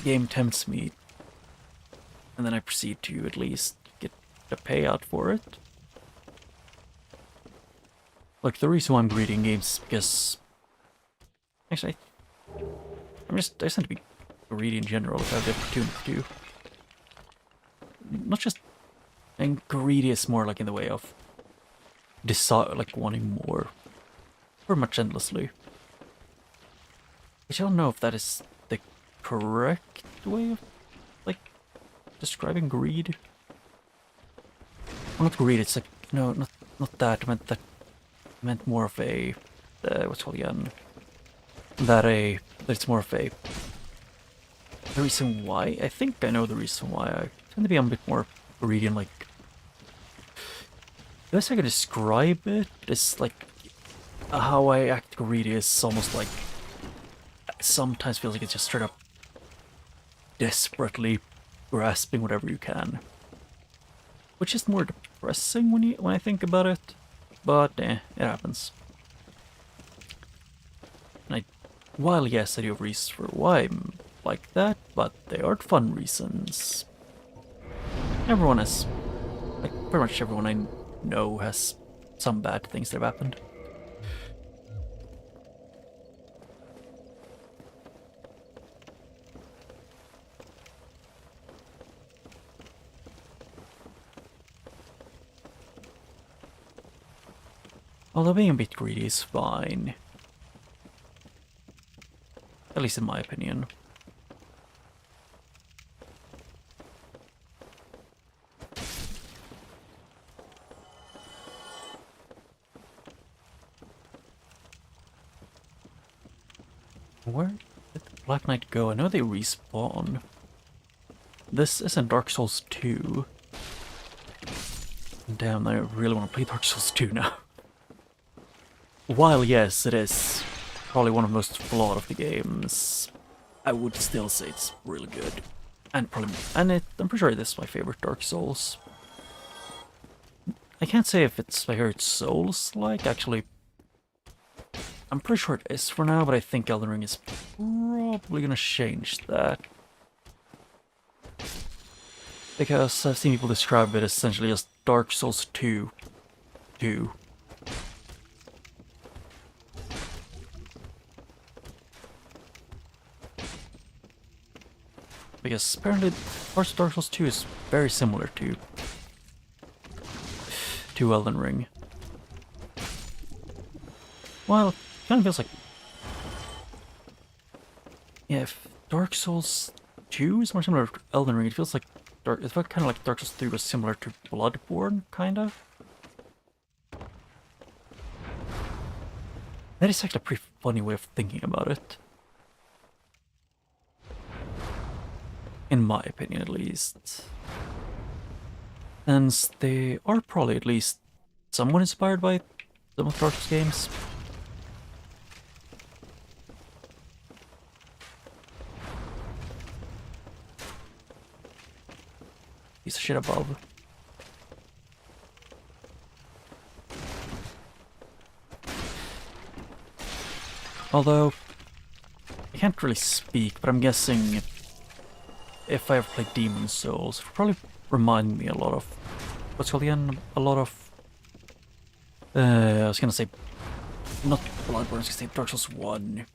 Game tempts me, and then I proceed to at least get a payout for it. Like, the reason why I'm greedy in games is because... Actually, I just tend to be greedy in general if I have the opportunity to. Not just... And greedy is more like in the way of... like, wanting more. Pretty much endlessly. I don't know if that is the correct way of, like, describing greed. not greed, it's like, no, not that, I meant more of a, what's it called again? That it's more of a, the reason why, I think I know the reason why I tend to be a bit more greedy and like, the best I can describe it is like, how I act greedy is almost like, sometimes feels like it's just straight up desperately grasping whatever you can. Which is more depressing when I think about it, but it happens. And while yes, I do have reasons for why I'm like that, but they aren't fun reasons. Everyone has, like pretty much everyone I know has some bad things that have happened. Although being a bit greedy is fine. At least in my opinion. Where did the Black Knight go? I know they respawn. This isn't Dark Souls 2. Damn, I really want to play Dark Souls 2 now. While yes, it is probably one of the most flawed of the games, I would still say it's really good. And I'm pretty sure this is my favorite Dark Souls. I can't say if it's my favorite Souls-like, actually. I'm pretty sure it is for now, but I think Elden Ring is probably gonna change that. Because I've seen people describe it as essentially as Dark Souls 2. Because apparently parts of Dark Souls 2 is very similar to Elden Ring. Well, it kind of feels like, yeah, if Dark Souls 2 is more similar to Elden Ring, it feels like it felt kind of like Dark Souls 3 was similar to Bloodborne, kind of. That is actually a pretty funny way of thinking about it. In my opinion, at least. And they are probably at least somewhat inspired by some of Dark Souls games. Piece of shit above. Although, I can't really speak, but I'm guessing if I ever played Demon Souls, it would probably remind me a lot of, what's called again? A lot of, I was gonna say, not Bloodborne, I was gonna say Dark Souls 1.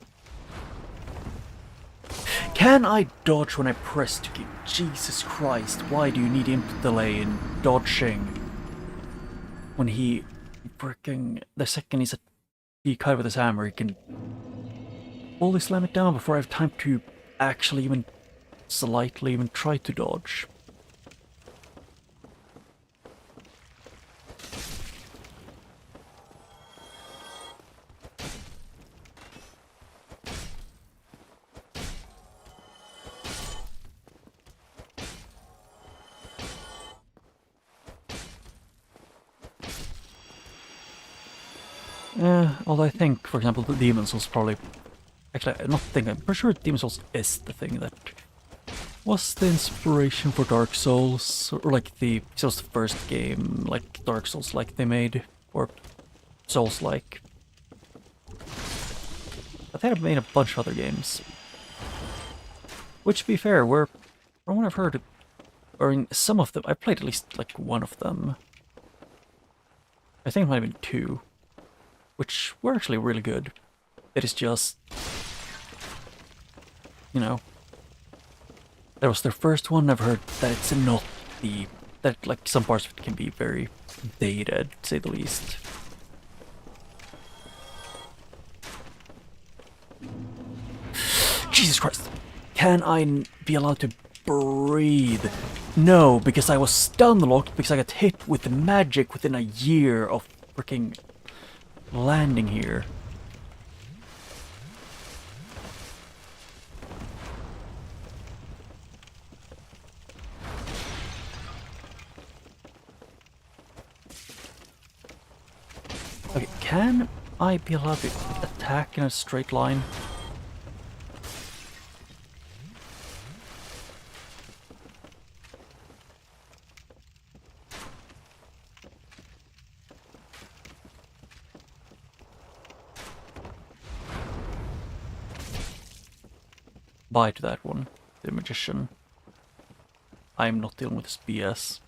Can I dodge when I press to keep? Jesus Christ, why do you need input delay in dodging? When he freaking, the second he cut with his hammer, he can fully slam it down before I have time to actually even slightly even try to dodge. Although I think, for example, the Demon Souls probably... Actually, I'm pretty sure Demon Souls is the thing that was the inspiration for Dark Souls, or like it was the first game, like Dark Souls like they made, or Souls-like. But they have made a bunch of other games. Which, to be fair, from what I've heard, or in some of them, I played at least like one of them. I think it might have been two, which were actually really good. It is just, you know, that was their first one. I've heard that it's not that like some parts of it can be very dated, to say the least. Jesus Christ. Can I be allowed to breathe. No, because I was stun locked because I got hit with the magic within a year of freaking landing here. Okay, can I be allowed to attack in a straight line? Bye to that one, the magician. I'm not dealing with this BS.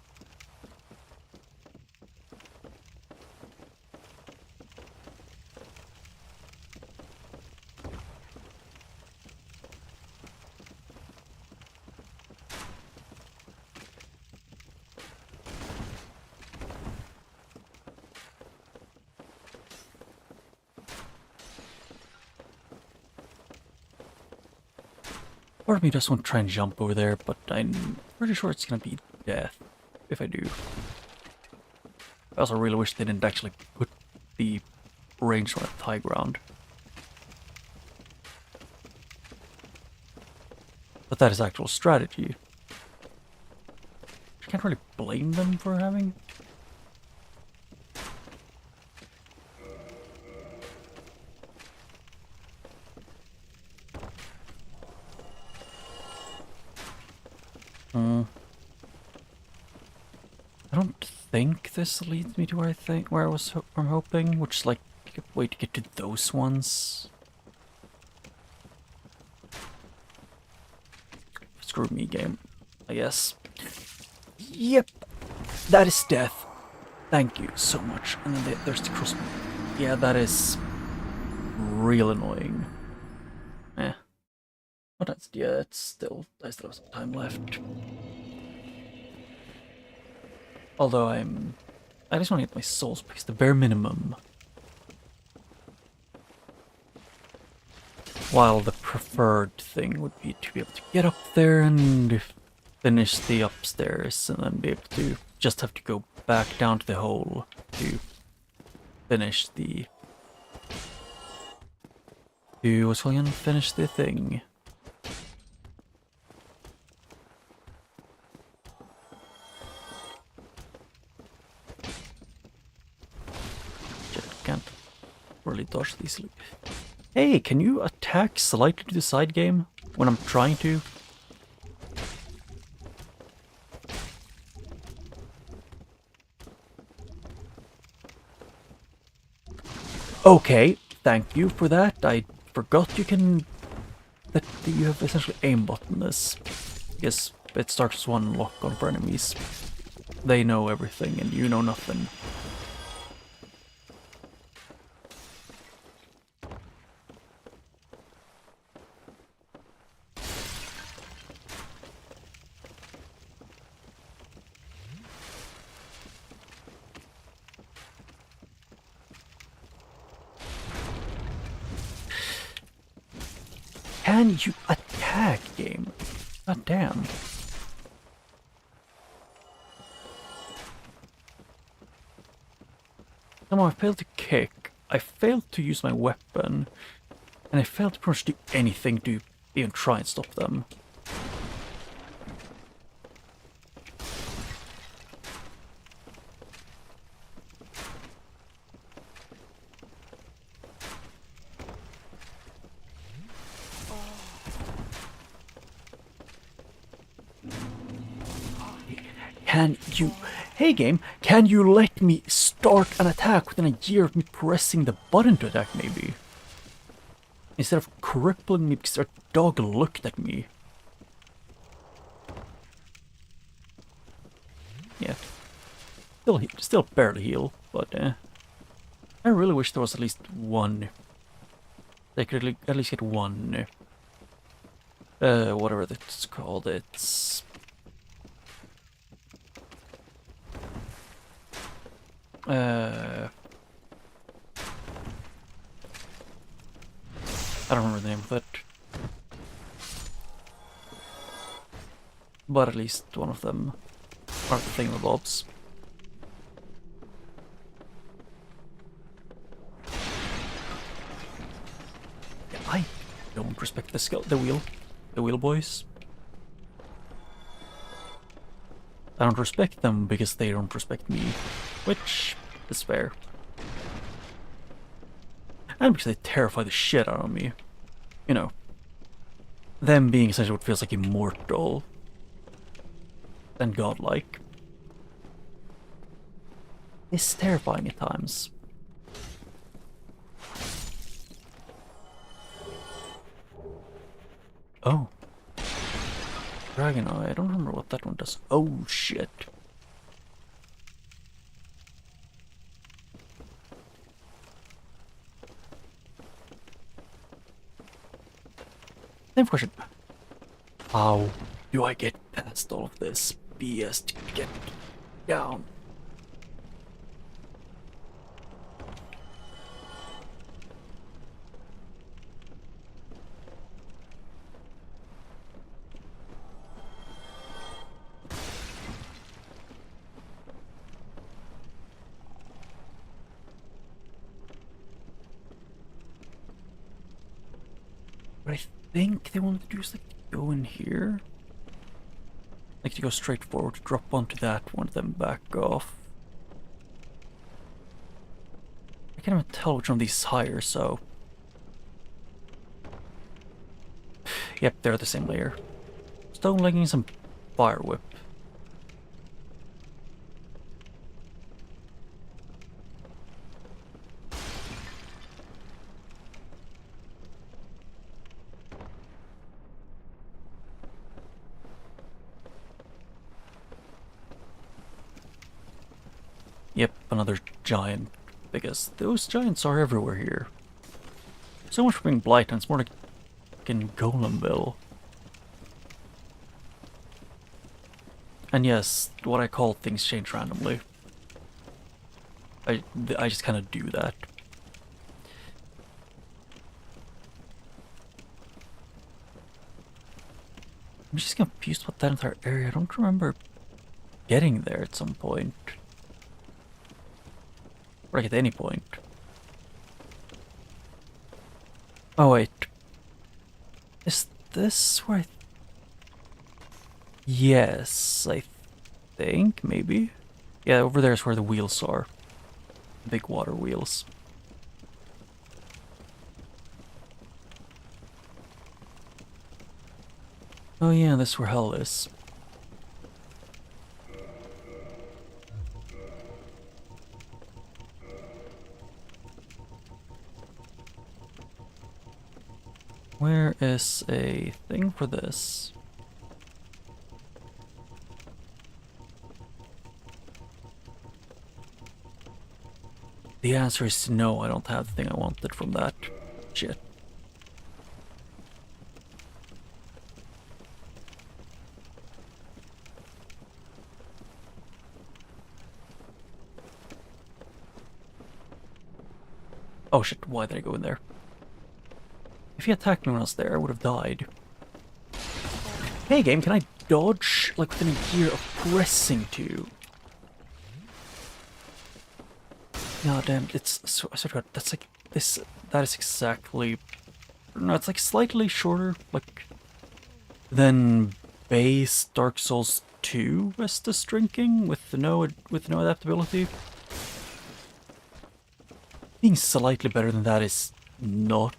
Part of me just want to try and jump over there, but I'm pretty sure it's gonna be death if I do. I also really wish they didn't actually put the range on at high ground. But that is actual strategy. I can't really blame them for having. I don't think this leads me to where I'm hoping, which is like a way to get to those ones. Screw me, game, I guess. Yep, that is death. Thank you so much. And then there's the crossbow. Yeah, that is real annoying. Eh. But that's, yeah, I still have some time left. Although I just want to get my souls because the bare minimum. While the preferred thing would be to be able to get up there and finish the upstairs and then be able to just have to go back down to the hole to finish the... finish the thing. Can't really dodge these. Hey, can you attack slightly to the side, game, when I'm trying to? Okay, thank you for that. I forgot you can... that you have essentially aim button this. Yes, it starts one lock on for enemies. They know everything and you know nothing. Can you attack, game? God damn. Somehow I failed to kick, I failed to use my weapon, and I failed to pretty much do anything to even try and stop them. Can you... Hey game, can you let me start an attack within a year of me pressing the button to attack, maybe? Instead of crippling me because their dog looked at me. Yeah. Still barely heal, but I really wish there was at least one. They could at least get one. Whatever that's called, it's... I don't remember the name of it. But at least one of them are the thingamabobs. Yeah, I don't respect the wheel boys. I don't respect them because they don't respect me, which is fair. And because they terrify the shit out of me. You know, them being essentially what feels like immortal and godlike is terrifying at times. Oh. Dragon Eye, I don't remember what that one does. Oh shit. Same question. How do I get past all of this BS to get down? What I think they wanted to do is like go in here. Like to go straight forward, drop onto that one, then back off. I can't even tell which one of these is higher, so... Yep, they're the same layer. Stone leggings and fire whip. Yep, another giant, because those giants are everywhere here. So much for being Blight, and it's more like in Golemville. And yes, what I call things change randomly. I just kind of do that. I'm just confused about that entire area. I don't remember getting there at some point. Or like at any point. Oh wait. Is this where I... Yes, I think, maybe? Yeah, over there is where the wheels are. Big water wheels. Oh yeah, this is where hell is. Where is a thing for this? The answer is no, I don't have the thing I wanted from that. Shit. Oh shit, why did I go in there? If he attacked me when I was there, I would have died. Hey game, can I dodge like within a year of pressing to? God damn, it's so, I swear to God, that's like this. That is exactly. No, it's like slightly shorter, like than base Dark Souls 2 Restus drinking with no adaptability. Being slightly better than that is not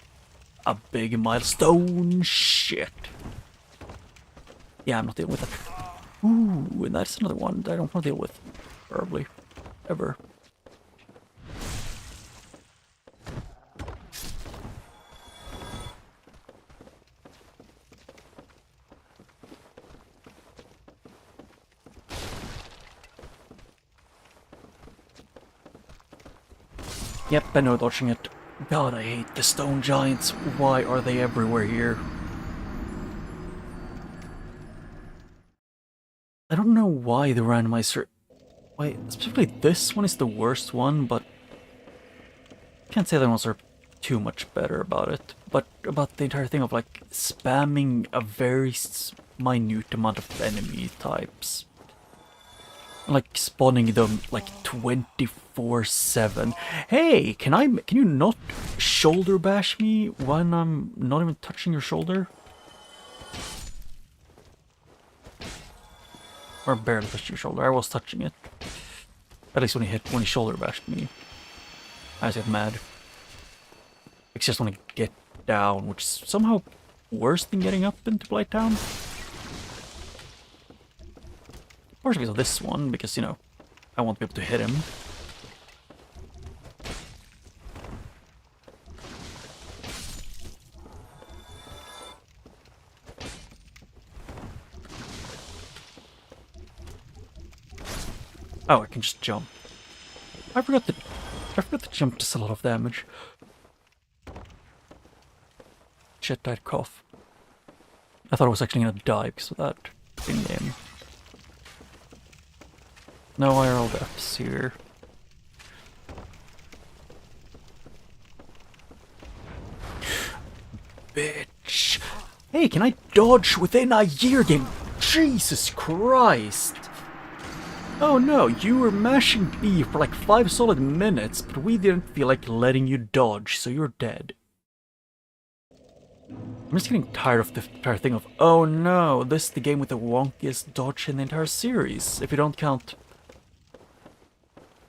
a big milestone. Shit. Yeah, I'm not dealing with that. Ooh, and that's another one that I don't want to deal with. Probably. Ever. Yep, I know dodging it. God, I hate the stone giants. Why are they everywhere here? I don't know why the randomizer... Why, specifically this one is the worst one, but... I can't say the ones are too much better about it. But about the entire thing of, like, spamming a very minute amount of enemy types. Like spawning them like 24/7. Hey, can you not shoulder bash me when I'm not even touching your shoulder? Or barely touched your shoulder. I was touching it. At least when he shoulder bashed me. I just get mad. I just want to get down, which is somehow worse than getting up into Blighttown. Partially because of this one, because, you know, I want to be able to hit him. Oh, I can just jump. I forgot that jump does a lot of damage. Shit, I'd cough. I thought I was actually gonna die because of that in-game. No IRL deaths here. Bitch! Hey, can I dodge within a year game? Jesus Christ! Oh no, you were mashing B for like 5 solid minutes, but we didn't feel like letting you dodge, so you're dead. I'm just getting tired of the entire thing of, oh no, this is the game with the wonkiest dodge in the entire series, if you don't count...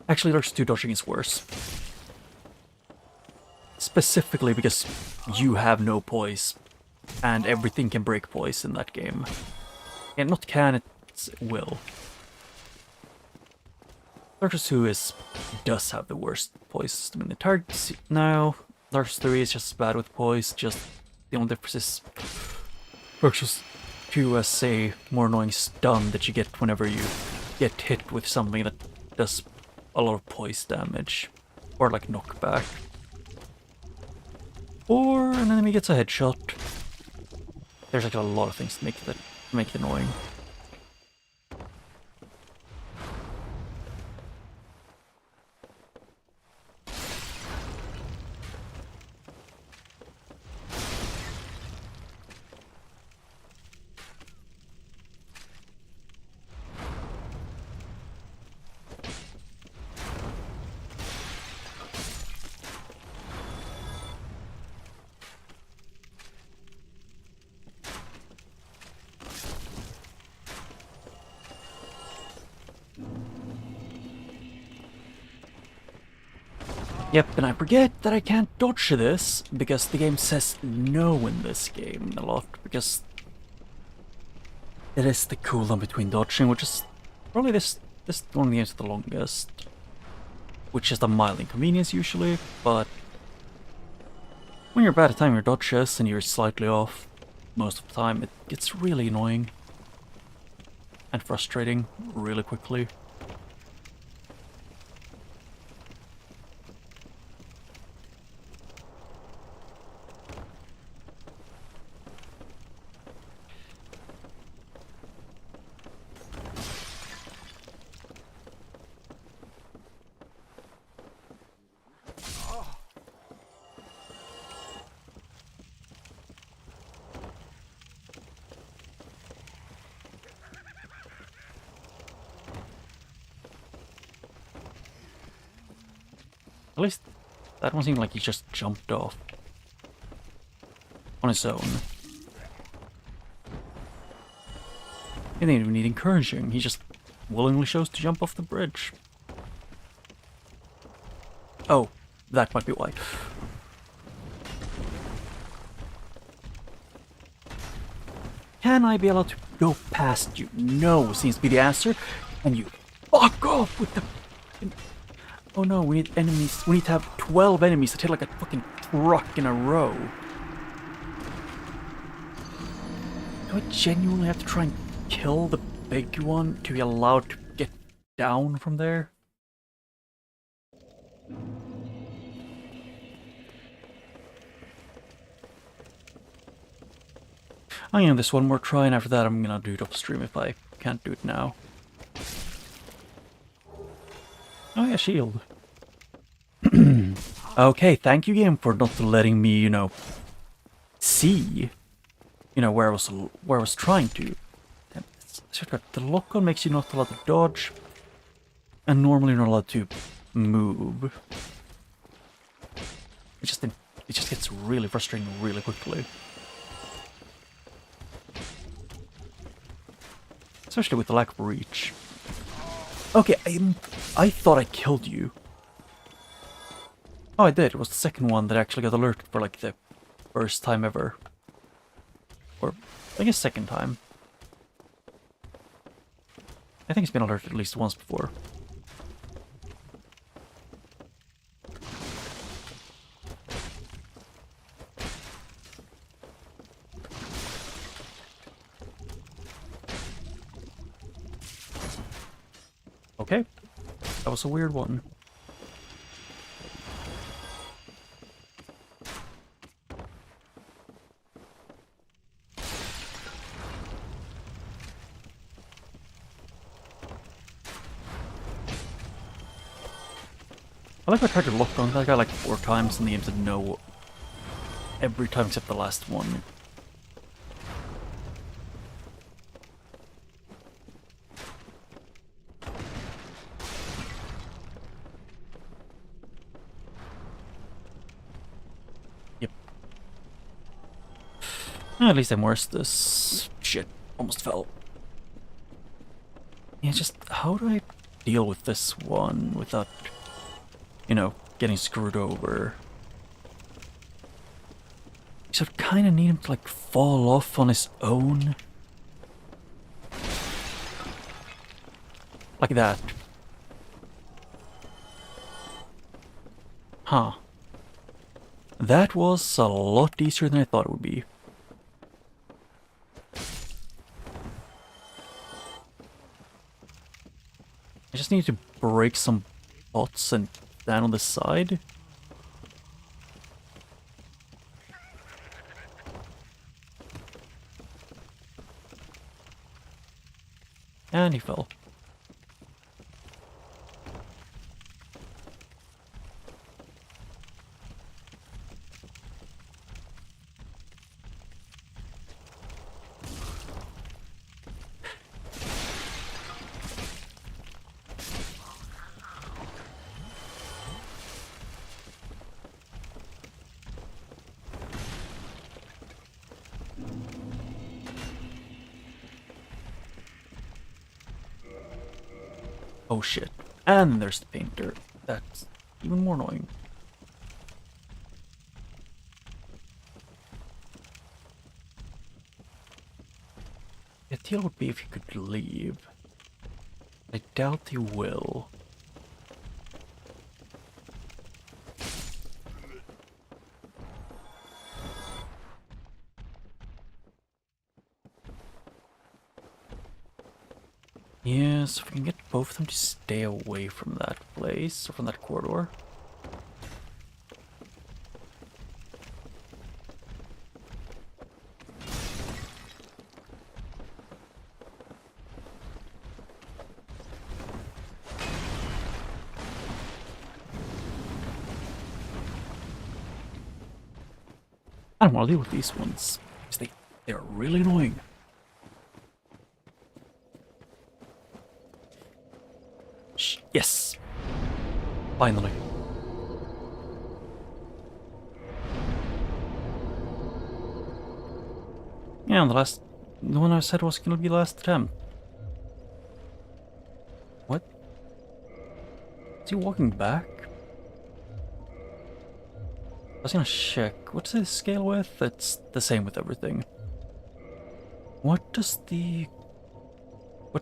Actually, Dark Souls 2 dodging is worse. Specifically because you have no poise, and everything can break poise in that game. And not can, it will. Dark Souls 2 does have the worst poise system in the entire... No, Dark Souls 3 is just as bad with poise, just the only difference is Dark Souls 2 has a more annoying stun that you get whenever you get hit with something that does a lot of poise damage, or like knockback. Or an enemy gets a headshot. There's like a lot of things to make it annoying. Yep, and I forget that I can't dodge this, because the game says no in this game a lot, because it is the cooldown between dodging, which is probably this one of the games with the longest. Which is a mild inconvenience usually, but when you're bad at timing your dodges and you're slightly off most of the time, it gets really annoying and frustrating really quickly. At least that one seemed like he just jumped off on his own. He didn't even need encouraging, he just willingly chose to jump off the bridge. Oh, that might be why. Can I be allowed to go past you? No, seems to be the answer. And you fuck off with the... Oh no, we need enemies. We need to have 12 enemies that hit like a fucking truck in a row. Do I genuinely have to try and kill the big one to be allowed to get down from there? I'm gonna give this one more try, and after that I'm gonna do it off stream if I can't do it now. Oh yeah, shield. Okay, thank you game for not letting me, see, where I was trying to. So we've got the lock-on makes you not allowed to dodge, and normally you're not allowed to move. It just gets really frustrating really quickly. Especially with the lack of reach. Okay, I thought I killed you. Oh, I did. It was the second one that actually got alerted for like the first time ever. Or, I guess second time. I think it's been alerted at least once before. Okay. That was a weird one. I like I tried to lock on that guy like 4 times and the game said no every time except the last one. Yep. At least I'm worse this. Shit. Almost fell. Yeah, just how do I deal with this one without, you know, getting screwed over? So I kind of need him to like fall off on his own. Like that. Huh. That was a lot easier than I thought it would be. I just need to break some pots and stand on the side. And he fell. Oh shit. And there's the painter. That's even more annoying. The deal would be if he could leave. I doubt he will. Yes, if we can get both of them to stay away from that place, or from that corridor. I don't want to deal with these ones, because they're really annoying. Yes! Finally. Yeah, the one I said was gonna be the last attempt. What? Is he walking back? I was gonna check. What's his scale with? It's the same with everything. What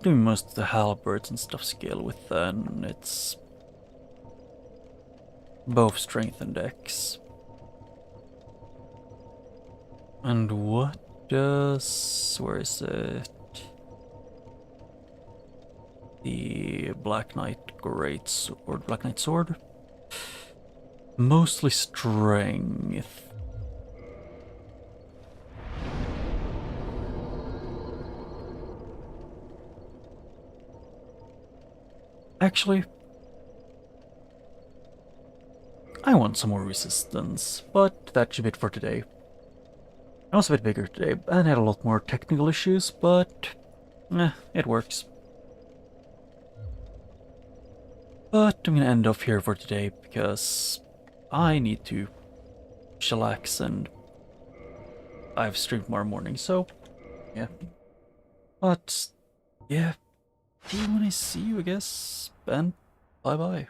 do most of the halberds and stuff scale with then? It's both strength and dex. And what does... where is it? The Black Knight Great Sword, Black Knight Sword? Mostly strength. Actually, I want some more resistance, but that should be it for today. I was a bit bigger today and had a lot more technical issues, but It works. But I'm gonna end off here for today because I need to chillax and I've streamed tomorrow morning, so yeah. But yeah, see you when I see you, I guess, and bye bye.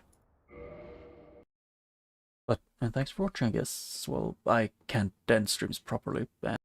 But and thanks for watching, I guess. Well, I can't end streams properly, and